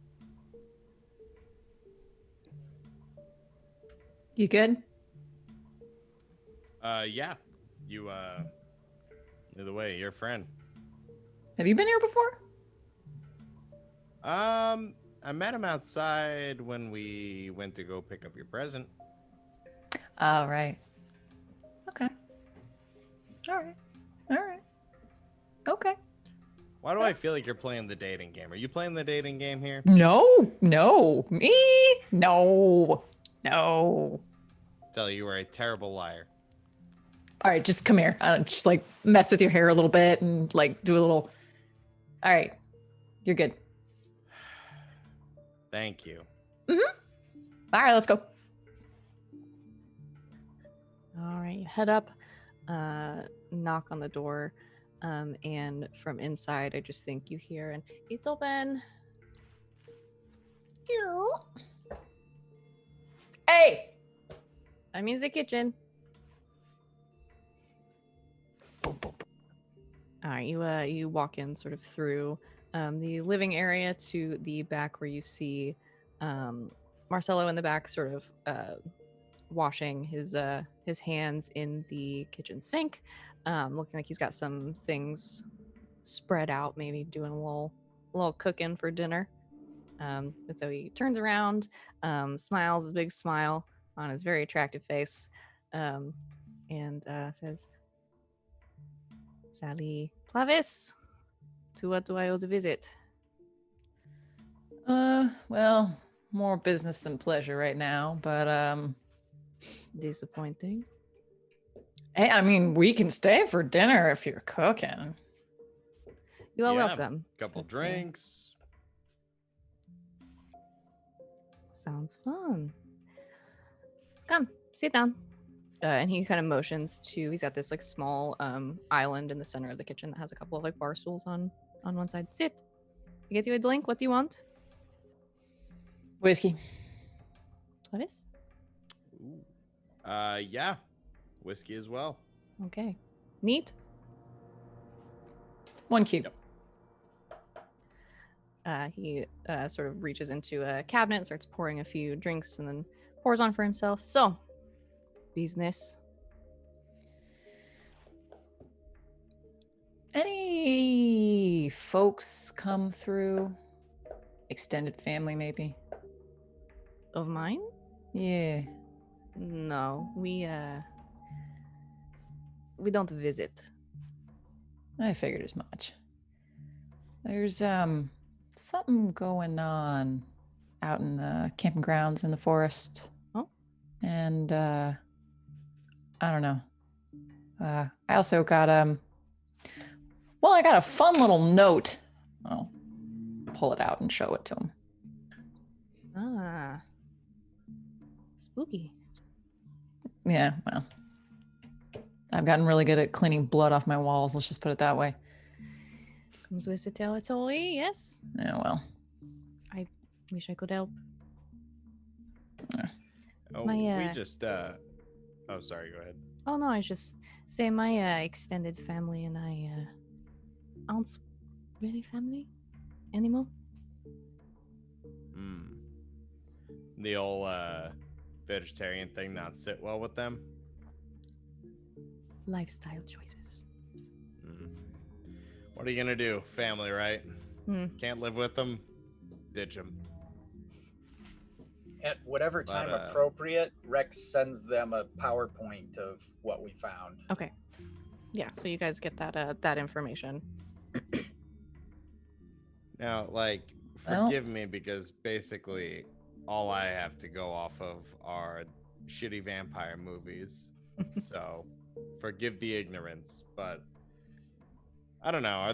You good? Yeah. You, either way, you're a friend. Have you been here before? met him outside when we went to go pick up your present. All right. Okay. All right. All right. Okay. Why do I feel like you're playing the dating game? Are you playing the dating game here? No, me? No. Tell you are a terrible liar. All right, just come here. Just like mess with your hair a little bit and like do a little. All right, you're good. Thank you. All right, let's go. All right, you head up, knock on the door, and from inside, I just think you hear and it's open. Hey. That means the kitchen. All right, you walk in sort of through the living area to the back where you see Marcelo in the back, sort of washing his hands in the kitchen sink, looking like he's got some things spread out, maybe doing a little cooking for dinner. And so he turns around, smiles, a big smile on his very attractive face, and says, "Sally Travis, to what do I owe the visit?" Well, more business than pleasure right now, but Disappointing. hey, I mean, we can stay for dinner if you're cooking. You are Yeah, welcome. Couple But, drinks. Sounds fun. Come, sit down. And he kind of motions to. He's got this like small island in the center of the kitchen that has a couple of like bar stools on one side. Sit. I get you a drink. What do you want? Whiskey. Travis? Ooh. Yeah. Whiskey as well. Okay. Neat. 1 cube. Yep. He sort of reaches into a cabinet and starts pouring a few drinks and then pours on for himself. So, business. Any folks come through? Extended family, maybe? Of mine? Yeah. No, we don't visit. I figured as much. There's something going on out in the camping grounds in the forest. Oh. And I don't know. I also got well, I got a fun little note. I'll pull it out and show it to him. Ah. Spooky. Yeah, well. I've gotten really good at cleaning blood off my walls, let's just put it that way. Comes with the territory, yes. Yeah, well. Wish I could help. Oh, My, we just oh, sorry, go ahead. Oh no, I just say my extended family and I aren't really family anymore. The old vegetarian thing not sit well with them. Lifestyle choices. What are you gonna do? Family, right? Can't live with them? Ditch them. At whatever time But, appropriate, Rex sends them a PowerPoint of what we found. Okay. Yeah, so you guys get that information. Now, like, Well- forgive me because basically all I have to go off of are shitty vampire movies. So, forgive the ignorance, but I don't know. Are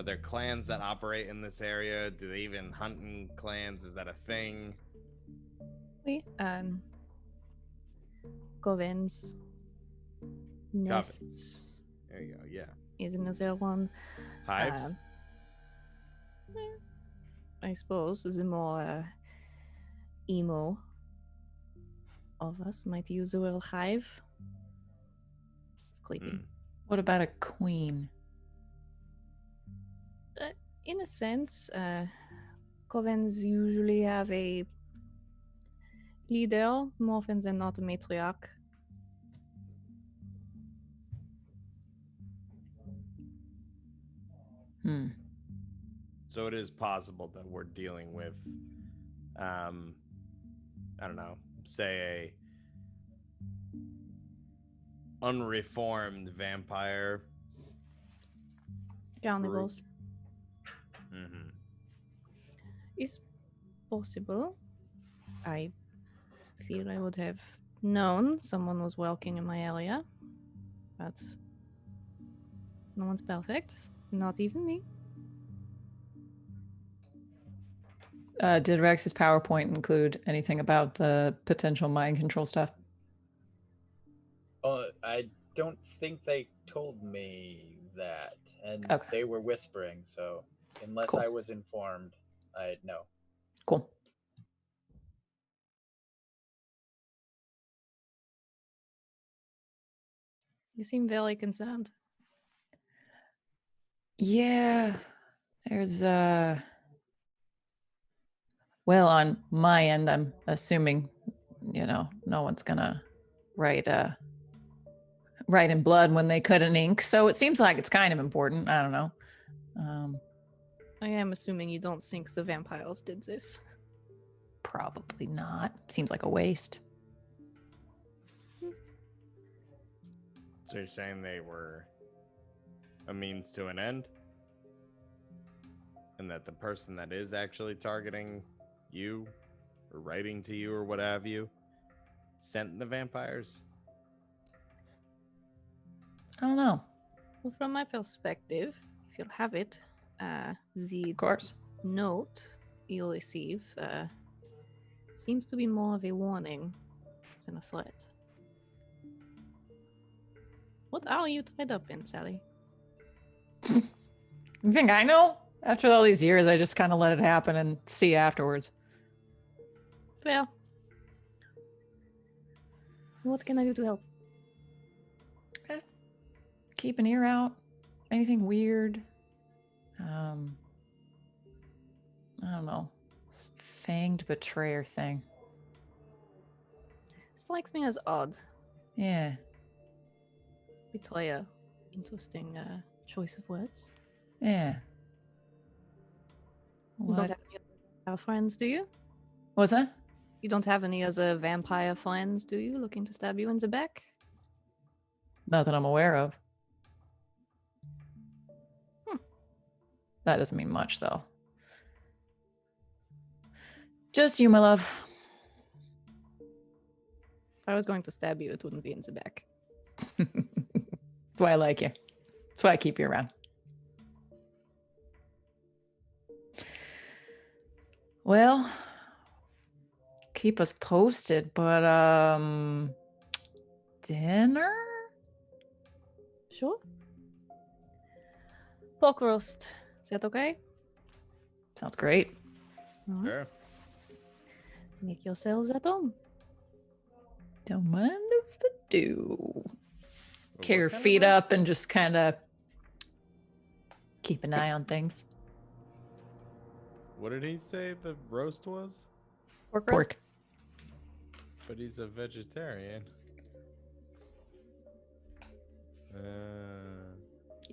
there clans that operate in this area? Do they even hunt in clans? Is that a thing? We Covens nests There you go. Yeah. is another one. Hives? I suppose the more emo of us might use the word hive. It's creepy. What about a queen? In a sense, covens usually have a leader, more often than not a matriarch. So it is possible that we're dealing with, I don't know, say a unreformed vampire. Carnivals. Mm-hmm. Is possible. I feel I would have known someone was walking in my area, but no one's perfect. Not even me. Did Rex's PowerPoint include anything about the potential mind control stuff? I don't think they told me that, and Okay. they were whispering. So unless Cool. I was informed, I know. Cool. You seem very concerned. Yeah, there's well, on my end, I'm assuming, no one's gonna write in blood when they cut in ink. So it seems like it's kind of important. I don't know. I am assuming you don't think the vampires did this. Probably not. Seems like a waste. So you're saying they were a means to an end? And that the person that is actually targeting you or writing to you or what have you sent the vampires? I don't know. Well, from my perspective, if you'll have it, the Of course. note you'll receive seems to be more of a warning than a threat. What are you tied up in, Sally? You think I know? After all these years, I just kind of let it happen and see afterwards. Well, what can I do to help? Keep an ear out. Anything weird? I don't know. This fanged betrayer thing. Strikes me as odd. Yeah. Betrayer. Interesting choice of words. Yeah. You don't What? have any other friends, do you? What's that? You don't have any other vampire friends, do you? Looking to stab you in the back? Not that I'm aware of. Hmm. That doesn't mean much, though. Just you, my love. If I was going to stab you, it wouldn't be in the back. That's why I like you. That's why I keep you around. Well, keep us posted, but dinner? Sure. Pork roast. Is that okay? Sounds great. All right. Sure. Make yourselves at home. Don't mind if I do. But Kick your what kind of feet roast? up and just kind of keep an eye on things. What did he say the roast was? Pork roast? Pork. But he's a vegetarian.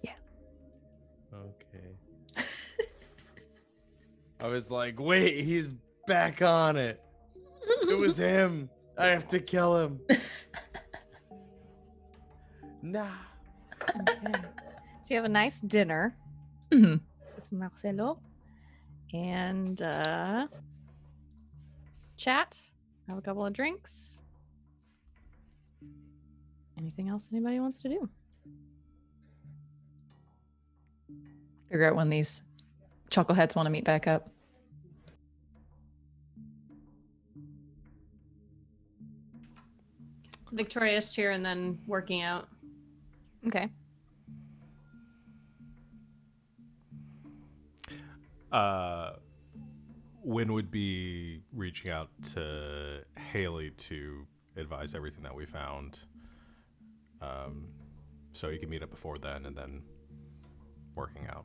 Yeah. Okay. I was like, wait, he's back on it. It was him. I have to kill him. Nah. Okay. So you have a nice dinner Mhm. with Marcelo and chat. Have a couple of drinks. Anything else anybody wants to do? Figure out when these chuckleheads want to meet back up. Victoria's cheer and then working out. Okay. Wynn would be reaching out to Haley to advise everything that we found. So you can meet up before then and then working out.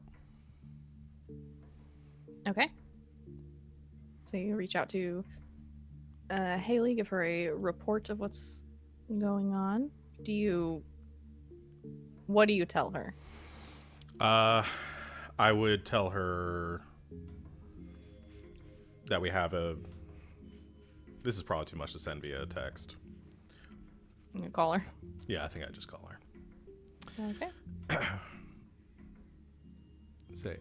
Okay. So you reach out to Haley, give her a report of what's going on. What do you tell her? I would tell her that we have a. This is probably too much to send via text. You call her. Yeah, I think I just call her. Okay. Say,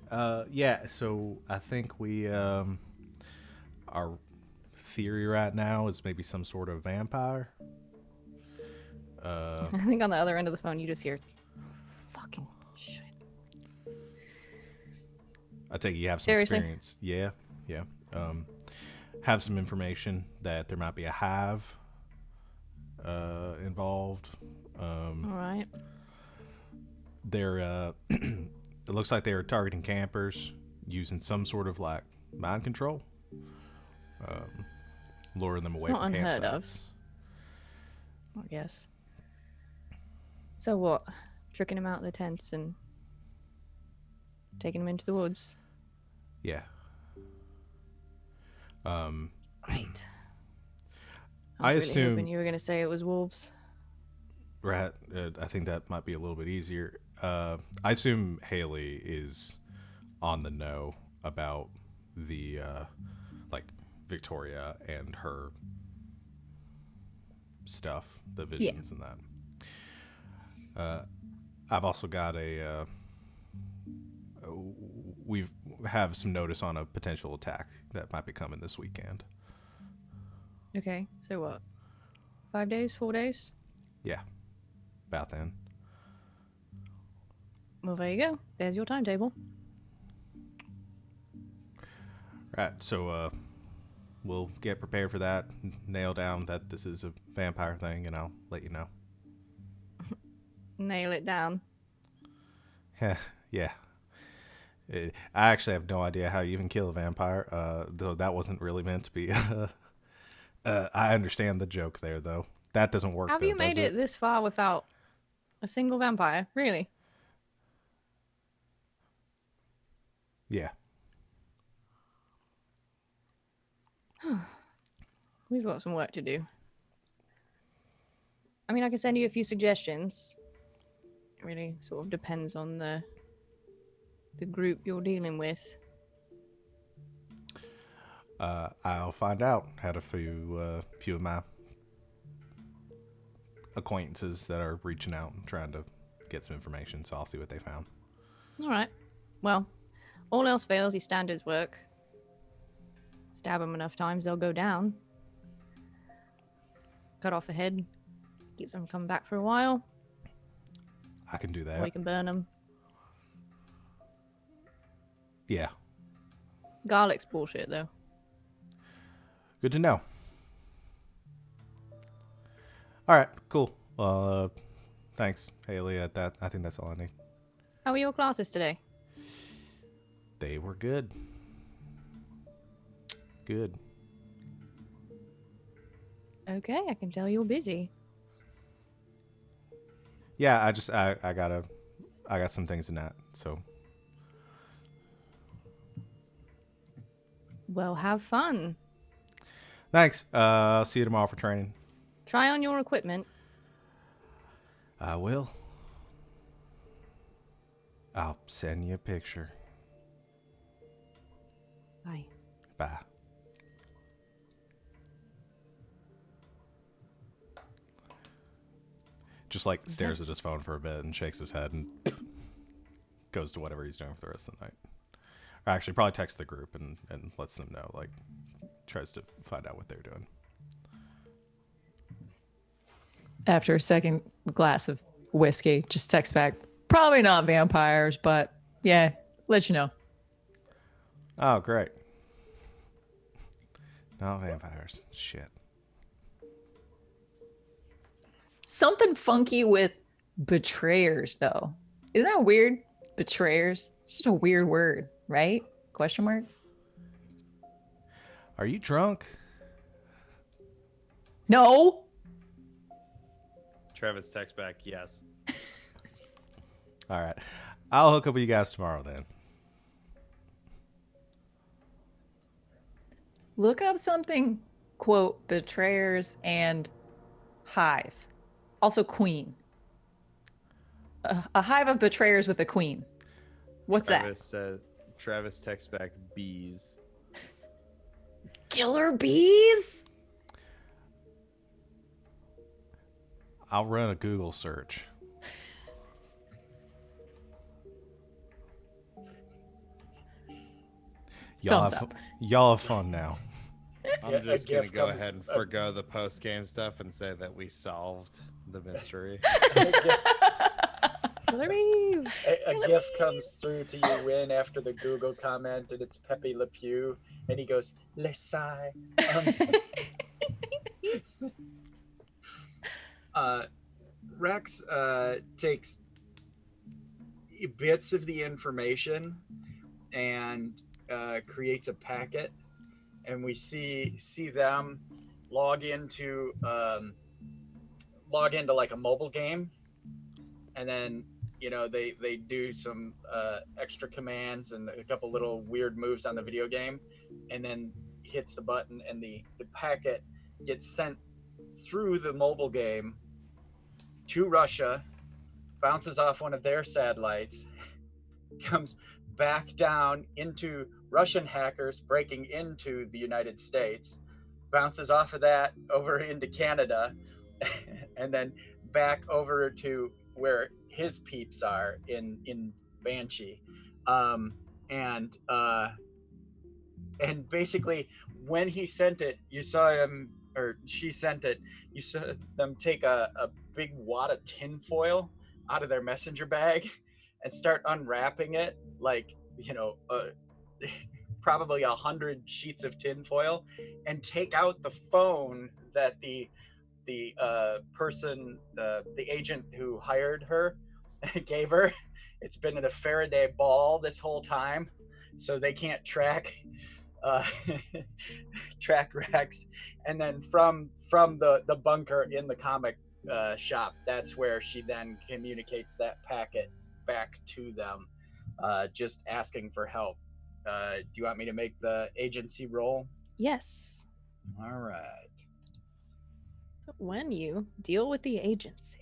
yeah. So I think we, our theory right now is maybe some sort of vampire. I think on the other end of the phone, you just hear, "Fucking shit." I take it you have some Seriously? experience. Yeah. Have some information that there might be a hive involved. All right. They're it looks like they were targeting campers using some sort of like mind control, luring them away Not from unheard of. campsites. I guess. So what? Tricking them out of the tents and taking them into the woods. Yeah. Right. I was really hoping assume- you were gonna say it was wolves. Right. I think that might be a little bit easier. I assume Haley is on the know about the like Victoria and her stuff, the visions and that. I've also got we have some notice on a potential attack that might be coming this weekend. Okay. So what? 5 days? 4 days? Yeah, about then. Well, there you go. There's your timetable. Right, so we'll get prepared for that, nail down that this is a vampire thing, and I'll let you know. Nail it down. Yeah. I actually have no idea how you even kill a vampire, though that wasn't really meant to be. I understand the joke there, though. That doesn't work. Have though, you made does it this far without a single vampire? Really? Yeah. We've got some work to do. I mean, I can send you a few suggestions. It really sort of depends on the group you're dealing with. I'll find out. Had a few of my acquaintances that are reaching out and trying to get some information, so I'll see what they found. All right. Well, all else fails, your standards work. Stab them enough times, they'll go down. Cut off a head, keeps them coming back for a while. I can do Or that. you can burn them. Yeah. Garlic's bullshit, though. Good to know. All right, cool. Thanks, Haley. I think that's all I need. How were your classes today? They were good. Good. Okay, I can tell you're busy. Yeah, I got some things in that. So Well, have fun. thanks. I'll see you tomorrow for training. Try on your equipment. I will. I'll send you a picture. Bye. Bye. Just like stares at his phone for a bit and shakes his head and goes to whatever he's doing for the rest of the night. Or actually, probably texts the group and lets them know, like, tries to find out what they're doing. After a second glass of whiskey, just text back, probably not vampires, but yeah, let you know. Oh, great. No vampires. Shit. Something funky with betrayers, though. Isn't that weird? Betrayers? It's just a weird word, right? Question mark? Are you drunk? No. Travis texts back, yes. All right. I'll hook up with you guys tomorrow then. Look up something, quote, betrayers and hive. Also queen. A hive of betrayers with a queen. What's that? Travis texts back bees. Killer bees? I'll run a Google search. Thumbs up. Y'all have fun now. I'm Yeah, a just gonna gift go comes- ahead and forgo the post game stuff and say that we solved the mystery. Killer bees. A gift comes through to you win after the Google comment, and it's Pepe Le Pew, and he goes, "Le Sai." Rex takes bits of the information and creates a packet, and we see them log into like a mobile game, and then they do some extra commands and a couple little weird moves on the video game, and then hits the button, and the packet gets sent through the mobile game to Russia, bounces off one of their satellites, comes back down into Russian hackers breaking into the United States, bounces off of that over into Canada, and then back over to where his peeps are in Banshee. And basically when he sent it, you saw him, or she sent it, you saw them take a big wad of tin foil out of their messenger bag and start unwrapping it, like probably 100 sheets of tin foil, and take out the phone that the person, the agent who hired her gave her. It's been in a Faraday ball this whole time, so they can't track Rex. And then from the bunker in the comic shop, that's where she then communicates that packet back to them, just asking for help. Do you want me to make the agency roll? Yes. All right. So when you deal with the agency.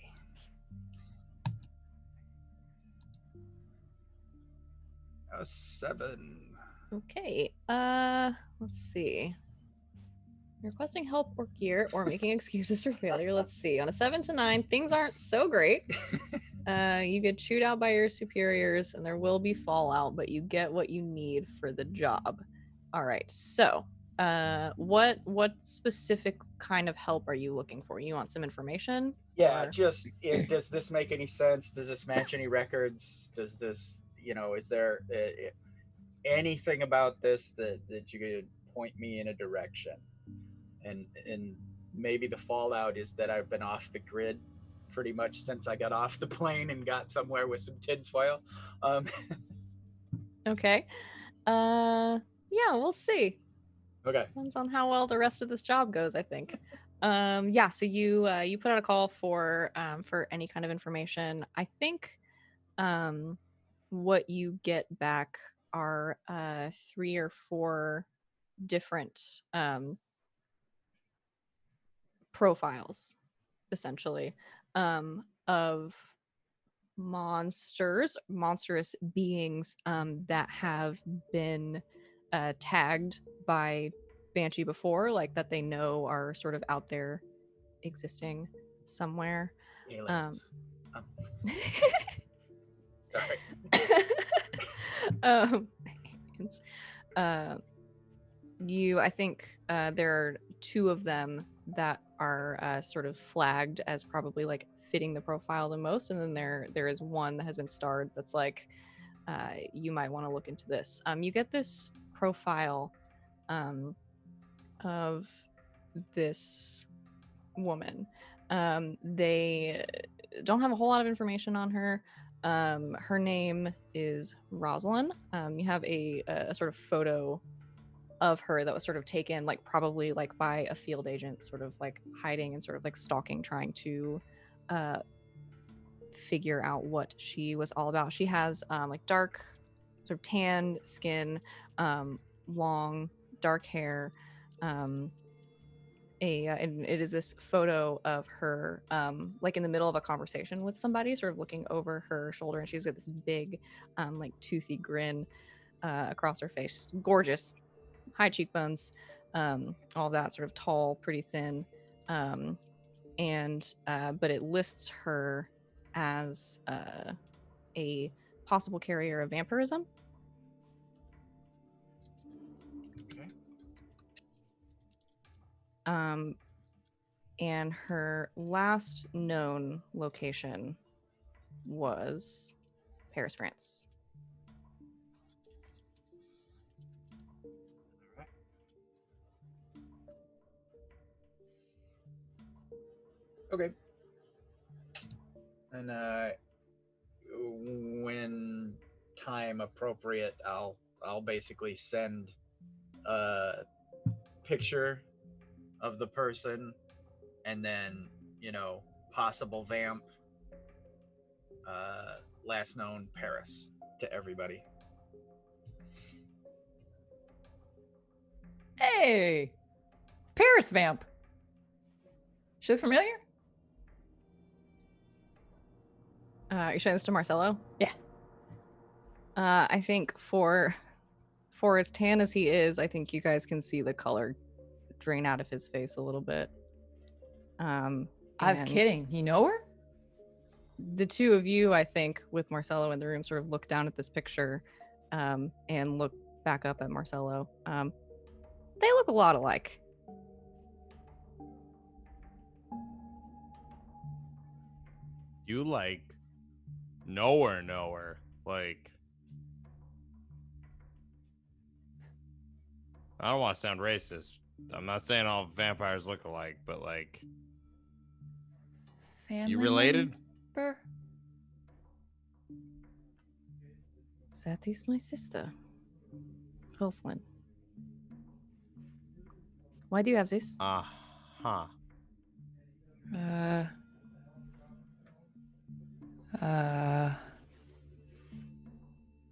A 7. Okay. Let's see. Requesting help or gear or making excuses for failure. Let's see. On a 7 to 9, things aren't so great. You get chewed out by your superiors and there will be fallout, but you get what you need for the job. All right. So, what specific kind of help are you looking for? You want some information? Yeah, Or- just does this make any sense? Does this match any records? Does this, is there anything about this that you could point me in a direction? And maybe the fallout is that I've been off the grid pretty much since I got off the plane and got somewhere with some tinfoil. Okay. Yeah, we'll see. Okay. Depends on how well the rest of this job goes, I think. Yeah, so you put out a call for any kind of information. I think what you get back are 3 or 4 different profiles, essentially, of monstrous beings that have been tagged by Banshee before, like that they know are sort of out there existing somewhere. Aliens. Sorry. Aliens. I think there are 2 of them that are sort of flagged as probably like fitting the profile the most, and then there is one that has been starred that's like you might want to look into this. You get this profile of this woman. They don't have a whole lot of information on her. Her name is Rosalind. You have a sort of photo of her that was sort of taken like probably like by a field agent, sort of like hiding and sort of like stalking, trying to figure out what she was all about. She has like dark sort of tan skin, long dark hair, and it is this photo of her like in the middle of a conversation with somebody, sort of looking over her shoulder, and she's got this big like toothy grin across her face. Gorgeous, high cheekbones, all that sort of tall, pretty thin, but it lists her as a possible carrier of vampirism. Okay. And her last known location was Paris, France. Okay. And when time appropriate, I'll basically send a picture of the person, and then possible vamp, last known Paris, to everybody. Hey, Paris vamp. She look familiar? You're showing this to Marcelo? Yeah. I think for as tan as he is, I think you guys can see the color drain out of his face a little bit. I was and kidding. You know her? The two of you, I think, with Marcelo in the room, sort of look down at this picture, and look back up at Marcelo. They look a lot alike. You like know her, like. I don't want to sound racist. I'm not saying all vampires look alike, but like, Family you related? member? That is my sister, Jocelyn. Why do you have this? Huh.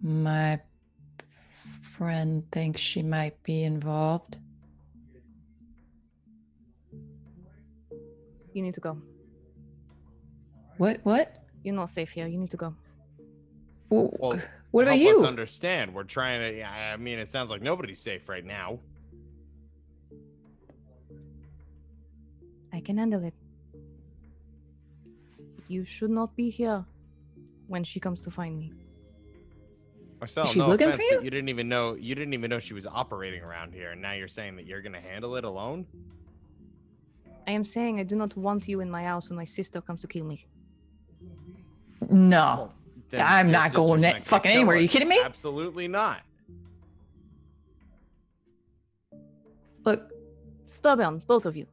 My friend thinks she might be involved. You need to go. What? You're not safe here. You need to go. Well, Well, what about help us you? understand. We're trying to. I mean, it sounds like nobody's safe right now. I can handle it. You should not be here when she comes to find me. Marcel, Is she no looking offense, for you? but you didn't even know she was operating around here, and now you're saying that you're gonna handle it alone? I am saying I do not want you in my house when my sister comes to kill me. No. Then I'm your not going sister's not gonna fucking kill anywhere. Are us. you kidding me? Absolutely not. Look. Stubborn, both of you.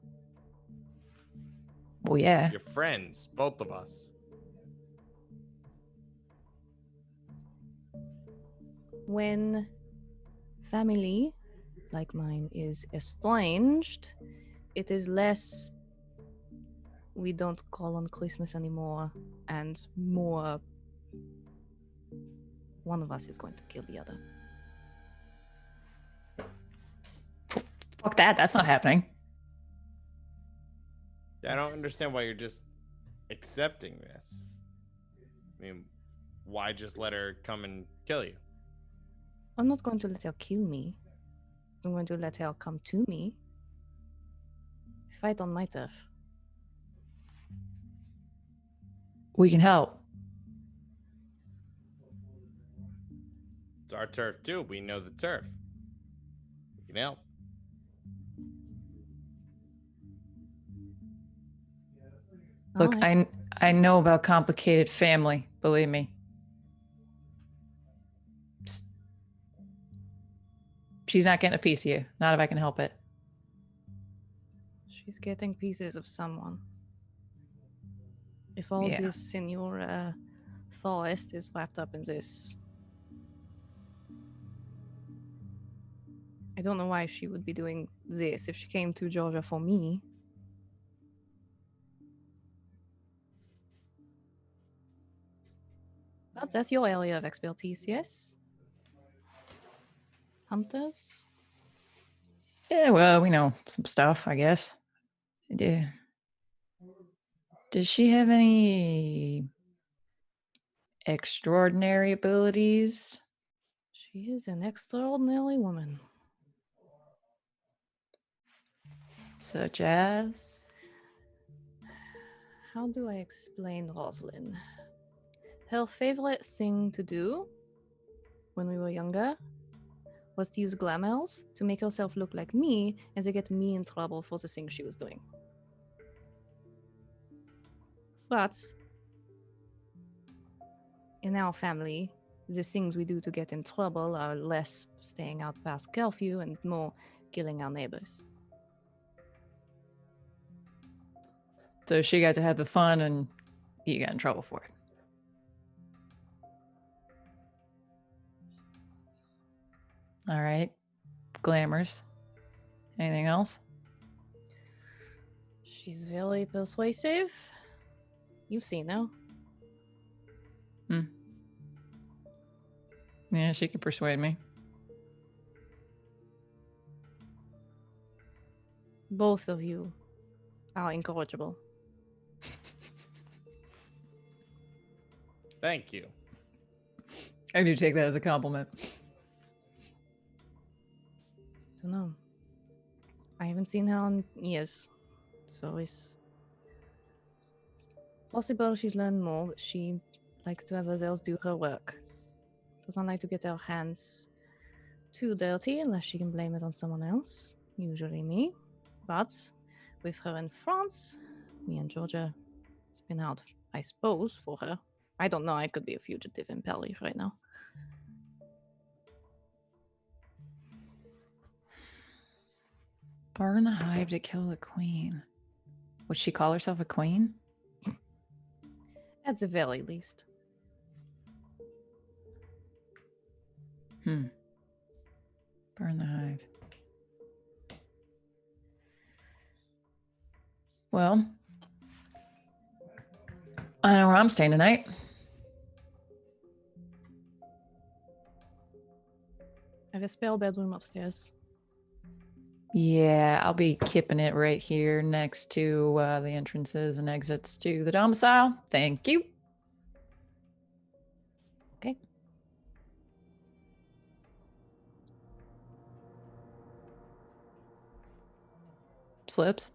Well, yeah. You're friends, both of us. When family like mine is estranged, it is less we don't call on Christmas anymore, and more one of us is going to kill the other. Fuck that. That's not happening. I don't understand why you're just accepting this. I mean, why just let her come and kill you? I'm not going to let her kill me. I'm going to let her come to me. Fight on my turf. We can help. It's our turf too. We know the turf. We can help. Look, Alright. I know about complicated family, believe me. Psst. She's not getting a piece of you. Not if I can help it. She's getting pieces of someone. If all Yeah. this in your forest is wrapped up in this, I don't know why she would be doing this if she came to Georgia for me. But that's your area of expertise, yes? Hunters? Yeah, well, we know some stuff, I guess. Yeah. Does she have any extraordinary abilities? She is an extraordinary woman. Such as? How do I explain Rosalind? Her favorite thing to do when we were younger was to use glamours to make herself look like me and to get me in trouble for the things she was doing. But in our family, the things we do to get in trouble are less staying out past curfew and more killing our neighbors. So she got to have the fun and you got in trouble for it. All right. Glamours. Anything else? She's very persuasive. You've seen her. Yeah, she can persuade me. Both of you are incorrigible. Thank you. I do take that as a compliment. Don't know. I haven't seen her in years, so it's possible she's learned more, but she likes to have others do her work. Doesn't like to get her hands too dirty unless she can blame it on someone else, usually me. But with her in France, me and Georgia, it's been hard, I suppose, for her. I don't know, I could be a fugitive in Paris right now. Burn the hive to kill the queen. Would she call herself a queen? At the very least. Burn the hive. Well, I know where I'm staying tonight. I have a spare bedroom upstairs. Yeah, I'll be keeping it right here next to the entrances and exits to the domicile. Thank you. Okay. Slips.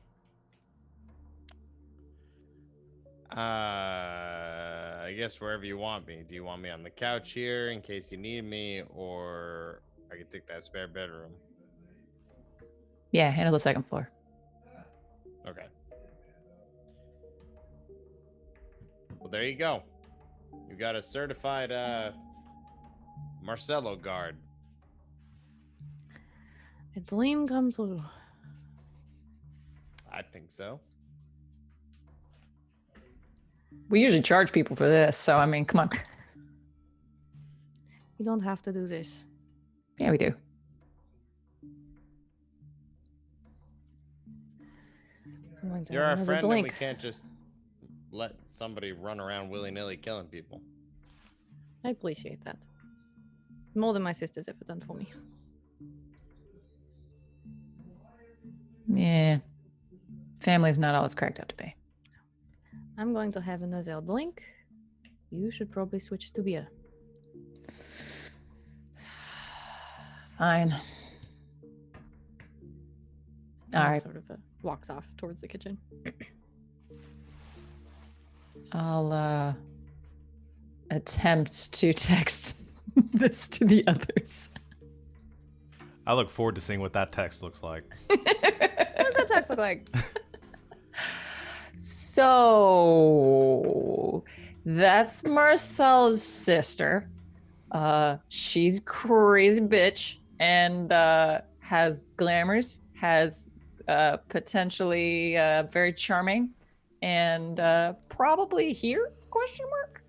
I guess wherever you want me. Do you want me on the couch here in case you need me, or I can take that spare bedroom? Yeah, handle the second floor. Okay. Well, there you go. You got a certified Marcelo guard. A dream come true. I think so. We usually charge people for this, so I mean, come on. You don't have to do this. Yeah, we do. I'm going to You're have our another friend, and we drink. can't just let somebody run around willy-nilly killing people. I appreciate that. More than my sister's ever done for me. Yeah. Family's not all it's cracked up to be. I'm going to have another drink. You should probably switch to beer. Fine. All right. Sort of walks off towards the kitchen. I'll attempt to text this to the others. I look forward to seeing what that text looks like. What does that text look like? So that's Marcel's sister. She's crazy bitch and has glamours, has potentially very charming, and probably here? Question mark.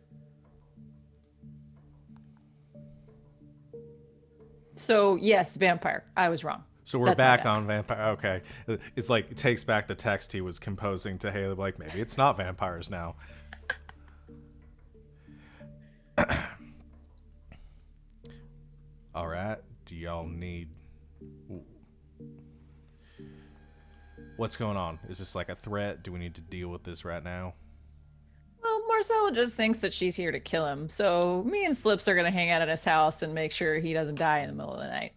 So yes, vampire. I was wrong. So we're That's my back bad. on vampire. Okay, it's like it takes back the text he was composing to Haley. Like maybe it's not vampires now. All right. Do y'all need? What's going on? Is this like a threat? Do we need to deal with this right now? Well, Marcelo just thinks that she's here to kill him. So me and Slips are gonna hang out at his house and make sure he doesn't die in the middle of the night.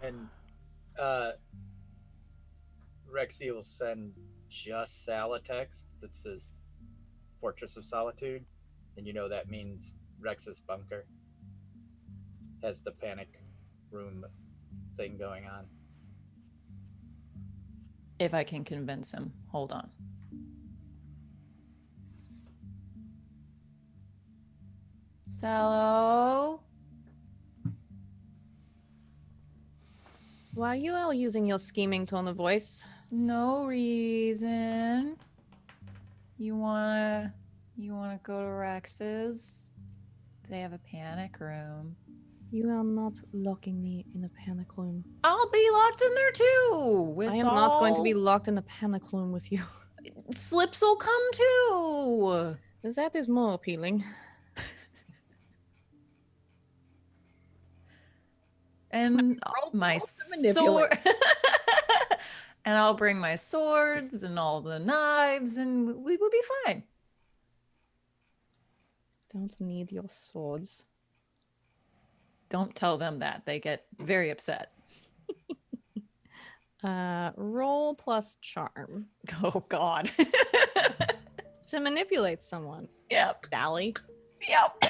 And Rexy will send just Sal a text that says Fortress of Solitude, and you know that means Rex's bunker has the panic room thing going on. If I can convince him. Hold on. Sallow? Why are you all using your scheming tone of voice? No reason. You wanna go to Rex's? They have a panic room. You are not locking me in a panic room. I'll be locked in there too. With I am not going to be all- locked in a panic room with you. Slips will come too. That is more appealing. And my roll to manipulate. sword. And I'll bring my swords and all the knives, and we will be fine. Don't need your swords. Don't tell them that. They get very upset. Roll plus charm Oh, God. to manipulate someone. Yep. Sally. Yep.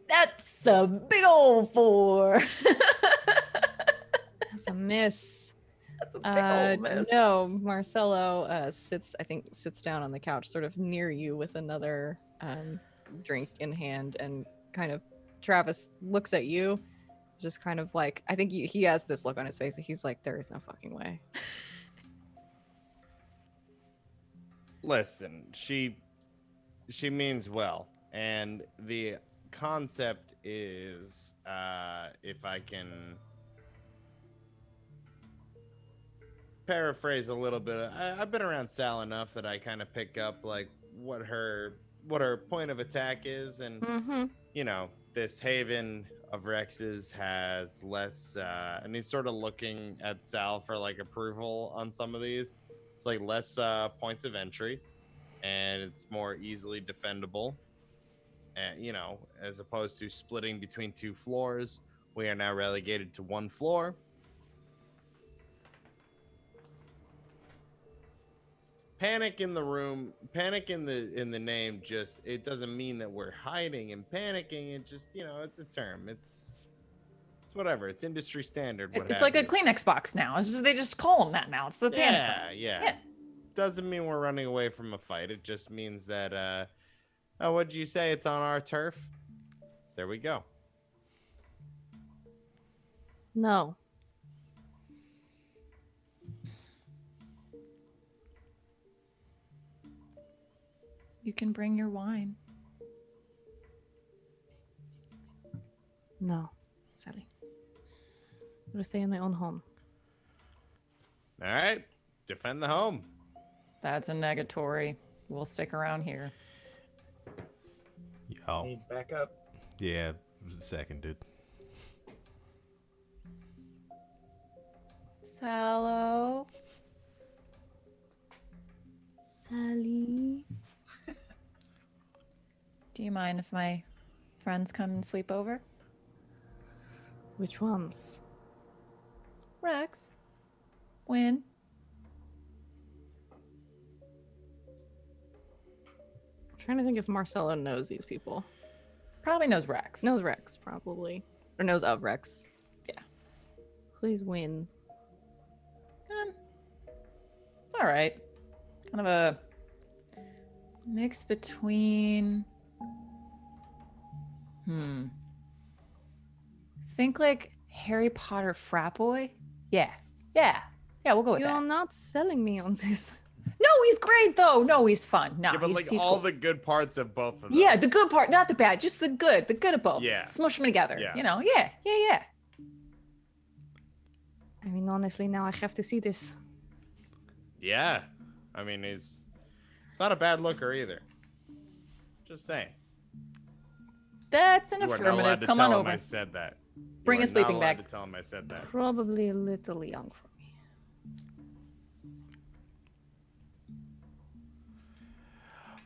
That's a big old 4. That's a miss. That's a big old miss. No, Marcelo sits down on the couch, sort of near you, with another drink in hand, and kind of Travis looks at you, just kind of like, I think he has this look on his face. He's like, there is no fucking way. Listen, she means well, and the concept is, if I can paraphrase a little bit, I've been around Sal enough that I kind of pick up like what her point of attack is, and you know, this haven of Rex's has less, and he's sort of looking at Sal for like approval on some of these. It's like less points of entry, and it's more easily defendable. And you know, as opposed to splitting between 2 floors, we are now relegated to 1 floor. Panic in the room, panic in the name, just it doesn't mean that we're hiding and panicking. It just, you know, it's a term. It's whatever. It's industry standard. It's like a Kleenex box now. It's just, they just call them that now. It's the panic room. Yeah. Doesn't mean we're running away from a fight. It just means that oh, what'd you say? It's on our turf? There we go. No. You can bring your wine. No, Sally. I'm gonna stay in my own home. All right. Defend the home. That's a negatory. We'll stick around here. Yo. Need backup. Yeah, seconded. Sallow. Sally. Do you mind if my friends come and sleep over? Which ones? Rex. Win. I'm trying to think if Marcelo knows these people. Probably knows Rex. Knows Rex, probably. Or knows of Rex. Yeah. Please win. All right. Kind of a mix between. Think like Harry Potter frat boy. Yeah. We'll go with You're that. not selling me on this. No, he's great though. No, he's fun. No, Yeah, but like he's all cool. the good parts of both of them. Yeah, the good part, not the bad, just the good of both. Yeah. Smush them together. Yeah. You know, yeah. I mean, honestly, now I have to see this. Yeah. I mean, he's not a bad looker either. Just saying. That's an You are not allowed affirmative. to Come tell on him over. I said that. Bring You a are not sleeping allowed bag. to tell him I said that. Probably a little young for me.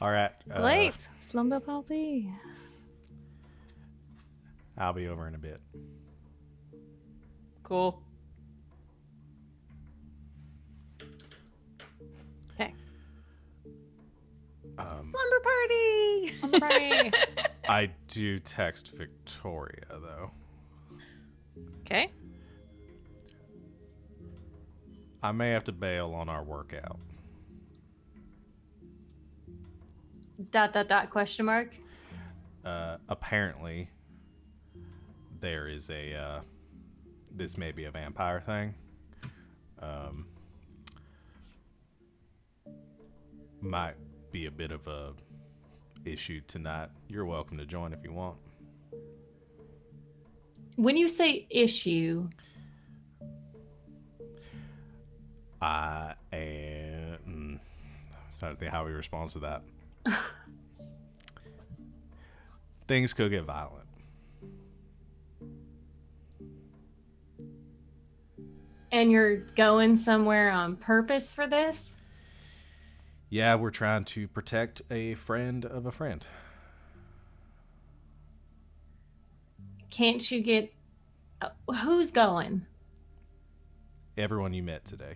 All right. Great. Slumber party. I'll be over in a bit. Cool. Okay. Slumber party. Right. I do text Victoria though. Okay. I may have to bail on our workout. ... question mark. Apparently, there is a. This may be a vampire thing. Might be a bit of a issue tonight. You're welcome to join if you want. When you say issue, I am. Trying to think how he responds to that. Things could get violent. and you're going somewhere on purpose for this? Yeah, we're trying to protect a friend of a friend. Can't you get... who's going? Everyone you met today.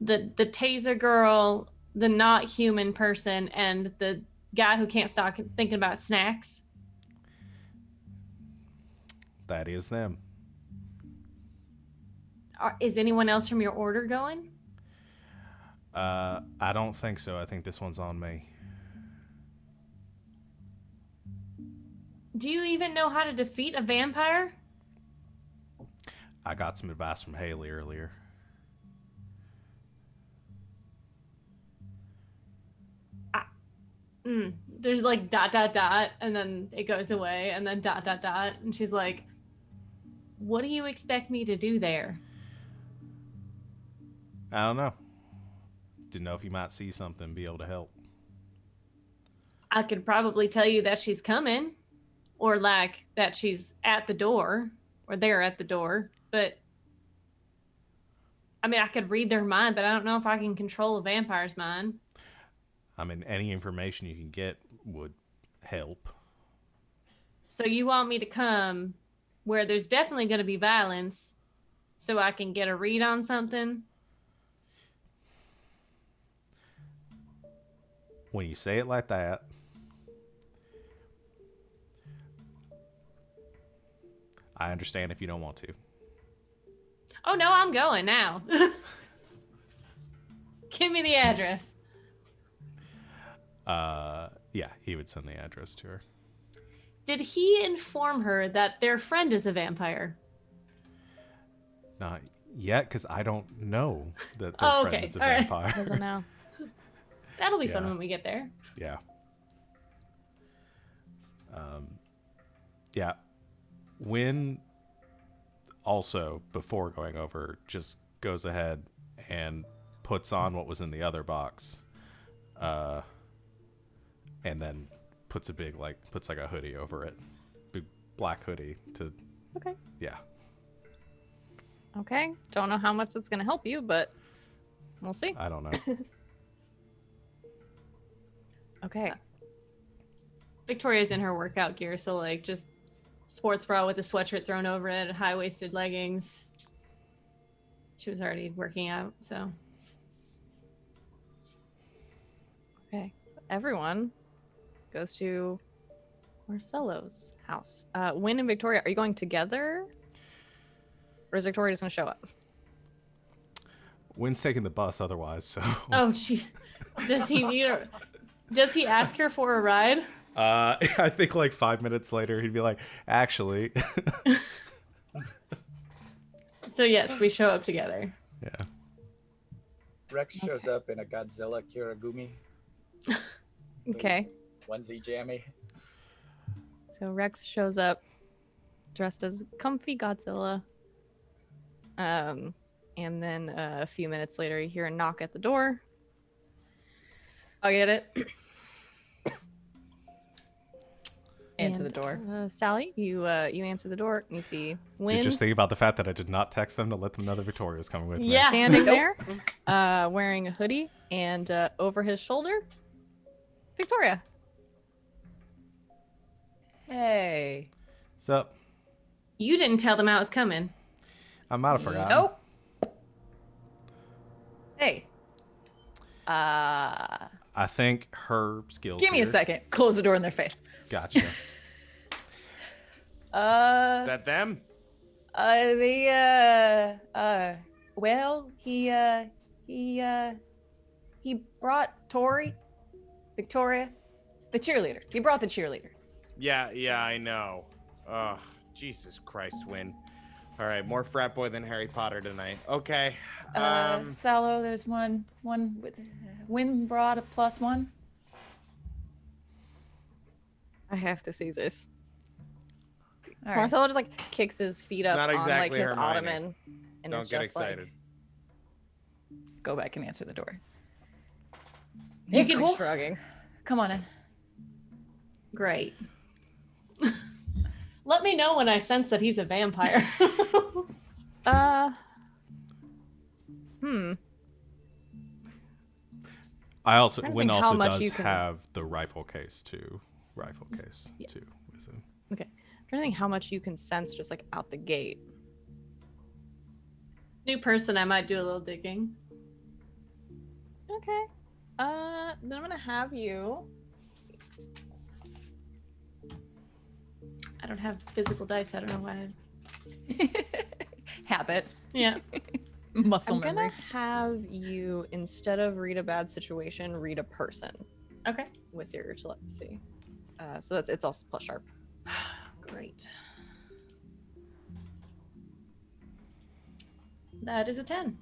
The taser girl, the not human person, and the guy who can't stop thinking about snacks? That is them. Is anyone else from your order going? I don't think so. I think this one's on me. Do you even know how to defeat a vampire? I got some advice from Haley earlier. There's like ... and then it goes away, and then ... and she's like, what do you expect me to do there? I don't know. Didn't know if you might see something, be able to help. I could probably tell you that she's coming, or like that she's at the door, or they're at the door, but I mean, I could read their mind, but I don't know if I can control a vampire's mind. I mean, any information you can get would help. So you want me to come where there's definitely going to be violence so I can get a read on something? When you say it like that, I understand if you don't want to. Oh no, I'm going now. Give me the address. Yeah, he would send the address to her. Did he inform her that their friend is a vampire? Not yet, because I don't know that their friend is a vampire. Doesn't know. That'll be fun Yeah. when we get there. Yeah. Yeah. Wynn also, before going over, just goes ahead and puts on what was in the other box. And then puts like a hoodie over it. Big black hoodie to... Okay. Yeah. Okay. Don't know how much it's going to help you, but we'll see. I don't know. Okay. Victoria's in her workout gear, so like just sports bra with a sweatshirt thrown over it, high-waisted leggings. She was already working out, so. Okay. So everyone goes to Marcelo's house. Wynn and Victoria, are you going together? Or is Victoria just going to show up? Wynn's taking the bus otherwise, so... Oh, does he need her? Does he ask her for a ride? I think like 5 minutes later, he'd be like, actually... So yes, we show up together. Yeah. Rex shows up in a Godzilla Kirigumi Okay. onesie jammy. So Rex shows up dressed as comfy Godzilla. And then a few minutes later, you hear a knock at the door. I'll get it. And, Answer the door. Sally, you answer the door and you see Wynn Just think about the fact that I did not text them to let them know that Victoria's coming with me. Yeah. standing there, wearing a hoodie, and over his shoulder, Victoria. Hey. So You didn't tell them I was coming. I might have forgotten. Nope. Hey. Uh, I think her skills. give me a here- second. Close the door in their face. Gotcha. Is that them? Well, he brought Victoria, the cheerleader. He brought the cheerleader. Yeah, I know. Oh, Jesus Christ, Win. All right, more frat boy than Harry Potter tonight. Okay. Sallow, there's one with Win brought a +1. I have to see this. All right. Marcelo just like kicks his feet It's up not on exactly like his Hermione. ottoman, and Don't it's get just excited. Go back and answer the door. He's He's cool. shrugging. Come on in. Great. Let me know when I sense that he's a vampire. I also Trying to Win think how also much does you can- have the rifle case too. Yeah. Too with him. Okay. I'm trying to think how much you can sense just like out the gate. New person, I might do a little digging. Okay. Then I'm gonna have you. I don't have physical dice. I don't know why. Habit. Yeah. Muscle I'm gonna memory. have you, instead of read a bad situation, read a person Okay. with your telepathy. So it's also plus sharp. Great. That is a 10.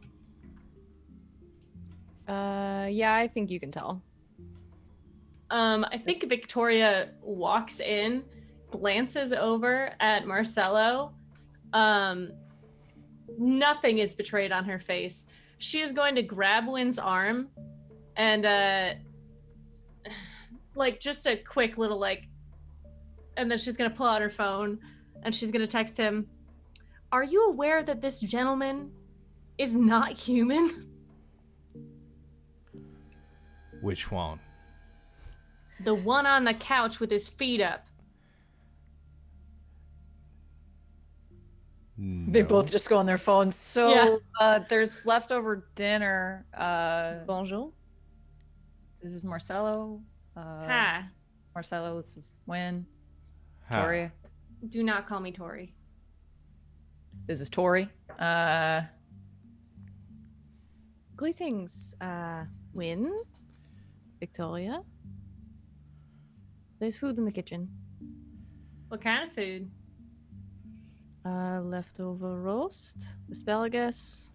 Yeah, I think you can tell. I think Victoria walks in, glances over at Marcelo. Nothing is betrayed on her face. She is going to grab Wynn's arm and like just a quick little like, and then she's gonna pull out her phone and she's gonna text him, "Are you aware that this gentleman is not human?" Which one? The one on the couch with his feet up. They No. both just go on their phones. So Yeah. there's leftover dinner. Bonjour. This is Marcelo. Ha. Marcelo, this is Win. Ha. Tori. Do not call me Tori. This is Tori. Greetings, Win, Victoria. There's food in the kitchen. What kind of food? Leftover roast, asparagus,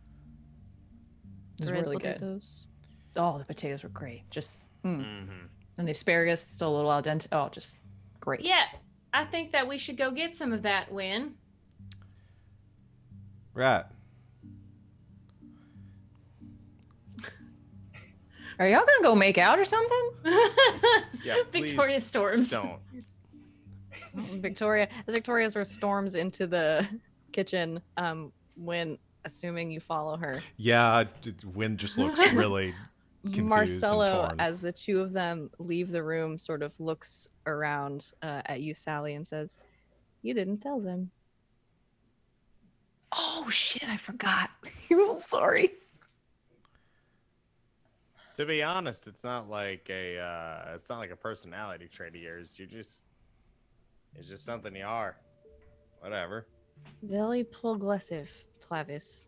This is red really good. potatoes. Oh, the potatoes were great. Just Mm-hmm. and the asparagus still a little al dente. Oh, just great. Yeah, I think that we should go get some of that, Win. Right. Are y'all gonna go make out or something? Yeah, please Victoria Storms. Don't. Victoria, as Victoria sort of storms into the kitchen, when assuming you follow her, Yeah, Win just looks really confused and Marcelo, torn. as the two of them leave the room, sort of looks around at you, Sally, and says, "You didn't tell them." Oh shit, I forgot. Sorry. To be honest, it's not like a personality trait of yours. It's just something you are. Whatever. Very progressive, Travis.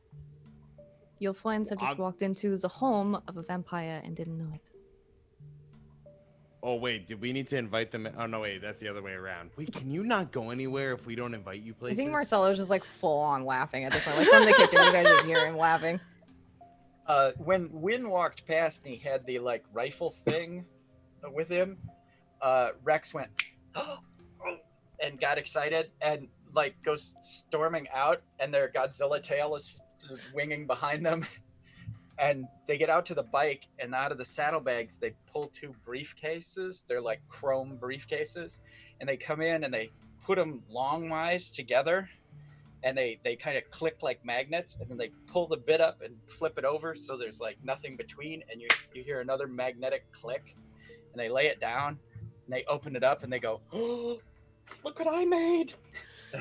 Your friends have just I'm- walked into the home of a vampire and didn't know it. Oh wait, did we need to invite them? Oh no, wait, that's the other way around. Wait, can you not go anywhere if we don't invite you I places? think Marcelo's just like full on laughing at this point. Like from the kitchen, you guys just hear him laughing. When Win walked past and he had the like rifle thing with him, Rex went and got excited and like goes storming out, and their Godzilla tail is winging behind them. And they get out to the bike, and out of the saddlebags they pull two briefcases. They're like chrome briefcases, and they come in and they put them longwise together, and they kind of click like magnets, and then they pull the bit up and flip it over so there's like nothing between, and you hear another magnetic click, and they lay it down and they open it up and they go, "Oh, look what I made.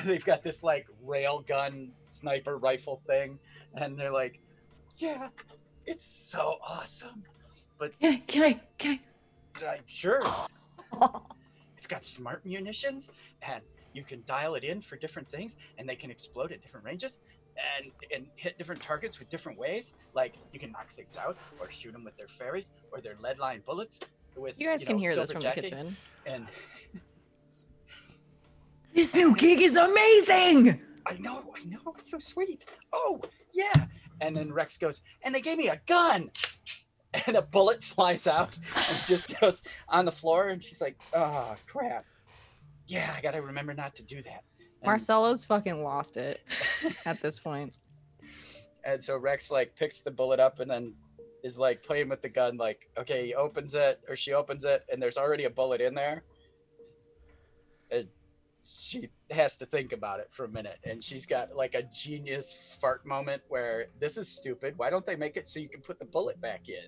They've got this like rail gun sniper rifle thing, and they're like, yeah, it's so awesome. But Can I? sure, it's got smart munitions, and you can dial it in for different things, and they can explode at different ranges and hit different targets with different ways. Like you can knock things out or shoot them with their fairies or their lead line bullets. With You guys can hear this silver from the jacking. kitchen. And This new gig is amazing. I know, it's so sweet. Oh, yeah. And then Rex goes, and they gave me a gun. And a bullet flies out and just goes on the floor. And she's like, oh, crap. Yeah, I got to remember not to do that. And, Marcelo's fucking lost it at this point. and so Rex like picks the bullet up and then is like playing with the gun. Like, okay, he opens it or she opens it and there's already a bullet in there. And she has to think about it for a minute, and she's got like a genius fart moment where this is stupid. Why don't they make it so you can put the bullet back in,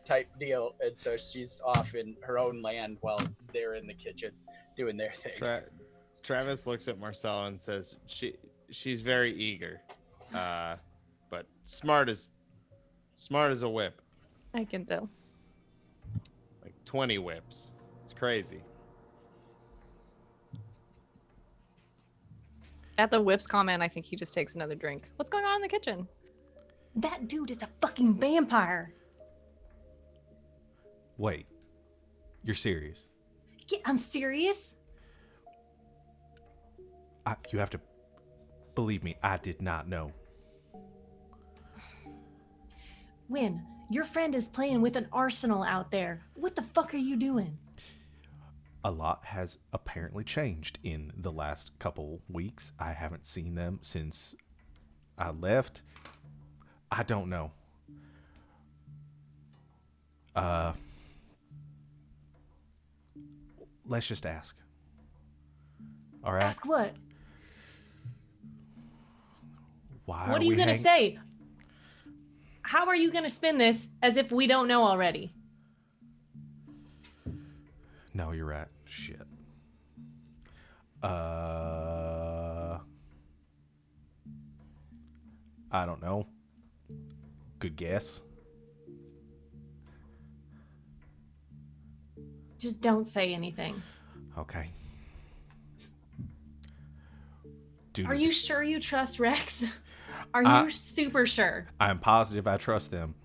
type deal. And so she's off in her own land while they're in the kitchen doing their thing. Travis looks at Marcella and says, "She's very eager, but smart as a whip. I can tell. Like 20 whips. It's crazy." At the whips comment, I think he just takes another drink. What's going on in the kitchen? That dude is a fucking vampire. Wait, you're serious? Yeah, I'm serious. You have to believe me. I did not know. Win, your friend is playing with an arsenal out there. What the fuck are you doing? A lot has apparently changed in the last couple weeks. I haven't seen them since I left. I don't know. Let's just ask. All right. Ask what? Why What are you going to say? How are you going to spin this as if we don't know already? No, you're right. Shit. I don't know. Good guess. Just don't say anything. Okay. Are you sure you trust Rex? Are you super sure? I'm positive I trust them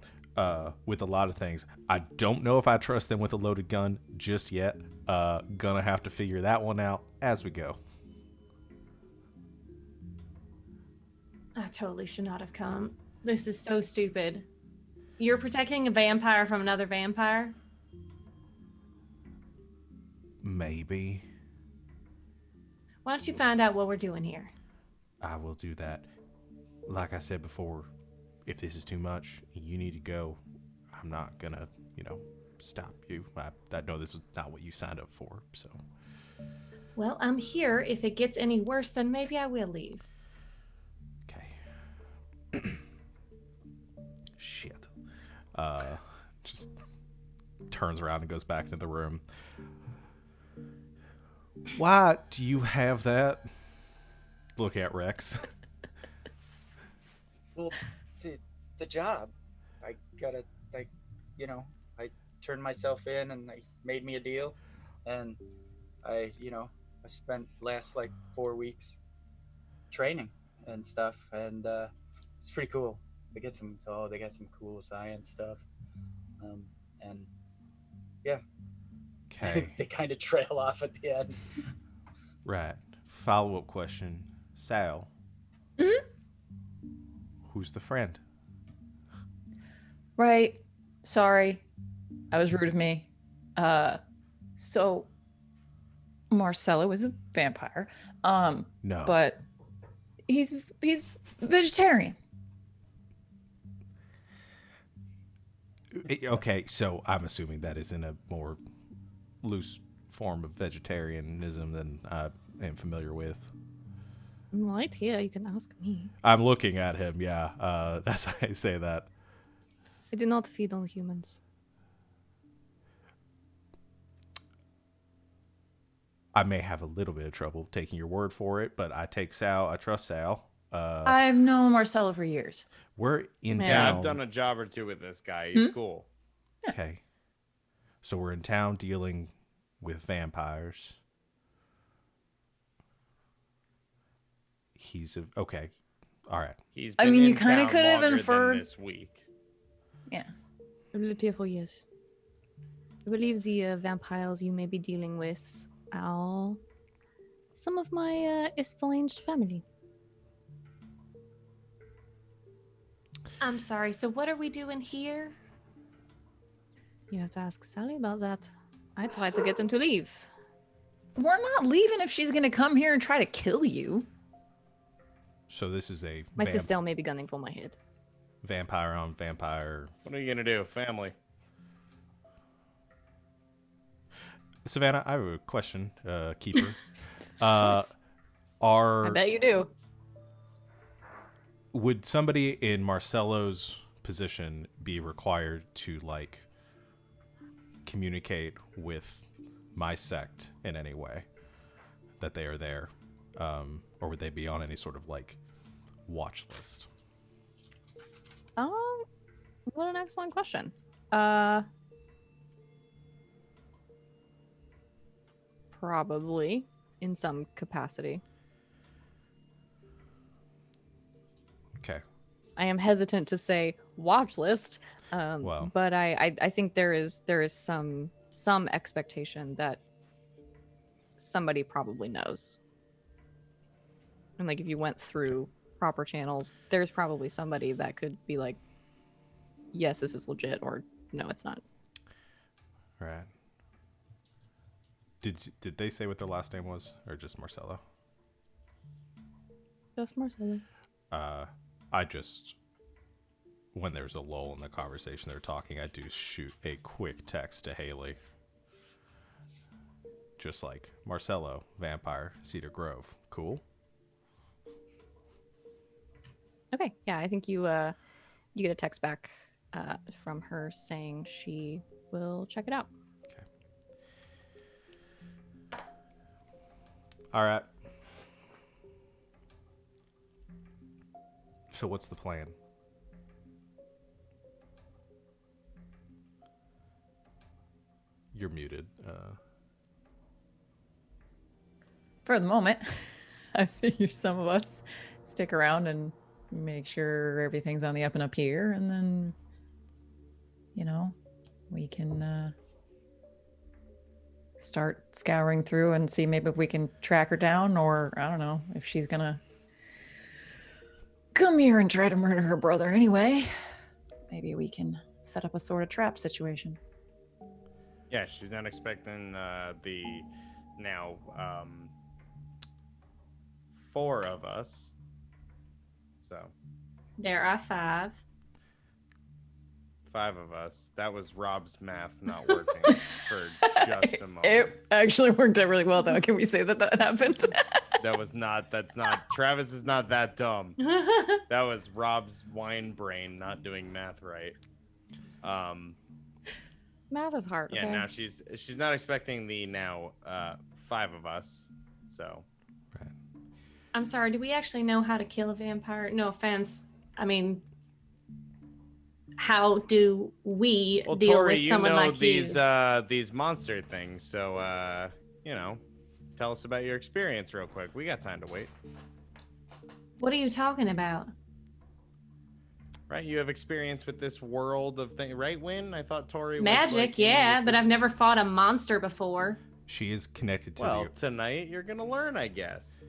with a lot of things. I don't know if I trust them with a loaded gun just yet. Gonna have to figure that one out as we go. I totally should not have come. This is so stupid. You're protecting a vampire from another vampire? Maybe. Why don't you find out what we're doing here? I will do that. Like I said before, if this is too much, you need to go. I'm not gonna, stop you. I know this is not what you signed up for, so. Well, I'm here. If it gets any worse, then maybe I will leave. Okay. Shit. Just turns around and goes back into the room. Why do you have that? Look at Rex. Well, the job. I gotta, I turned myself in and they made me a deal. And I spent last 4 weeks training and stuff. And it's pretty cool. They got some cool science stuff. And yeah. Okay. They kind of trail off at the end. Right. Follow-up question. Sal. Mm-hmm? Who's the friend? Right. Sorry. That was rude of me. So Marcelo is a vampire. No. But he's vegetarian. Okay, so I'm assuming that is in a more loose form of vegetarianism than I am familiar with. No idea. You can ask me. I'm looking at him, yeah. That's why I say that. I do not feed on humans. I may have a little bit of trouble taking your word for it, but I take Sal. I trust Sal. I've known Marcelo for years. We're in Yeah, Yeah, town. I've done a job or two with this guy. He's cool. Okay. So we're in town dealing with vampires. Okay. All right. He's I been mean, you in kinda town could have longer than inferred- this week. Yeah. I've lived here for years. I believe the vampires you may be dealing with are some of my estranged family. I'm sorry. So what are we doing here? You have to ask Sally about that. I tried to get them to leave. We're not leaving if she's gonna come here and try to kill you. So this is a My sister may be gunning for my head. vampire on vampire. What are you gonna do? Family. Savannah, I have a question, Keeper. I Are bet you do. would somebody in Marcelo's position be required to like communicate with my sect in any way that they are there, or would they be on any sort of like watch list? What an excellent question. Probably in some capacity. Okay. I am hesitant to say watch list, Well. but I think there is some expectation that somebody probably knows, and like if you went through proper channels, there's probably somebody that could be like, yes, this is legit, or no, it's not. Right. Did they say what their last name was, or just Marcelo? Just Marcelo. I just, when there's a lull in the conversation they're talking, I do shoot a quick text to Haley. Just like, Marcelo, vampire, Cedar Grove. Cool? Okay, yeah, I think you get a text back from her saying she will check it out. All right. So what's the plan? You're muted. For the moment, I figure some of us stick around and make sure everything's on the up and up here, and then, you know, we can start scouring through and see maybe if we can track her down, or I don't know if she's gonna come here and try to murder her brother anyway. Maybe we can set up a sort of trap situation. Yeah, she's not expecting the now 4 of us. So There are 5. 5 of us. That was Rob's math not working for just a moment. It actually worked out really well, though. Can we say that that happened? That's not, Travis is not that dumb. That was Rob's wine brain not doing math right. Math is hard. Yeah, okay? now she's not expecting the now 5 of us. So I'm sorry, do we actually know how to kill a vampire? No offense. I mean, how do we well, deal Tori, with you someone know like these you? these monster things, so you know, tell us about your experience real quick. We got time to wait. What are you talking about? Right, you have experience with this world of things, right, Win? I thought Tori was Magic, like, in yeah, with but I've this- never fought a monster before. She is connected to Well, the... tonight you're gonna learn, I guess.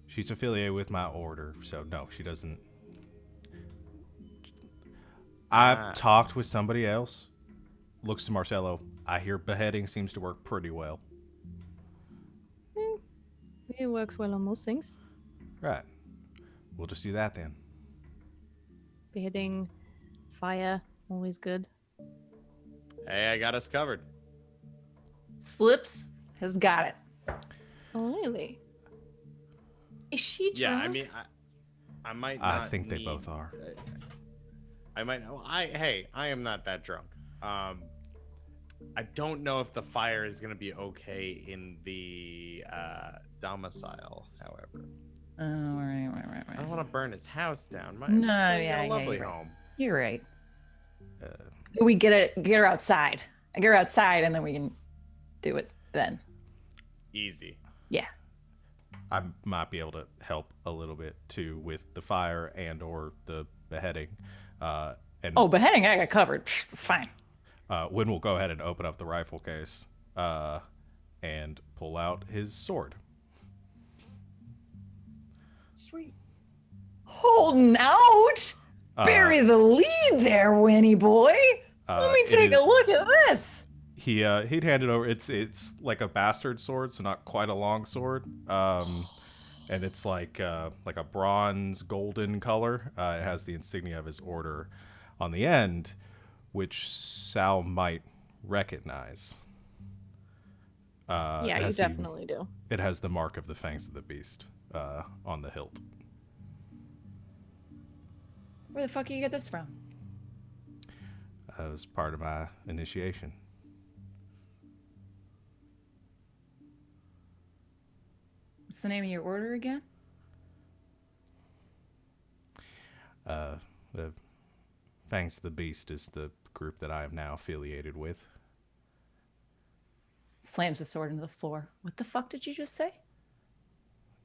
She's affiliated with my order, so no, she doesn't. I've talked with somebody else. Looks to Marcelo. I hear beheading seems to work pretty well. It works well on most things. Right. We'll just do that then. Beheading, fire, always good. Hey, I got us covered. Slips has got it. Oh, really? Is she drunk? Yeah, I mean, I might not. I think they need- both are. I might. I am not that drunk. I don't know if the fire is going to be okay in the domicile, however. Oh, right. I don't want to burn his house down. No, Sally got yeah, a lovely you're right. home. You're right. Uh, We get her outside. I get her outside, and then we can do it then. Easy. Yeah. I might be able to help a little bit too with the fire and or the beheading. And Beheading, I got covered. Psh, that's fine. Wynn will go ahead and open up the rifle case and pull out his sword. Sweet. Holding out. Bury the lead there, Winnie boy. Let me it take a is- look at this. He'd hand it over. It's like a bastard sword, so not quite a long sword. And it's like a bronze golden color. It has the insignia of his order on the end, which Sal might recognize. Yeah, it you has definitely do. It has the mark of the fangs of the beast on the hilt. Where the fuck you get this from? It was part of my initiation. What's the name of your order again? The Fangs of the Beast is the group that I am now affiliated with. Slams the sword into the floor. What the fuck did you just say?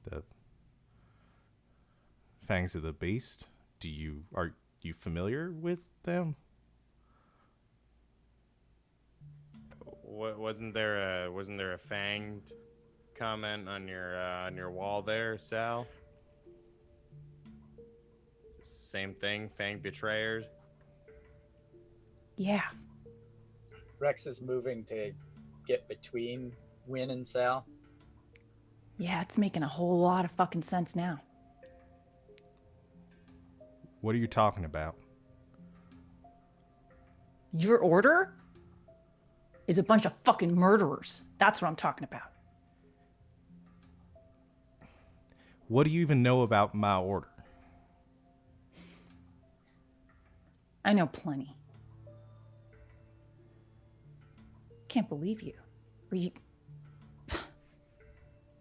The Fangs of the Beast. Are you familiar with them? Wasn't there a fanged comment on your wall there, Sal? Same thing, fanged betrayers. Yeah. Rex is moving to get between Wynn and Sal. Yeah, it's making a whole lot of fucking sense now. What are you talking about? Your order is a bunch of fucking murderers. That's what I'm talking about. What do you even know about my order? I know plenty. Can't believe you. Or you...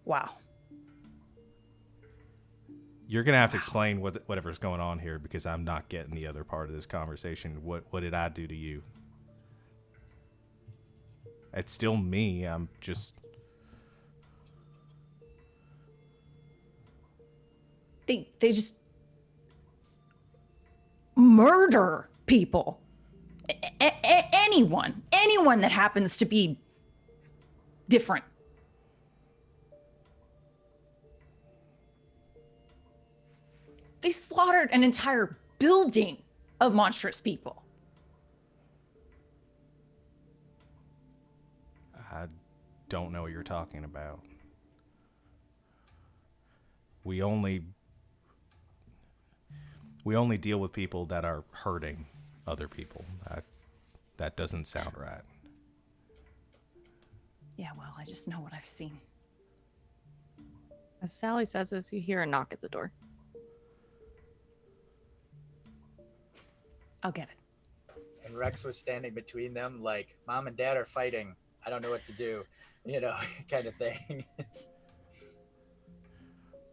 Wow. You're gonna have to explain whatever's going on here because I'm not getting the other part of this conversation. What did I do to you? It's still me. I'm just. They just murder people. Anyone that happens to be different. They slaughtered an entire building of monstrous people. I don't know what you're talking about. We only deal with people that are hurting other people. That doesn't sound right. Yeah, well, I just know what I've seen. As Sally says this, you hear a knock at the door. I'll get it. And Rex was standing between them like, Mom and Dad are fighting. I don't know what to do. Kind of thing.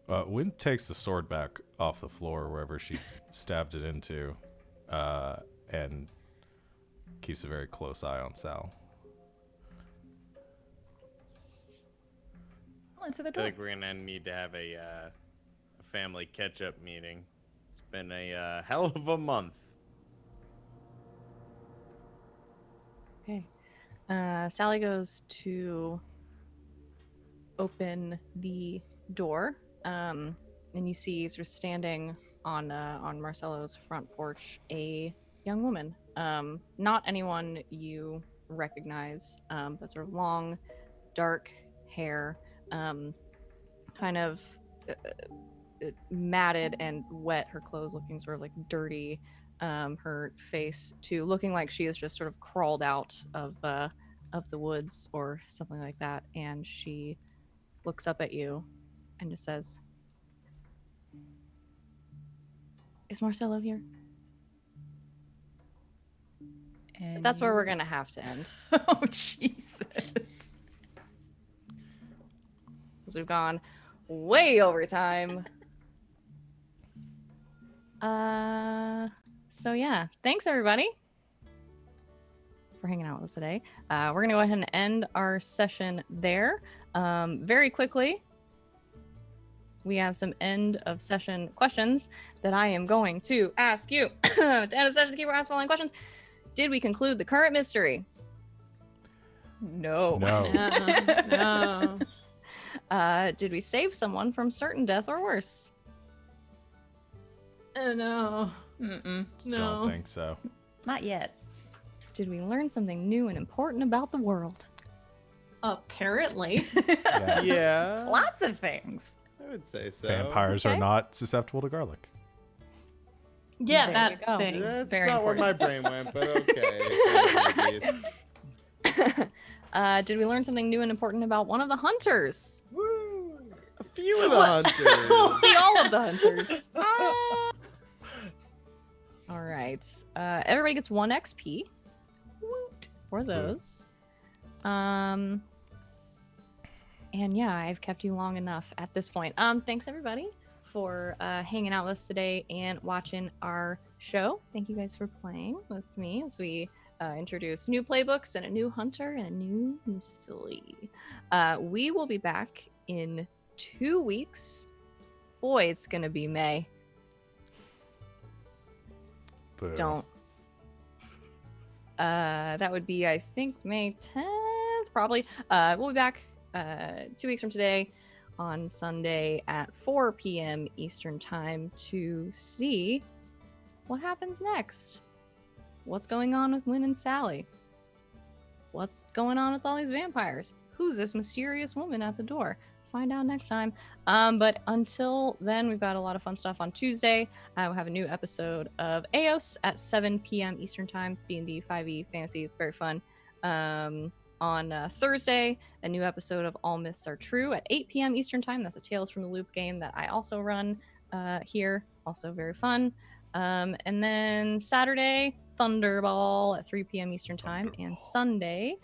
Wynn takes the sword back off the floor wherever she stabbed it into, and keeps a very close eye on Sal. I'll answer the I door. think we're gonna need to have a family catch-up meeting. It's been a hell of a month. Okay. Sally goes to open the door, and you see sort of standing on Marcelo's front porch a young woman. Not anyone you recognize, but sort of long, dark hair, kind of matted and wet. Her clothes looking sort of like dirty. Her face too, looking like she has just sort of crawled out of the woods or something like that. And she looks up at you and just says, "Is Marcelo here?" And That's where we're you- gonna have to end. Oh Jesus! Because we've gone way over time. So yeah, thanks everybody for hanging out with us today. We're gonna go ahead and end our session there. Very quickly, we have some end of session questions that I am going to ask you. At the end of the session, the keeper asks following questions. Did we conclude the current mystery? No. No. No. Did we save someone from certain death or worse? Oh, no. Mm-mm. No. Don't think so. Not yet. Did we learn something new and important about the world? Apparently. Yeah. Yeah. Lots of things. I would say so. Vampires are Okay. not susceptible to garlic. Yeah, There that you go. thing. That's Very not where my brain went, but okay. Did we learn something new and important about one of the hunters? Woo! A few of the hunters. See all of the hunters. All right. Everybody gets 1 XP. Woot for those. And yeah, I've kept you long enough at this point. Thanks everybody for hanging out with us today and watching our show. Thank you guys for playing with me as we introduce new playbooks and a new hunter and a new mystery. We will be back in 2 weeks. Boy, it's gonna be May. Boo. Don't. That would be, I think, May 10th, probably. We'll be back 2 weeks from today on Sunday at 4 p.m. Eastern Time to see what happens next. What's going on with Wynn and Sally? What's going on with all these vampires? Who's this mysterious woman at the door? Find out next time. But until then, we've got a lot of fun stuff on Tuesday. We'll have a new episode of Eos at 7 p.m. Eastern Time. It's D&D 5e fantasy. It's very fun. On Thursday, a new episode of All Myths Are True at 8 p.m. Eastern Time. That's a Tales from the Loop game that I also run here. Also very fun. And then Saturday, Thunderball at 3 p.m. Eastern Time. And Sunday,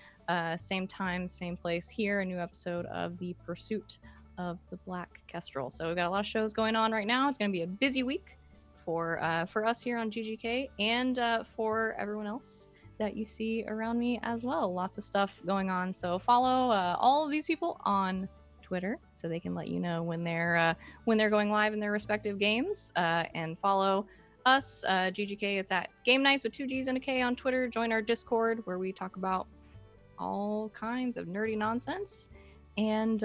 same time, same place here, a new episode of The Pursuit of the Black Kestrel. So we've got a lot of shows going on right now. It's going to be a busy week for us here on GGK and for everyone else that you see around me as well. Lots of stuff going on. So follow all of these people on Twitter so they can let you know when they're going live in their respective games. And follow us, GGK. It's at Game Nights with 2 G's and a K on Twitter. Join our Discord where we talk about all kinds of nerdy nonsense. And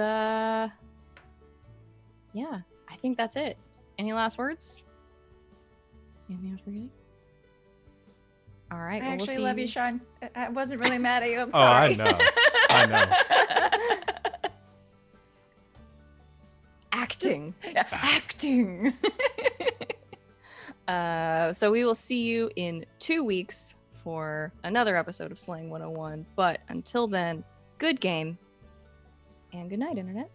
yeah, I think that's it. Any last words? Anything I'm forgetting? All right. I well, we'll actually see love you, Sean. I wasn't really mad at you. I'm Oh, I sorry. know. I know. Acting. Acting. So we will see you in 2 weeks for another episode of Slaying 101. But until then, good game and good night, Internet.